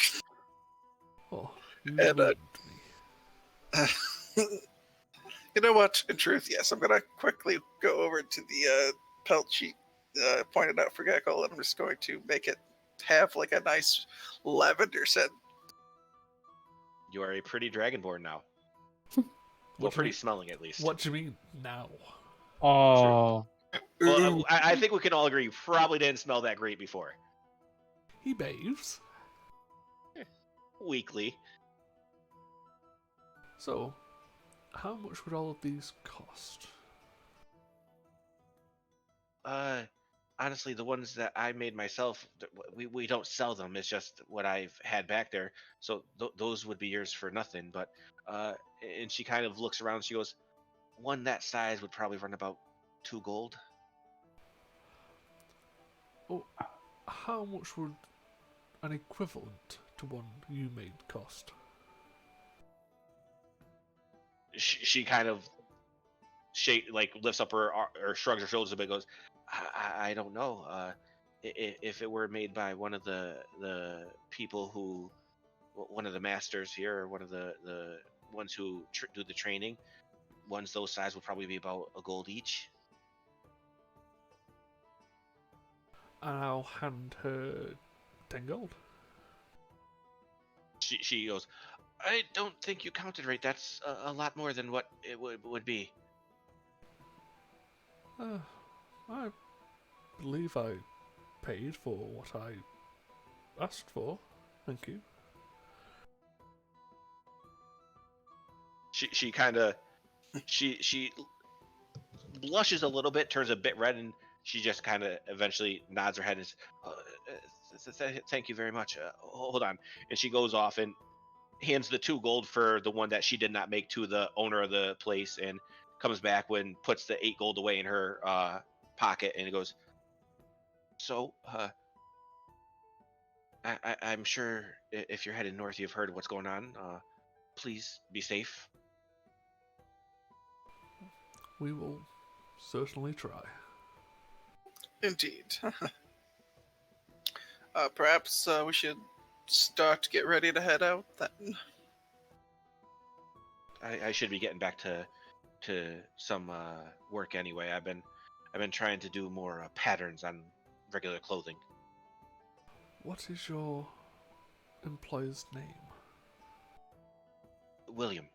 Oh, you And, ruined me. You know what? In truth, yes. I'm gonna quickly go over to the pelt she pointed out for Geckel, and I'm just going to make it have like a nice lavender scent. You are a pretty dragonborn now. Well, What do you pretty mean? smelling at least. What do you mean now? Oh, Well, Ooh. I think we can all agree you probably didn't smell that great before. He bathes. Weekly. So, how much would all of these cost? Honestly, the ones that I made myself, we don't sell them. It's just what I've had back there. So those would be yours for nothing. But and she kind of looks around. She goes, one that size would probably run about 2 gold. Oh, how much would an equivalent to one you made cost? She kind of lifts up her or shrugs her shoulders a bit. Goes, I don't know. If it were made by one of the people who, one of the masters here, or one of the ones who do the training, ones those size would probably be about 1 gold each. And I'll hand her 10 gold. She goes, I don't think you counted right. That's a lot more than what it would be. I believe I paid for what I asked for. Thank you. She kind of she blushes a little bit, turns a bit red, and she just kind of eventually nods her head and says, thank you very much. Hold on. And she goes off and hands the 2 gold for the one that she did not make to the owner of the place, and comes back when puts the 8 gold away in her pocket, and it goes, so I'm sure if you're headed north, you've heard what's going on. Please be safe. We will certainly try. Indeed. Perhaps we should start to get ready to head out then. I should be getting back to some work anyway. I've been trying to do more patterns on regular clothing. What is your employer's name? William.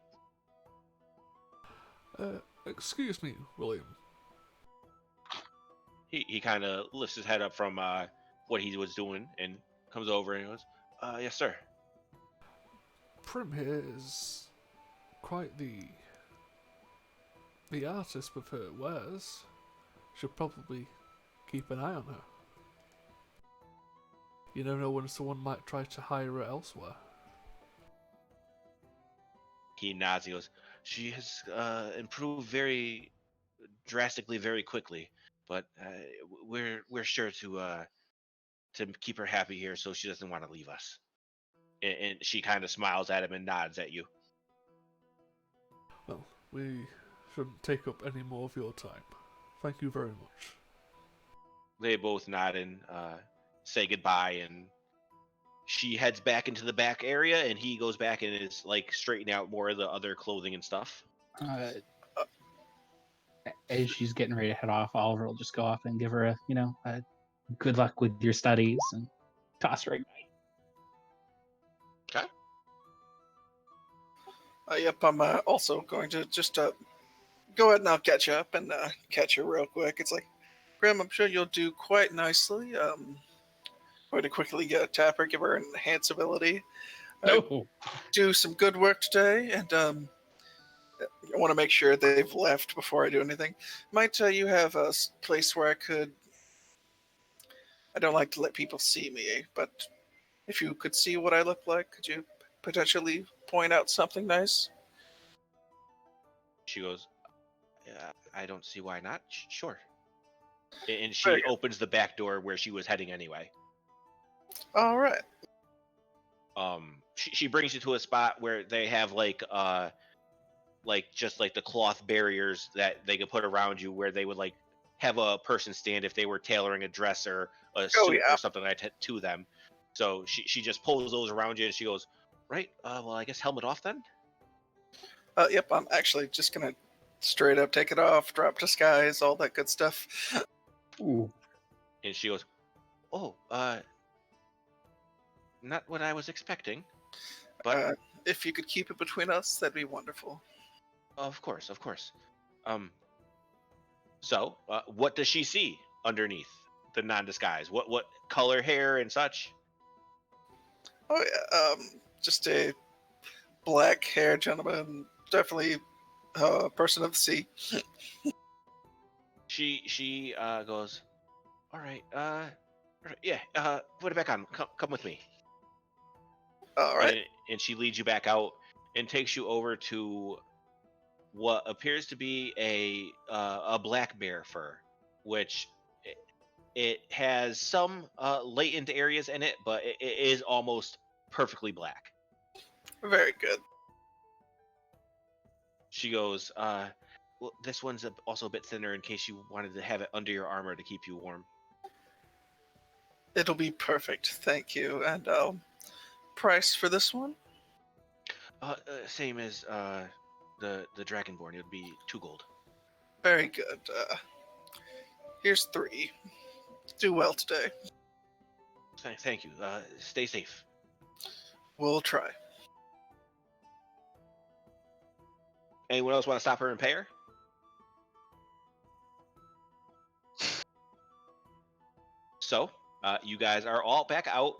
Excuse me, William. He kind of lifts his head up from what he was doing and comes over and goes, yes, sir. Prim here is quite the artist with her wares. Should probably keep an eye on her. You never know when someone might try to hire her elsewhere. He nods. He goes, she has improved very drastically, very quickly. But we're sure to keep her happy here, so she doesn't want to leave us. And she kind of smiles at him and nods at you. Well, we shouldn't take up any more of your time. Thank you very much. They both nod and say goodbye, and she heads back into the back area, and he goes back and is like straightening out more of the other clothing and stuff. As she's getting ready to head off, Oliver will just go off and give her a good luck with your studies and toss her a night. Okay. Yep, I'm also going to just go ahead and I'll catch up and catch her real quick. It's like, Graham, I'm sure you'll do quite nicely. Going to quickly tap her, give her an enhance ability. Do some good work today, and I want to make sure they've left before I do anything. Might you have a place where I could... I don't like to let people see me, but if you could see what I look like, could you potentially point out something nice? She goes, I don't see why not. Sure. And she opens the back door where she was heading anyway. All right. She brings you to a spot where they have just the cloth barriers that they could put around you, where they would have a person stand if they were tailoring a dress or a suit or something like that to them. So she just pulls those around you, and she goes, right, well, I guess helmet off then? Yep, I'm actually just gonna straight up take it off, drop disguise, all that good stuff. Ooh. And she goes, oh, not what I was expecting. But If you could keep it between us, that'd be wonderful. of course. So, what does she see underneath the non-disguise? What color hair and such? Oh yeah, just a black-haired gentleman, definitely a person of the sea. She goes, all right, yeah, put it back on. Come with me. All right. And she leads you back out and takes you over to what appears to be a black bear fur, which it has some latent areas in it, but it is almost perfectly black. Very good. She goes, well, this one's also a bit thinner in case you wanted to have it under your armor to keep you warm. It'll be perfect. Thank you. And price for this one? Same as the Dragonborn. It would be 2 gold. Very good. Here's 3. Do well today. Thank you. Stay safe. We'll try. Anyone else want to stop her and pay her? So, you guys are all back out.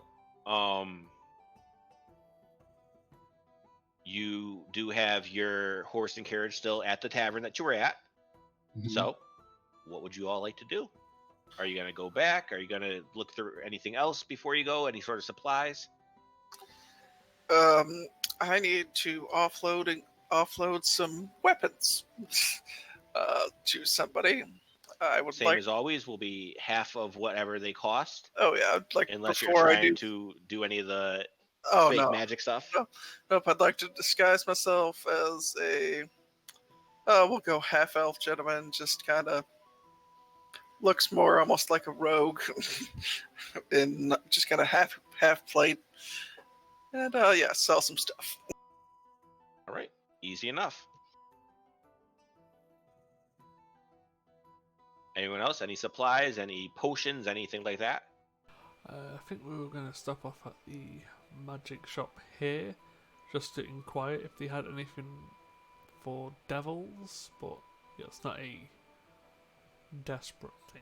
You do have your horse and carriage still at the tavern that you were at. Mhm. So, what would you all like to do? Are you going to go back? Are you going to look through anything else before you go? Any sort of supplies? I need to offload some weapons to somebody. I would Same like. as always, will be half of whatever they cost, Oh yeah, I'd like unless you're before I trying do. to do any of the Oh fake no, magic stuff. no, nope. I'd like to disguise myself as a. We'll go half elf gentleman. Just kind of looks more almost like a rogue, and just kind of half plate. And yeah, sell some stuff. All right, easy enough. Anyone else? Any supplies? Any potions? Anything like that? I think we were going to stop off at the magic shop here, just to inquire if they had anything for devils, but yeah, it's not a desperate thing.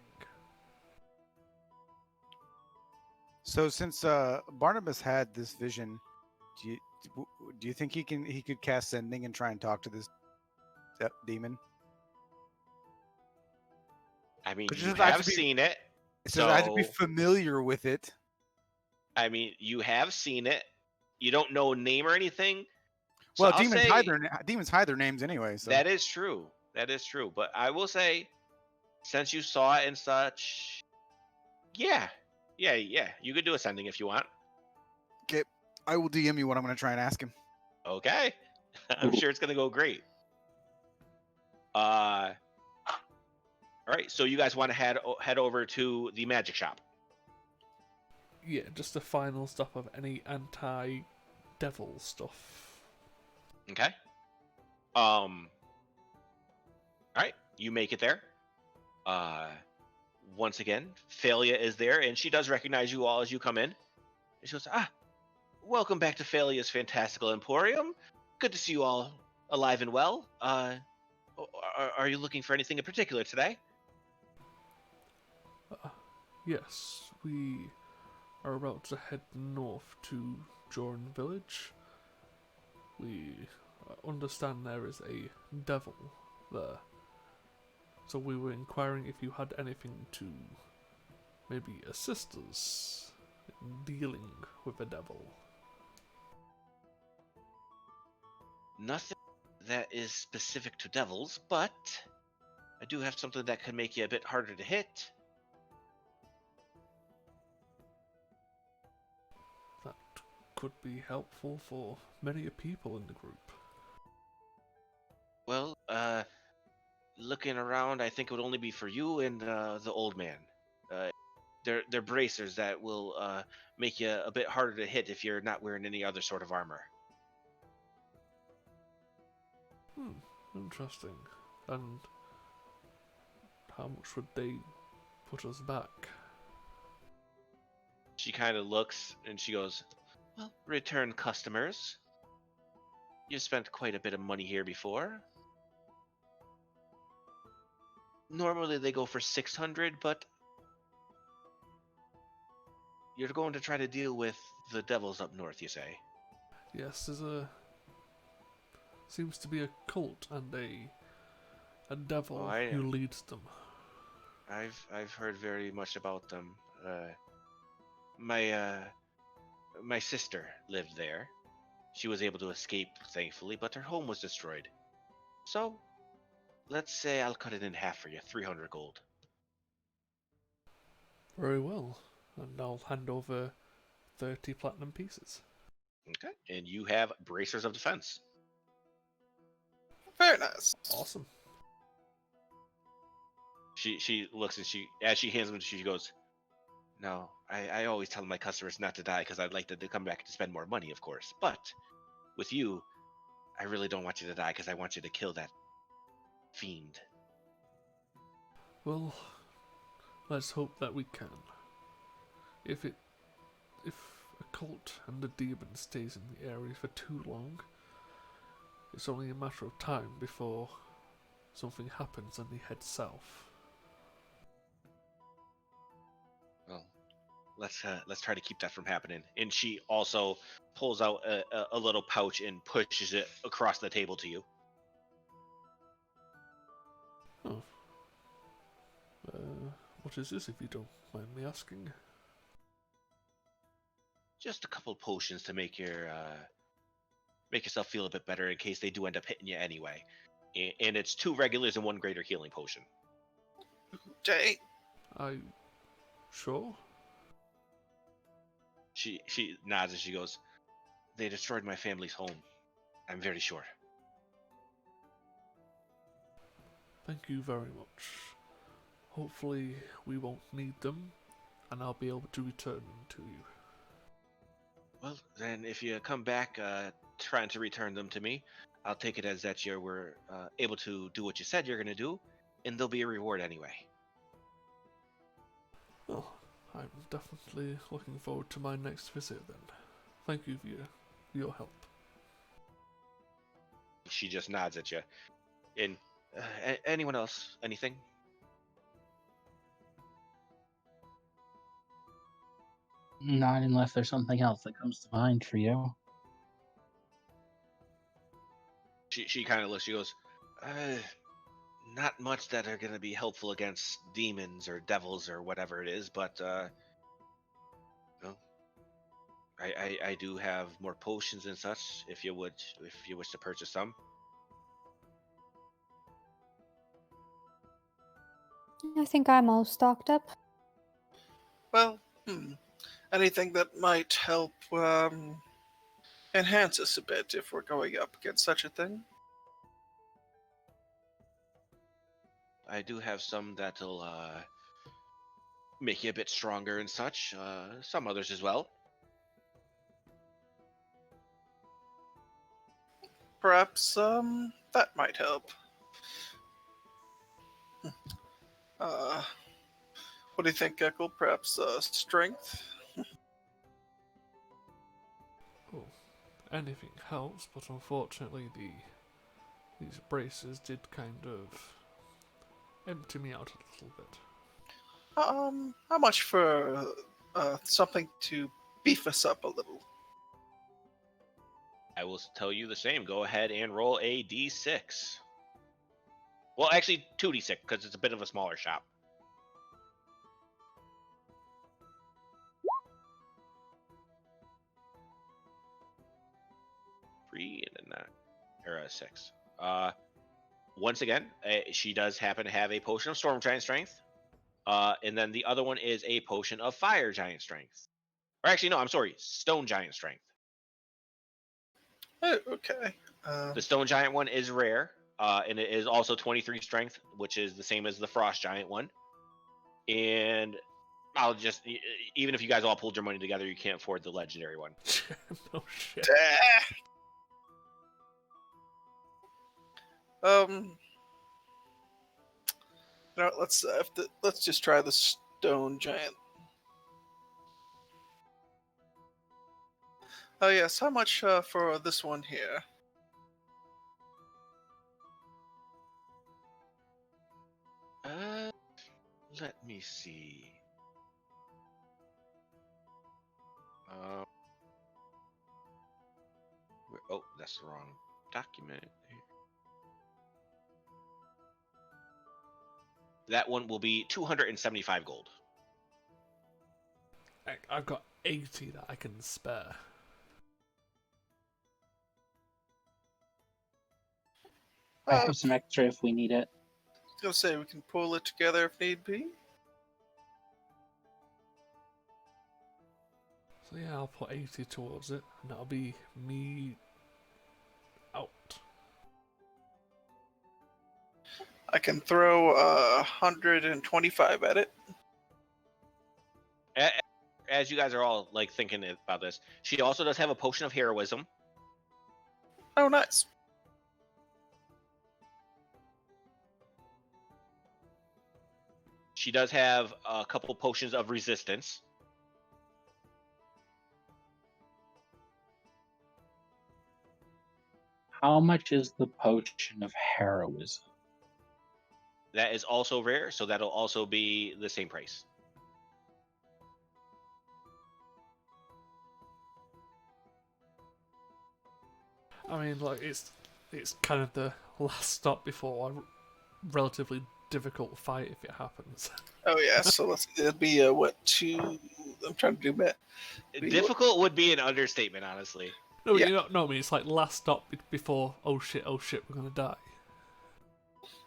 So since Barnabas had this vision, do you think he could cast sending and try and talk to this demon? I mean, But you just have have to be- seen it. It says I have to be So, familiar with it. I mean, you have seen it. You don't know a name or anything. So Well, I'll demons say hide their names anyway. So that is true. That is true. But I will say, since you saw it and such, yeah, you could do a sending if you want. okay, I will DM you what I'm going to try and ask him. Okay, I'm sure it's gonna go great. All right. So you guys want to head over to the magic shop? Yeah, just the final stop of any anti-devil stuff. Okay. All right. You make it there. Once again, Phalia is there, and she does recognize you all as you come in. And she goes, welcome back to Phalia's Fantastical Emporium. Good to see you all alive and well. Are you looking for anything in particular today? Yes, we are about to head north to Jorenn village. We understand there is a devil there. So we were inquiring if you had anything to maybe assist us in dealing with the devil. Nothing that is specific to devils, but I do have something that could make you a bit harder to hit. That could be helpful for many people in the group. Well, looking around, I think it would only be for you and the old man. They're bracers that will make you a bit harder to hit if you're not wearing any other sort of armor. Interesting. And how much would they put us back? She kind of looks and she goes, Well, return customers. You spent quite a bit of money here before. Normally they go for 600, but you're going to try to deal with the devils up north, you say? Yes, seems to be a cult and a devil Oh, who leads them. I've heard very much about them. My sister lived there. She was able to escape, thankfully, but her home was destroyed. So, let's say I'll cut it in half for you, 300 gold. Very well, and I'll hand over 30 platinum pieces. Okay. And you have bracers of defense. Very nice. Awesome. She looks and as she hands them, she goes, "No, I always tell my customers not to die because I'd like them to come back to spend more money, of course. But with you, I really don't want you to die because I want you to kill that fiend." Well, let's hope that we can. If a cult and a demon stays in the area for too long, it's only a matter of time before something happens and they head south. Well, let's try to keep that from happening. And she also pulls out a little pouch and pushes it across the table to you. Oh. What is this, if you don't mind me asking? Just a couple potions to make yourself feel a bit better in case they do end up hitting you anyway. And it's 2 regulars and 1 greater healing potion. Jay, Sure? She nods and she goes, "They destroyed my family's home. I'm very sure." Thank you very much. Hopefully we won't need them, and I'll be able to return them to you. Well, then if you come back trying to return them to me, I'll take it as that you were able to do what you said you're going to do, and there'll be a reward anyway. Well, I'm definitely looking forward to my next visit then. Thank you for your help. She just nods at you. And anyone else? Anything? Not unless there's something else that comes to mind for you. She kind of looks. She goes, "Not much that are going to be helpful against demons or devils or whatever it is, but well, I do have more potions and such. If you wish to purchase some." I think I'm all stocked up. well, anything that might help enhance us a bit if we're going up against such a thing? I do have some that'll make you a bit stronger and such. Some others as well. Perhaps that might help. What do you think, Echo? Perhaps strength? Oh, anything helps, but unfortunately these braces did kind of empty me out a little bit. How much for something to beef us up a little? I will tell you the same. Go ahead and roll a d6. Well, actually, 2d6 because it's a bit of a smaller shop. Three and a 9, or a 6. Once again, she does happen to have a potion of Storm Giant Strength. And then the other one is a potion of Fire Giant Strength. Or actually, no, I'm sorry, Stone Giant Strength. Oh, okay. The Stone Giant one is rare, and it is also 23 Strength, which is the same as the Frost Giant one. And I'll just, even if you guys all pulled your money together, you can't afford the Legendary one. No shit. Let's just try the stone giant. Oh yes, how much for this one here? Let me see. Oh, that's the wrong document. That one will be 275 gold. I've got 80 that I can spare. I have some extra if we need it. I was gonna say we can pull it together if need be. So yeah, I'll put 80 towards it, and that'll be me out. I can throw 125 at it. As you guys are all like thinking about this, she also does have a potion of heroism. Oh, nice. She does have a couple potions of resistance. How much is the potion of heroism? That is also rare, so that'll also be the same price. I mean, like it's kind of the last stop before a relatively difficult fight if it happens. Oh yeah, so it'll be what, 2? I'm trying to do math. Difficult would be an understatement, honestly. No, Yeah. you know, no, I mean it's like last stop before. Oh shit, we're gonna die.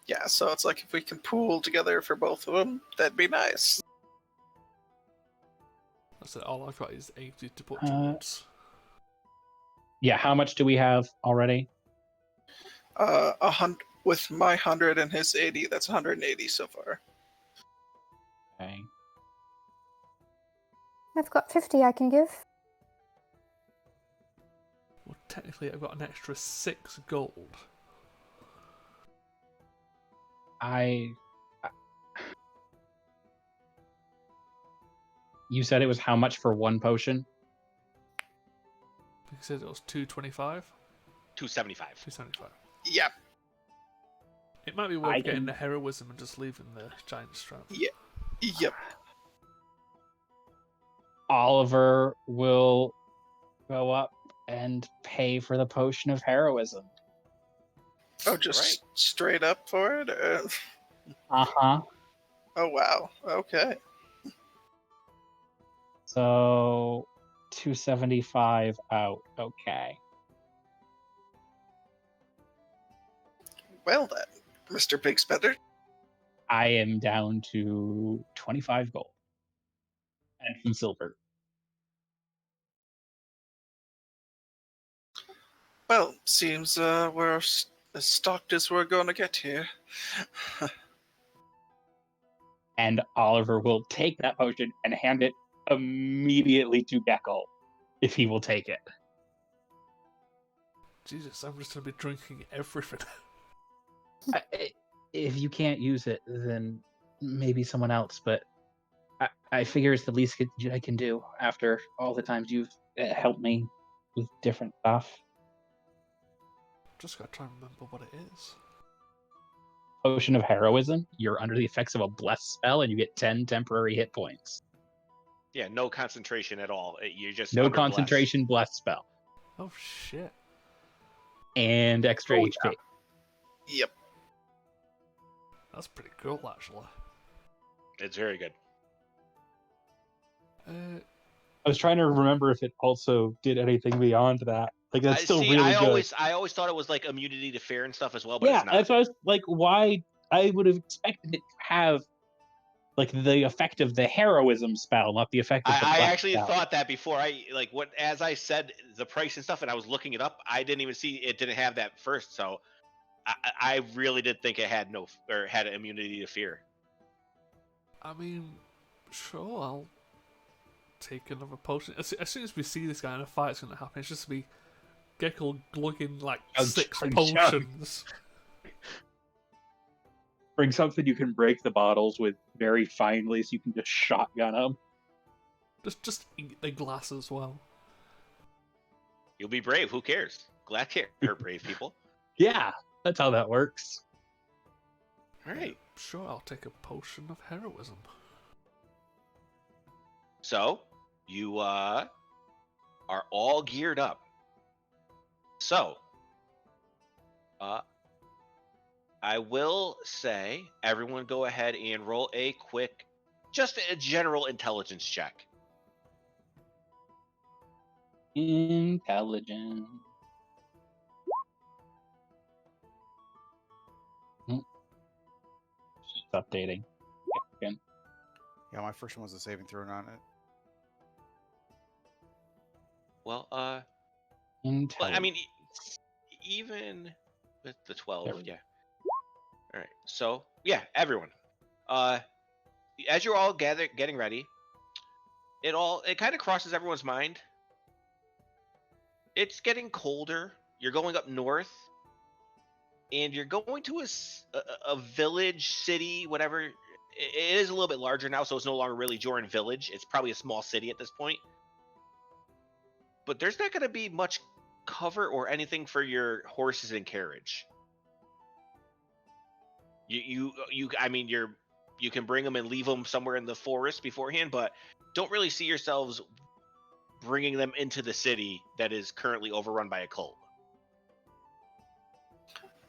Yeah, so it's like if we can pool together for both of them, that'd be nice. That's it. All I've got is 80 to put towards. Yeah, how much do we have already? 100 with my 100 and his 80. That's 180 so far. Okay. I've got 50 I can give. Well, technically, I've got an extra 6 gold. You said it was how much for one potion? He said it was 225. 275. 275. Yeah. It might be worth getting the heroism and just leaving the giant strength. Yeah. Yep. Oliver will go up and pay for the potion of heroism. Oh, just straight up for it? Uh-huh. Oh, wow. Okay. So 275 out. Okay. Well then, Mr. Big Spender. I am down to 25 gold. And some silver. Well, seems we're as stocked as we're gonna get here. And Oliver will take that potion and hand it immediately to Geckel, if he will take it. Jesus, I'm just gonna be drinking everything. If you can't use it, then maybe someone else, but I figure it's the least I can do after all the times you've helped me with different stuff. Just gotta try and remember what it is. Potion of heroism, you're under the effects of a blessed spell and you get 10 temporary hit points. Yeah, no concentration at all. You're just No under concentration, blessed spell. Oh shit. And extra HP. Yeah. Yep. That's pretty cool, actually. It's very good. I was trying to remember if it also did anything beyond that. Like that's still really good. I always thought it was like immunity to fear and stuff as well, but Yeah, it's not. that's why I was like, why I would have expected it to have like the effect of the heroism spell, not the effect of the I blessed actually spell. thought that before as I said the price and stuff, and I was looking it up. I didn't even see it didn't have that first, so I really did think it had had an immunity to fear. I mean, sure, I'll take another potion. As soon as we see this guy in a fight, it's gonna happen. It's just be Geckel glugging like 6 potions. Bring something you can break the bottles with very finely, so you can just shotgun them. Just eat the glass as well. You'll be brave. Who cares? Glad can't hurt brave people. Yeah, that's how that works. All right. Sure, I'll take a potion of heroism. So you are all geared up. So I will say, everyone go ahead and roll a quick, just a general intelligence check. Intelligence. Just updating. Again. Yeah, my first one was a saving throw on it. Well, Intelligence. I mean, even with the 12, There we yeah. All right. So, yeah, everyone. As you're all getting ready, it kind of crosses everyone's mind. It's getting colder. You're going up north, and you're going to a village, city, whatever. It is a little bit larger now, so it's no longer really Jorenn Village. It's probably a small city at this point. But there's not going to be much cover or anything for your horses and carriage. I mean, you can bring them and leave them somewhere in the forest beforehand, but don't really see yourselves bringing them into the city that is currently overrun by a cult.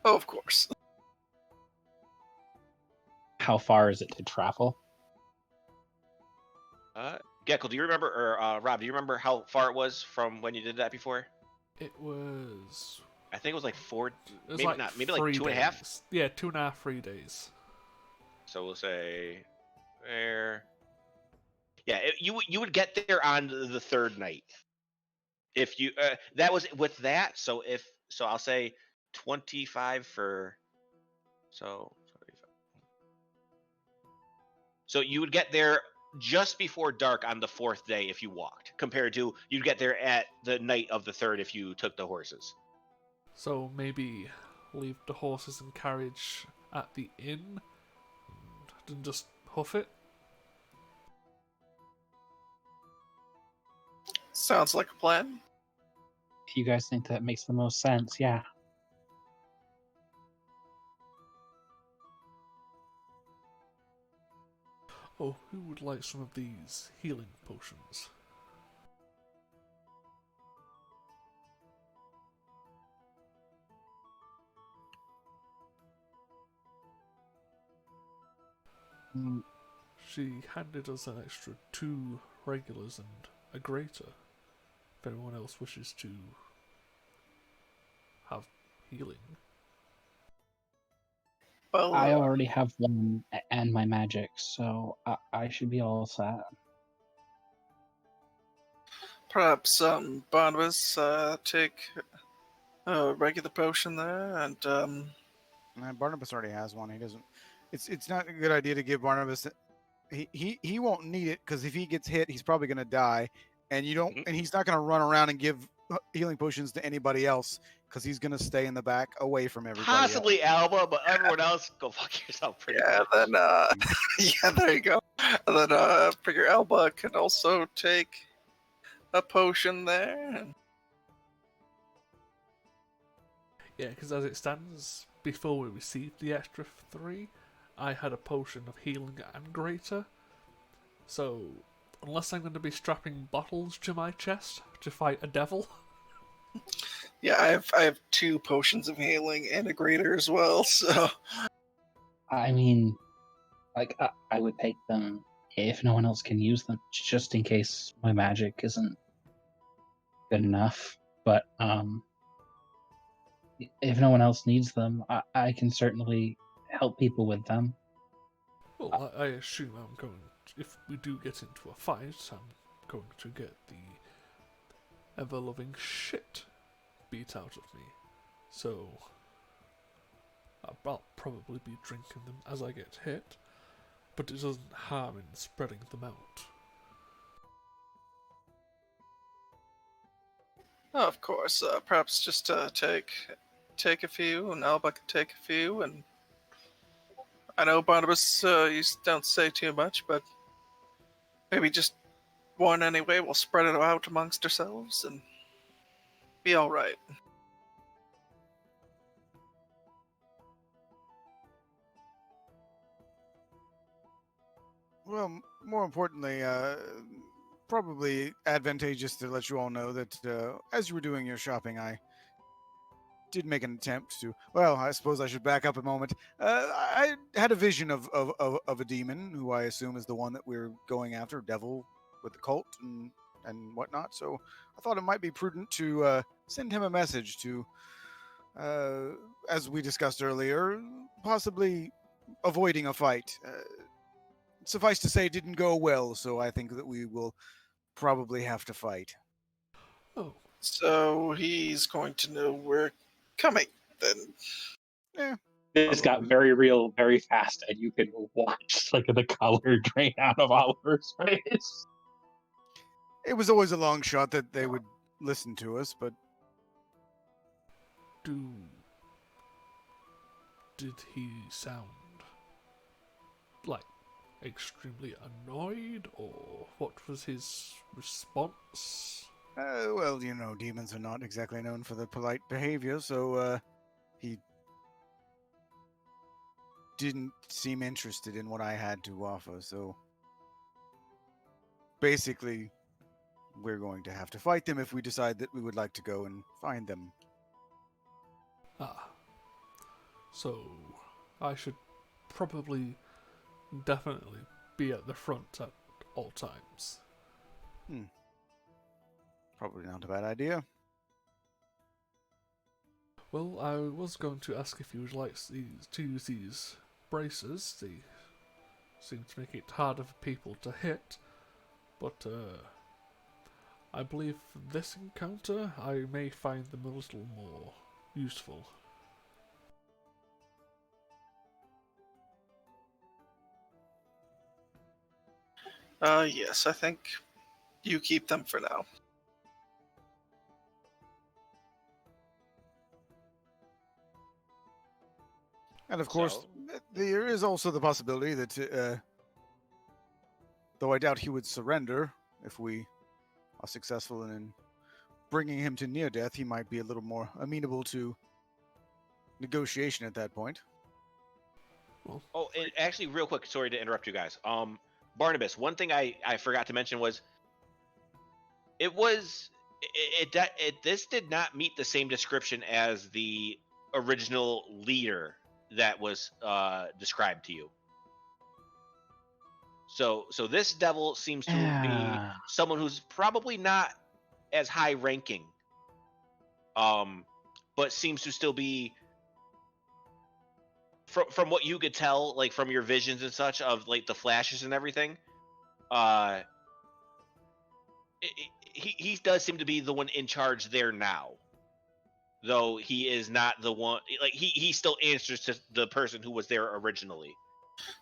Oh, of course. How far is it to travel? Gecko, do you remember, or Rob, do you remember how far it was from when you did that before? It was. I think it was like four, It was maybe like not, maybe 3 like 2.5. days. Yeah, 2.5, 3 days. So we'll say there. Yeah, you would get there on the third night. If you that was with that. So I'll say 25 for. So you would get there just before dark on the fourth day if you walked, compared to you'd get there at the night of the third if you took the horses. So maybe leave the horses and carriage at the inn and just hoof it. Sounds like a plan. If you guys think that makes the most sense, yeah. Oh, who would like some of these healing potions? Mm, She handed us an extra 2 regulars and a greater. If anyone else wishes to have healing. Well, I already have one and my magic, so I should be all set. perhaps Barnabas take a regular potion there, and Barnabas already has one. He doesn't. It's not a good idea to give Barnabas. He won't need it because if he gets hit, he's probably going to die, and you don't. And he's not going to run around and give healing potions to anybody else because he's going to stay in the back, away from everybody. Possibly Alba, but everyone else, go fuck yourself. Pretty yeah, much. then yeah, there you go. And then figure Alba can also take a potion there. Yeah, because as it stands, before we received the extra 3, I had a potion of healing and greater. So, unless I'm going to be strapping bottles to my chest to fight a devil. Yeah, I have 2 potions of healing and a greater as well. So I mean, like, I would take them if no one else can use them, just in case my magic isn't good enough. But if no one else needs them, I can certainly help people with them. Well, I assume I'm going to, if we do get into a fight, I'm going to get the ever-loving shit beat out of me. So, I'll probably be drinking them as I get hit, but it doesn't harm in spreading them out. oh, of course, perhaps just take a few, and Alba can take a few, and I know Barnabas, you don't say too much, but maybe just one anyway. We'll spread it out amongst ourselves, and Be all right. Well, more importantly, probably advantageous to let you all know that as you were doing your shopping, I did make an attempt to. Well, I suppose I should back up a moment. I had a vision of a demon who I assume is the one that we're going after, devil with the cult and whatnot. So I thought it might be prudent to send him a message to, as we discussed earlier, possibly avoiding a fight. Suffice to say, it didn't go well, so I think that we will probably have to fight. Oh, So he's going to know we're coming then. Eh, This got very real very fast, and you can watch like the color drain out of Oliver's face. it was always a long shot that they would listen to us, but did he sound like extremely annoyed, or what was his response? well, you know, demons are not exactly known for their polite behavior, so he didn't seem interested in what I had to offer. So basically, we're going to have to fight them if we decide that we would like to go and find them. Ah, so I should probably definitely be at the front at all times. Probably not a bad idea. Well, I was going to ask if you would like to use these braces. They seem to make it harder for people to hit, but I believe for this encounter I may find them a little more useful. Yes, I think you keep them for now. And of course, So? there is also the possibility that, though I doubt he would surrender if we are successful in bringing him to near death, he might be a little more amenable to negotiation at that point. Oh, and actually, real quick, sorry to interrupt you guys. Barnabas, one thing I forgot to mention was this did not meet the same description as the original leader that was described to you. So this devil seems to be someone who's probably not as high ranking, but seems to still be, from what you could tell, like from your visions and such of like the flashes and everything, he does seem to be the one in charge there now, though he is not the one. Like he still answers to the person who was there originally.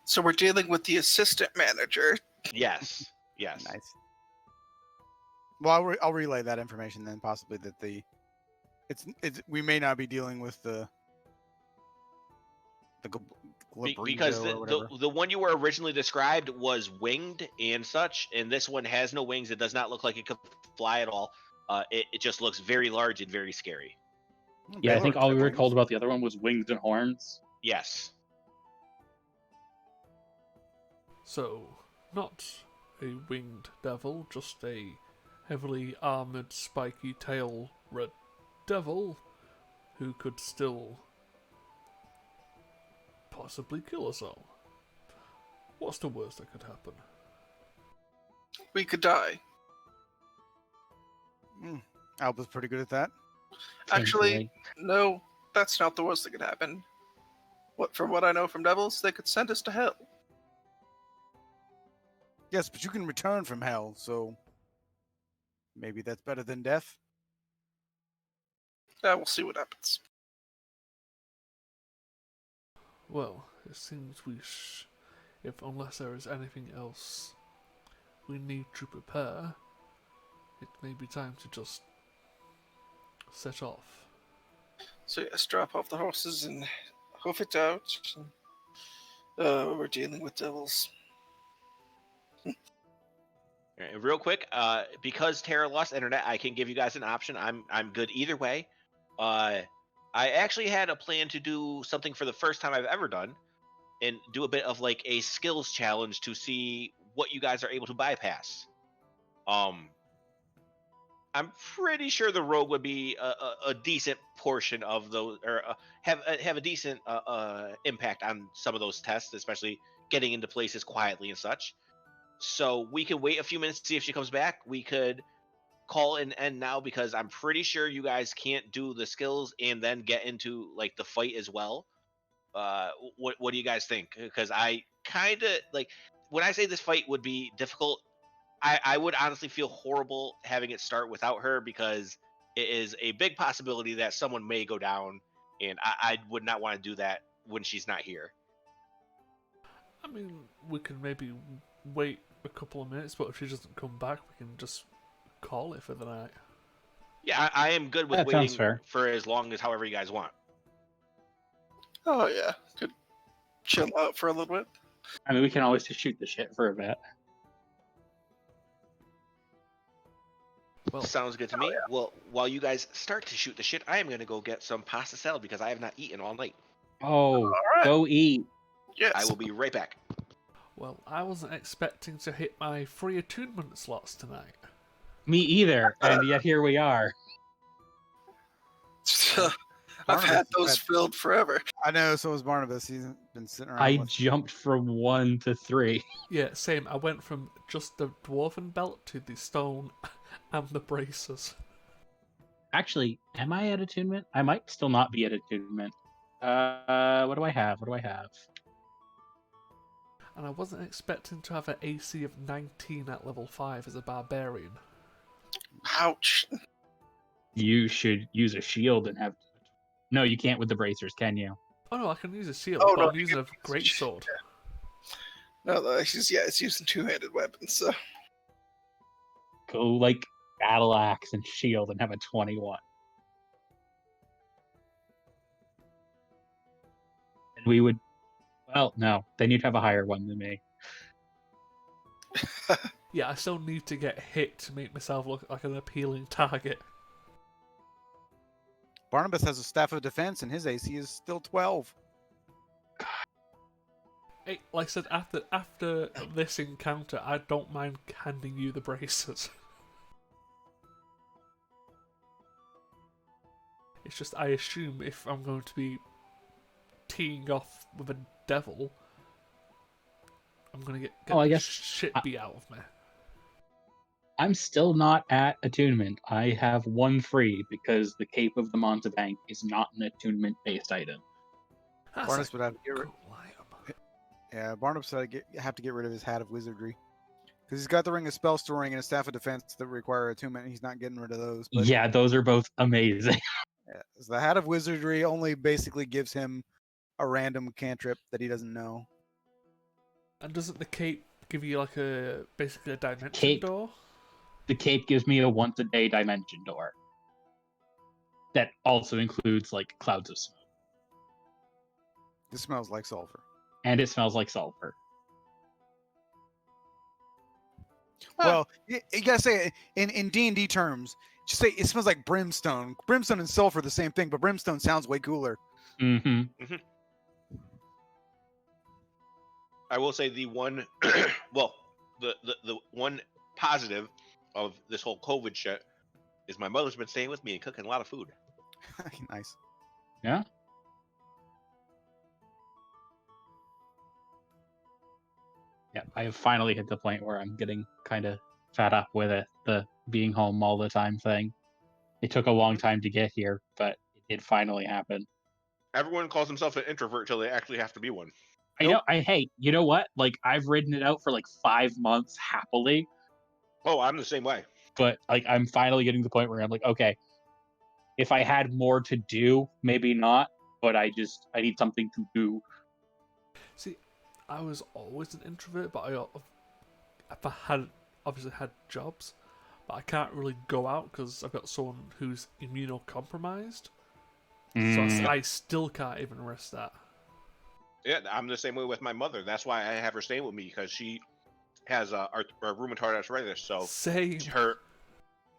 So we're dealing with the assistant manager. Yes. Nice. Well, I'll relay that information then, possibly that it's we may not be dealing with the Because or whatever. the one you were originally described was winged and such, and this one has no wings. It does not look like it could fly at all. It just looks very large and very scary. Yeah, I think all we were wings. told about the other one was wings and horns. Yes. So, not a winged devil, just a heavily armoured, spiky tail red devil who could still possibly kill us all. What's the worst that could happen? We could die. Alba's pretty good at that. Actually, no, that's not the worst that could happen. From what I know from devils, they could send us to hell. Yes, but you can return from hell, so maybe that's better than death. We'll see what happens. Well, it seems unless there is anything else we need to prepare, it may be time to just set off. So yes, drop off the horses and hoof it out. We're dealing with devils. And real quick, because Terra lost internet, I can give you guys an option. I'm good either way. I actually had a plan to do something for the first time I've ever done, and do a bit of like a skills challenge to see what you guys are able to bypass. I'm pretty sure the rogue would be a decent portion of those, or have a decent impact on some of those tests, especially getting into places quietly and such. So we could wait a few minutes to see if she comes back. We could call an end now because I'm pretty sure you guys can't do the skills and then get into like the fight as well. What do you guys think? Because I kind of like when I say this fight would be difficult, I would honestly feel horrible having it start without her because it is a big possibility that someone may go down, and I would not want to do that when she's not here. I mean, we can maybe wait a couple of minutes, but if she doesn't come back, we can just call it for the night. Yeah, I am good with That sounds waiting fair. for as long as however you guys want. Oh yeah, could chill out for a little bit. I mean, we can always just shoot the shit for a bit. Well, Sounds good to me. Well, while you guys start to shoot the shit, I am going to go get some pasta salad because I have not eaten all night. Oh, right. go eat. Yes. I will be right back. well, I wasn't expecting to hit my free attunement slots tonight. Me either, and yet here we are. I've had Barnabas those had- filled forever. I know, so has Barnabas. He's been sitting around I with... jumped from 1 to 3. Yeah, same. I went from just the dwarven belt to the stone and the bracers. Actually, am I at attunement? I might still not be at attunement. What do I have? What do I have? And I wasn't expecting to have an AC of 19 at level 5 as a barbarian. Ouch. You should use a shield and have... No, you can't with the bracers, can you? Oh no, I can use a shield, Oh, but no, I'm you using a can use a great sword. No, it's using two-handed weapons. So Go, like, battle axe and shield and have a 21. And we would... Well, no. Then you'd have a higher one than me. Yeah, I still need to get hit to make myself look like an appealing target. Barnabas has a staff of defense, and his AC is still 12. Hey, like I said, after this encounter, I don't mind handing you the bracers. It's just I assume if I'm going to be teeing off with a devil, I'm going to get Oh, I the guess- shit beat out of me. I'm still not at attunement. I have 1 free because the Cape of the Mountebank is not an attunement-based item. That's Barnabas a would have to get cool item. Yeah, Barnabas would have to get rid of his hat of wizardry. Because he's got the ring of spell storing and a staff of defense that require attunement, and he's not getting rid of those. But Yeah, those are both amazing. yeah, so the hat of wizardry only basically gives him a random cantrip that he doesn't know. And doesn't the cape give you like basically a dimension Cape. door? The Cape gives me a once-a-day dimension door. That also includes, like, clouds of smoke. This smells like sulfur. And it smells like sulfur. Well, you gotta say it in D&D terms. Just say it smells like brimstone. Brimstone and sulfur are the same thing, but brimstone sounds way cooler. Mm-hmm. I will say the one, well, the one positive of this whole COVID shit is my mother's been staying with me and cooking a lot of food. Nice. Yeah? Yeah, I have finally hit the point where I'm getting kind of fed up with it, the being home all the time thing. It took a long time to get here, but it did finally happen. Everyone calls himself an introvert until they actually have to be one. I know, hey, you know what? Like, I've ridden it out for like 5 months happily, Oh, I'm the same way. but like, I'm finally getting to the point where I'm like, okay, if I had more to do, maybe not, but I need something to do. See, I was always an introvert, but I had obviously had jobs, but I can't really go out because I've got someone who's immunocompromised. So I still can't even risk that. Yeah, I'm the same way with my mother. That's why I have her staying with me because she has rheumatoid arthritis, so Same. her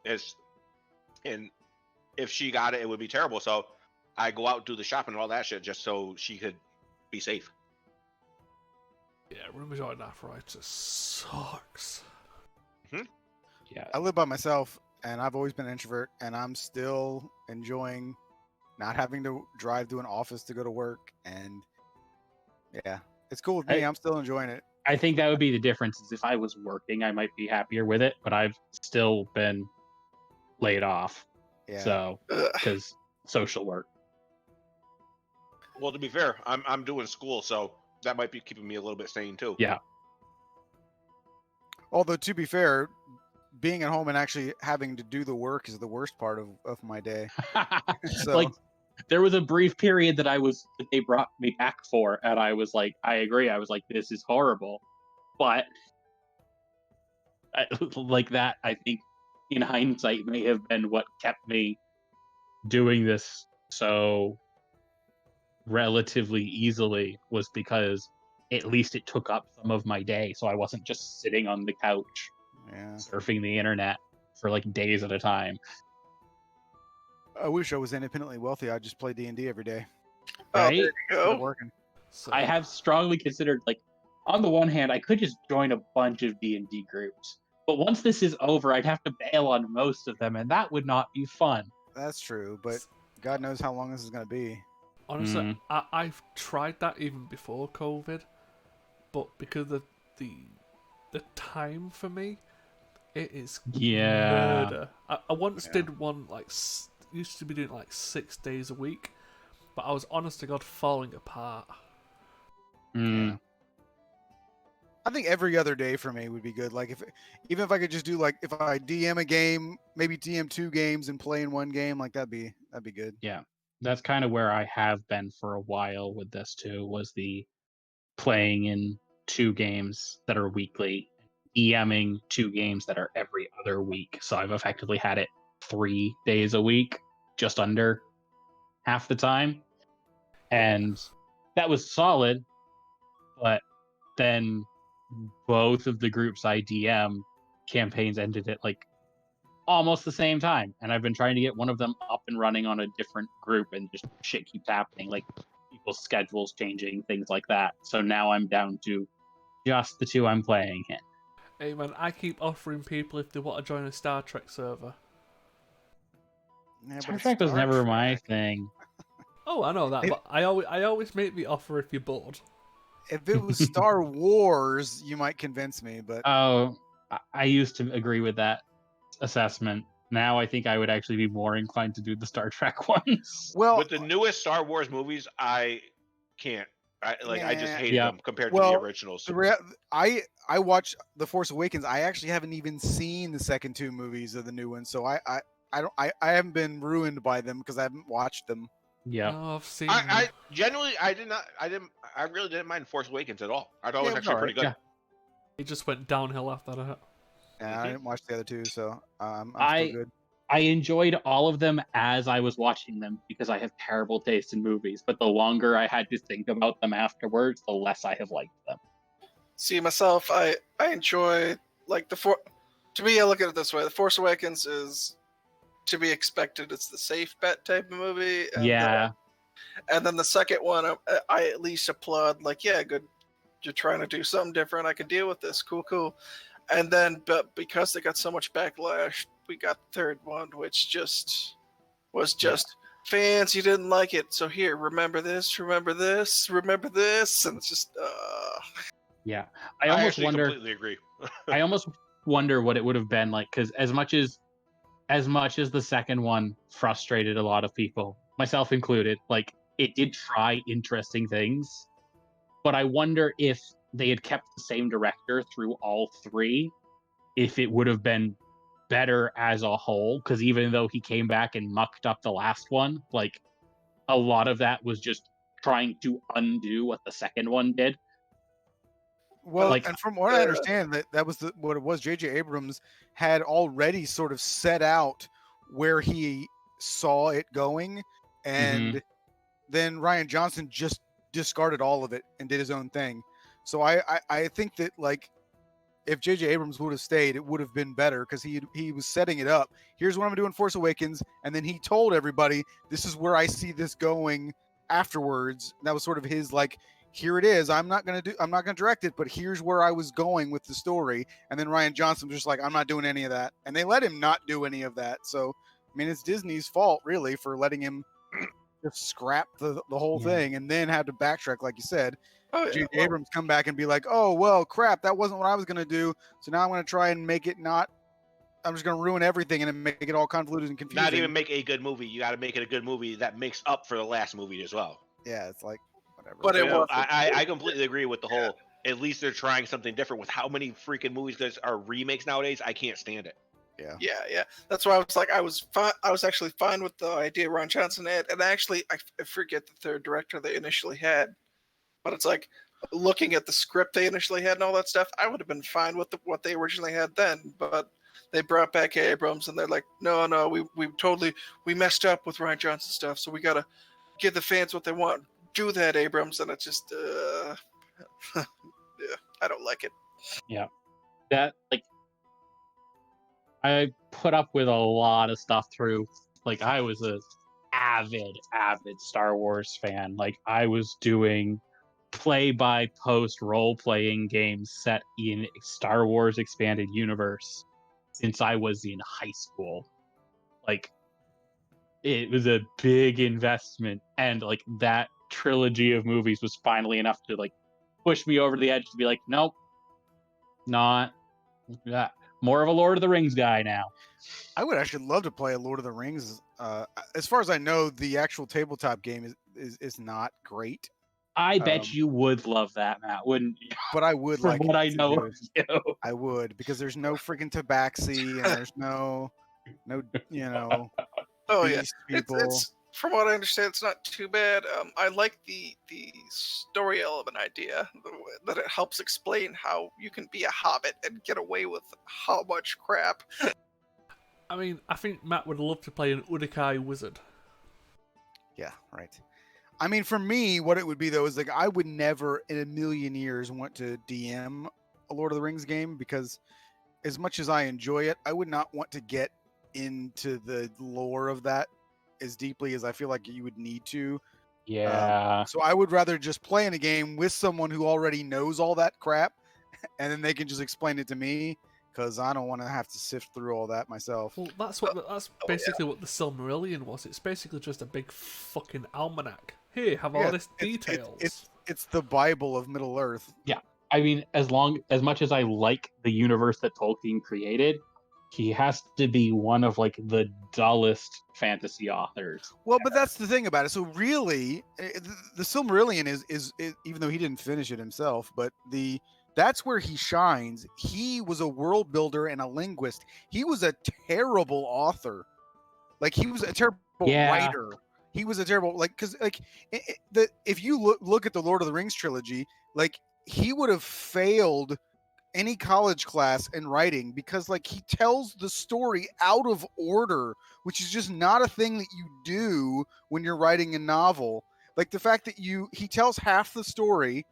is, and if she got it, it would be terrible. So I go out and do the shopping and all that shit just so she could be safe. Yeah, rheumatoid arthritis sucks. Yeah. I live by myself, and I've always been an introvert, and I'm still enjoying not having to drive to an office to go to work. And yeah, it's cool with me. I'm still enjoying it. I think that would be the difference. Is if I was working, I might be happier with it, but I've still been laid off. Yeah. So, because social work. Well, to be fair, I'm doing school, so that might be keeping me a little bit sane too. Yeah. Although, to be fair, being at home and actually having to do the work is the worst part of my day. So, Like, there was a brief period that they brought me back for, and I was like, I agree. I was like, this is horrible. But, like that, I think, in hindsight, may have been what kept me doing this so relatively easily, was because at least it took up some of my day, so I wasn't just sitting on the couch yeah. surfing the internet for like days at a time. I wish I was independently wealthy. I'd just play D&D every day Oh, Right? there you instead of go. working. So, I have strongly considered, like, on the one hand, I could just join a bunch of D&D groups, but once this is over, I'd have to bail on most of them, and that would not be fun. That's true, but God knows how long this is going to be. honestly, Mm. I've tried that even before COVID, but because of the time for me, it is Yeah. murder. I once Yeah. did one used to be doing like 6 days a week, but I was honest to God falling apart. Mm. Yeah. I think every other day for me would be good. Like even if I could just do like if I DM a game, maybe DM 2 games and play in one game, like that'd be good. Yeah. That's kind of where I have been for a while with this too, was the playing in 2 games that are weekly, DMing 2 games that are every other week. So I've effectively had it 3 days a week, just under half the time. And that was solid, but then both of the groups I DM campaigns ended at like almost the same time, and I've been trying to get one of them up and running on a different group, and just shit keeps happening, like people's schedules changing, things like that. So now I'm down to just the 2 I'm playing in. Hey man, I keep offering people if they want to join a Star Trek server. Yeah, but Star it's Trek was Star never my Trek. thing. Oh, I know that, but I always make the offer if you're bored. If it was Star Wars, you might convince me, but Oh, I used to agree with that assessment. Now I think I would actually be more inclined to do the Star Trek ones. well, With the newest Star Wars movies, I can't. I just Nah. hated Yeah. them compared to the Well, originals. I watched The Force Awakens. I actually haven't even seen the second 2 movies of the new one, so I haven't been ruined by them because I haven't watched them. Yeah. No, I've seen. I genuinely, I really didn't mind Force Awakens at all. I thought it was Yeah, it was actually pretty good. Yeah. It just went downhill after that. Yeah, I didn't watch the other 2, so I'm I- still good. I enjoyed all of them as I was watching them because I have terrible taste in movies, but the longer I had to think about them afterwards, the less I have liked them. See, myself, I enjoy like to me, I look at it this way: The Force Awakens is to be expected. It's the safe bet type of movie. And then the second one, I at least applaud. Like, yeah, good. You're trying to do something different. I can deal with this. Cool. And then, but because they got so much backlash, we got the third one, which was just fans. You didn't like it, so here, remember this, and it's just. Yeah. I I almost actually wonder. completely agree. I almost wonder what it would have been like, because as much as the second one frustrated a lot of people, myself included, like it did try interesting things, but I wonder if they had kept the same director through all 3, if it would have been better as a whole. Because even though he came back and mucked up the last one, like a lot of that was just trying to undo what the second one did. Well, like- and from what I understand, that was what it was. J.J. Abrams had already sort of set out where he saw it going, and then Rian Johnson just discarded all of it and did his own thing. So I think that like if J.J. Abrams would have stayed, it would have been better because he was setting it up. Here's what I'm gonna do in Force Awakens, and then he told everybody this is where I see this going afterwards. That was sort of his like, here it is. I'm not gonna direct it, but here's where I was going with the story. And then Rian Johnson was just like, I'm not doing any of that, and they let him not do any of that. So I mean, it's Disney's fault really for letting him just scrap the whole thing and then had to backtrack, like you said. Oh, yeah. J.J. Abrams come back and be like, oh, well, crap, that wasn't what I was going to do. So now I'm going to try and make it not, I'm just going to ruin everything and then make it all convoluted and confusing. Not even make a good movie. You got to make it a good movie that makes up for the last movie as well. Yeah, it's like, whatever. But it was. I completely agree with the whole, at least they're trying something different with how many freaking movies there are remakes nowadays. I can't stand it. Yeah. That's why I was like, I was actually fine with the idea Ron Johnson had, and actually, I forget the third director they initially had, but it's like looking at the script they initially had and all that stuff, I would have been fine with what they originally had then, but they brought back Abrams, and they're like, no, we messed up with Ron Johnson stuff, so we gotta give the fans what they want. Do that, Abrams, and it's just, yeah, I don't like it. Yeah, that like. I put up with a lot of stuff through, like, I was a avid Star Wars fan. Like, I was doing play-by-post role-playing games set in Star Wars Expanded Universe since I was in high school. Like, it was a big investment, and, like, that trilogy of movies was finally enough to, like, push me over the edge to be like, nope, not that. More of a Lord of the Rings guy now. I would actually love to play a Lord of the Rings. As far as I know, the actual tabletop game is not great. I bet you would love that, Matt, wouldn't you? But I would From like what it I to know do of it. you. I would, because there's no freaking tabaxi and there's no Oh yeah, beast people. it's from what I understand, it's not too bad. I like the story element idea, that it helps explain how you can be a hobbit and get away with how much crap. I mean, I think Matt would love to play an Urukai wizard. Yeah, right. I mean, for me, what it would be though is like I would never in a million years want to DM a Lord of the Rings game, because as much as I enjoy it, I would not want to get into the lore of that as deeply as I feel like you would need to. Yeah. So I would rather just play in a game with someone who already knows all that crap, and then they can just explain it to me, because I don't want to have to sift through all that myself. Well, that's basically what the Silmarillion was. It's basically just a big fucking almanac. Here, have all this details. It's the Bible of Middle Earth. Yeah. I mean, as much as I like the universe that Tolkien created, he has to be one of like the dullest fantasy authors. Well, but that's the thing about it. So really, the Silmarillion is even though he didn't finish it himself, but that's where he shines. He was a world builder and a linguist. He was a terrible author. Like, he was a terrible writer. He was a terrible, like, because like if you look at the Lord of the Rings trilogy, like, he would have failed any college class in writing, because like he tells the story out of order, which is just not a thing that you do when you're writing a novel. Like, the fact that he tells half the story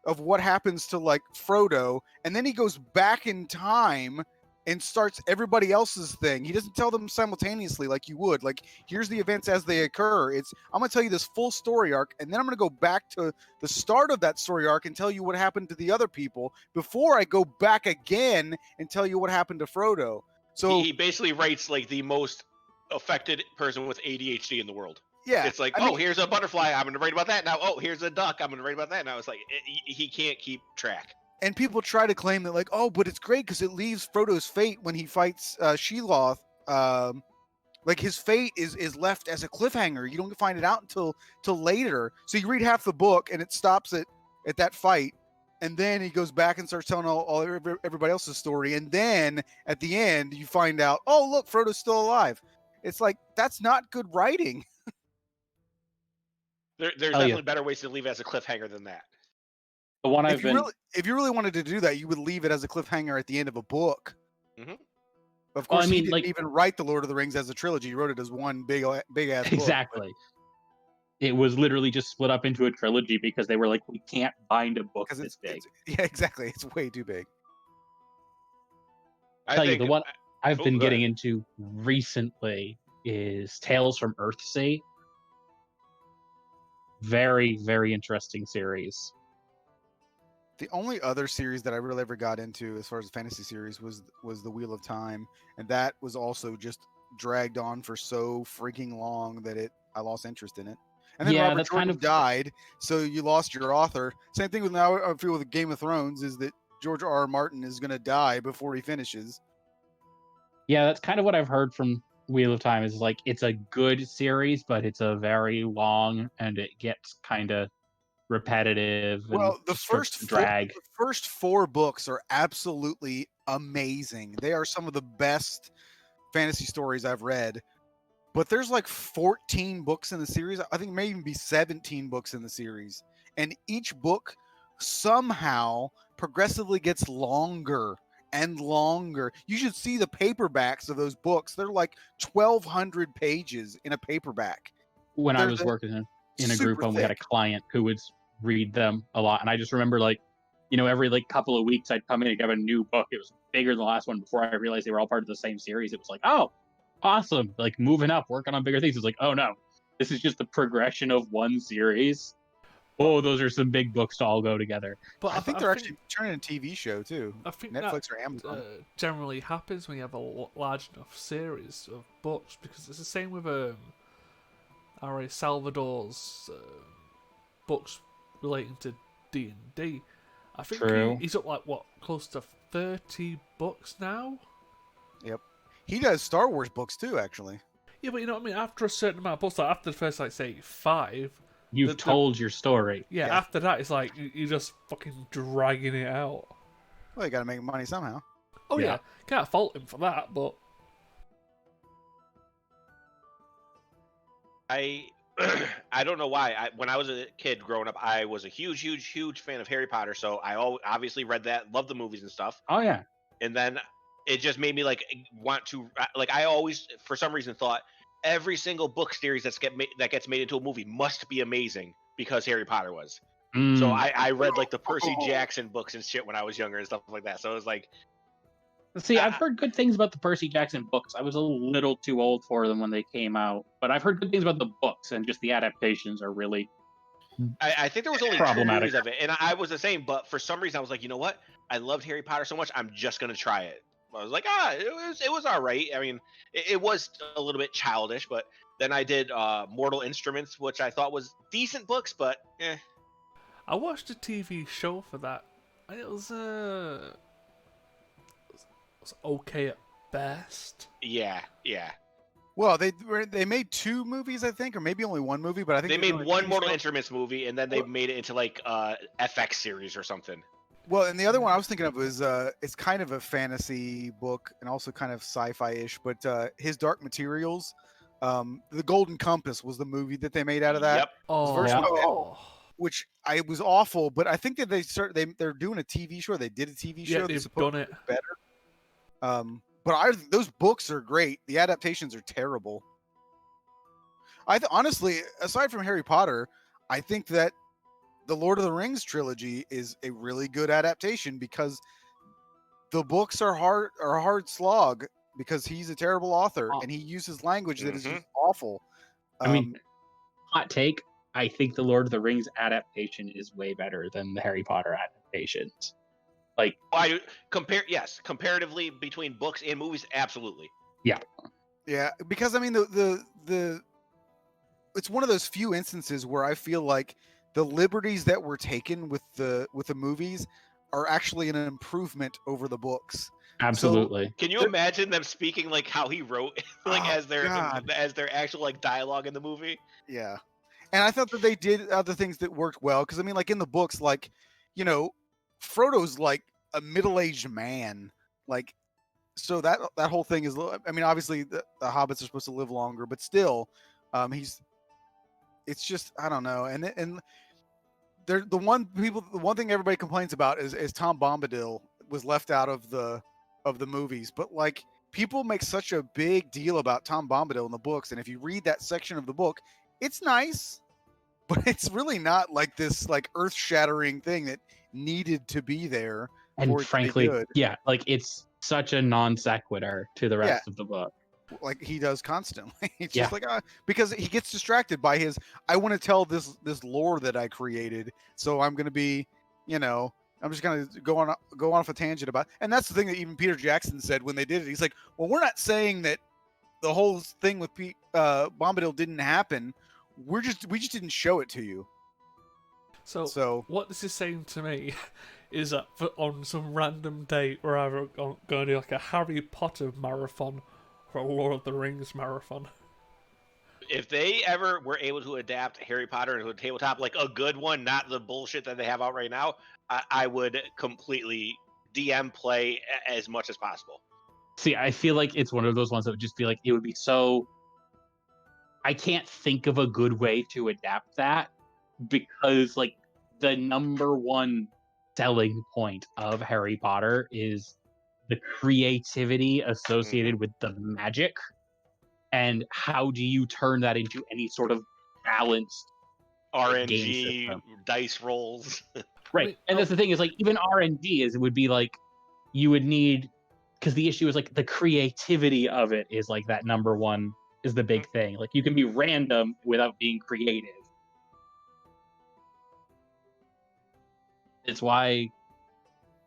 of what happens to like Frodo, and then he goes back in time and starts everybody else's thing. He doesn't tell them simultaneously like you would. Like, here's the events as they occur. I'm going to tell you this full story arc, and then I'm going to go back to the start of that story arc and tell you what happened to the other people before I go back again and tell you what happened to Frodo. So he basically writes like the most affected person with ADHD in the world. Yeah. It's like, here's a butterfly, I'm going to write about that now. Oh, here's a duck, I'm going to write about that now. It's like, he can't keep track. And people try to claim that, like, oh, but it's great because it leaves Frodo's fate when he fights Sheloth. Like, his fate is left as a cliffhanger. You don't find it out until later. So you read half the book and it stops at that fight, and then he goes back and starts telling everybody else's story. And then at the end, you find out, oh, look, Frodo's still alive. It's like, that's not good writing. There's definitely better ways to leave it as a cliffhanger than that. The one if you really wanted to do that, you would leave it as a cliffhanger at the end of a book. Mm-hmm. Of course, he didn't even write the Lord of the Rings as a trilogy. He wrote it as one big ass book. Exactly. It was literally just split up into a trilogy because they were like, we can't bind a book this big. Yeah, exactly. It's way too big. tell you, the one I've Oh, been go getting ahead. into recently is Tales from Earthsea. Very, very interesting series. The only other series that I really ever got into, as far as a fantasy series, was the Wheel of Time, and that was also just dragged on for so freaking long that I lost interest in it. And then Yeah, Robert that's Jordan kind of died, so you lost your author. Same thing with now. I feel with Game of Thrones is that George R.R. Martin is going to die before he finishes. yeah, that's kind of what I've heard from Wheel of Time. Is like it's a good series, but it's a very long, and it gets kind of repetitive and Well, starts to drag. the first 4 books are absolutely amazing. They are some of the best fantasy stories I've read. But there's like 14 books in the series. I think it may even be 17 books in the series. And each book somehow progressively gets longer and longer. You should see the paperbacks of those books. They're like 1,200 pages in a paperback. When I They're was working in a group super home, we had a thick. client who would read them a lot, and I just remember like, every like couple of weeks I'd come in and get a new book. It was bigger than the last one. Before I realized they were all part of the same series, it was like, oh, awesome! Like moving up, working on bigger things. It's like, oh no, this is just the progression of one series. Oh, those are some big books to all go together. But I think they're actually turning a TV show too. I think Netflix that, or Amazon. Generally happens when you have a large enough series of books, because it's the same with R.A. Salvador's books relating to D&D. I think True. he's up like close to 30 books now. Yep, he does Star Wars books too, actually. Yeah, but you know what I mean. After a certain amount of books, like after the first, like say 5, You've told your story. yeah. After that, it's like you're just fucking dragging it out. Well, you got to make money somehow. Oh Yeah. yeah, can't fault him for that, but I don't know why. When I was a kid growing up, I was a huge fan of Harry Potter. So I obviously read that, loved the movies and stuff. Oh yeah. And then it just made me like want to like. I always, for some reason, thought every single book series that gets made into a movie must be amazing because Harry Potter was. So I read like the Percy Jackson books and shit when I was younger and stuff like that. So it was like, See, I've heard good things about the Percy Jackson books. I was a little too old for them when they came out, but I've heard good things about the books, and just the adaptations are really I think there was only 2 problematic. movies of it, and I was the same. But for some reason, I was like, you know what? I loved Harry Potter so much, I'm just gonna try it. I was like, it was all right. I mean, it was a little bit childish, but then I did Mortal Instruments, which I thought was decent books, but I watched a TV show for that, and it was okay at best. yeah. Well, they made 2 movies, I think, or maybe only 1 movie. But I think They made only one TV Mortal show. Instruments movie, and then they made it into like FX series or something. Well, and the other one I was thinking of was it's kind of a fantasy book and also kind of sci-fi-ish. But His Dark Materials, The Golden Compass was the movie that they made out of that. Yep. Oh, first Yeah. one, which was awful. But I think that they're doing a TV show. They did a TV show. yeah, that's they've supposed done it. to be better. But those books are great. The adaptations are terrible. Honestly, aside from Harry Potter, I think that the Lord of the Rings trilogy is a really good adaptation because the books are a hard slog because he's a terrible author and he uses language that is just awful. I mean, hot take. I think the Lord of the Rings adaptation is way better than the Harry Potter adaptations. Like, comparatively between books and movies, absolutely. Yeah, because I mean the it's one of those few instances where I feel like the liberties that were taken with the movies are actually an improvement over the books. absolutely. Can you imagine them speaking like how he wrote, like Oh, as their God. actual like dialogue in the movie? Yeah. And I thought that they did other things that worked well because I mean, like in the books, like Frodo's like a middle-aged man, like so that whole thing is. I mean, obviously the hobbits are supposed to live longer, but still, it's just I don't know, and the one thing everybody complains about is Tom Bombadil was left out of the movies, but like people make such a big deal about Tom Bombadil in the books, and if you read that section of the book, it's nice, but it's really not like this like earth-shattering thing that needed to be there. And frankly, yeah, like it's such a non sequitur to the rest Yeah. of the book. Like he does constantly. It's Yeah. just like because he gets distracted by his. I want to tell this lore that I created, so I'm gonna be, I'm just gonna go off a tangent about. And that's the thing that even Peter Jackson said when they did it. He's like, well, we're not saying that the whole thing with Bombadil didn't happen. We just didn't show it to you. So what this is saying to me is that on some random date we're either going to do like a Harry Potter marathon or a Lord of the Rings marathon. If they ever were able to adapt Harry Potter into a tabletop, like a good one, not the bullshit that they have out right now, I would completely DM play as much as possible. See, I feel like it's one of those ones that would just be like, it would be so. I can't think of a good way to adapt that because, like, the number one selling point of Harry Potter is the creativity associated with the magic. And how do you turn that into any sort of balanced game RNG, system? dice rolls. Right. And that's the thing is, like, even R&D it would be like, you would need, because the issue is like the creativity of it is like that number one is the big thing. Like, you can be random without being creative. It's why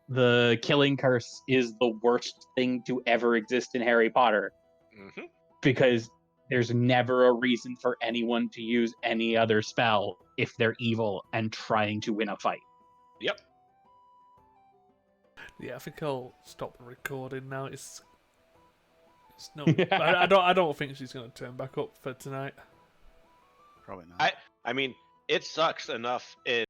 the killing curse is the worst thing to ever exist in Harry Potter. Mm-hmm. Because there's never a reason for anyone to use any other spell if they're evil and trying to win a fight. Yep. Yeah, I think I'll stop the recording now. It's no. I don't think she's going to turn back up for tonight. Probably not. I mean, it sucks enough in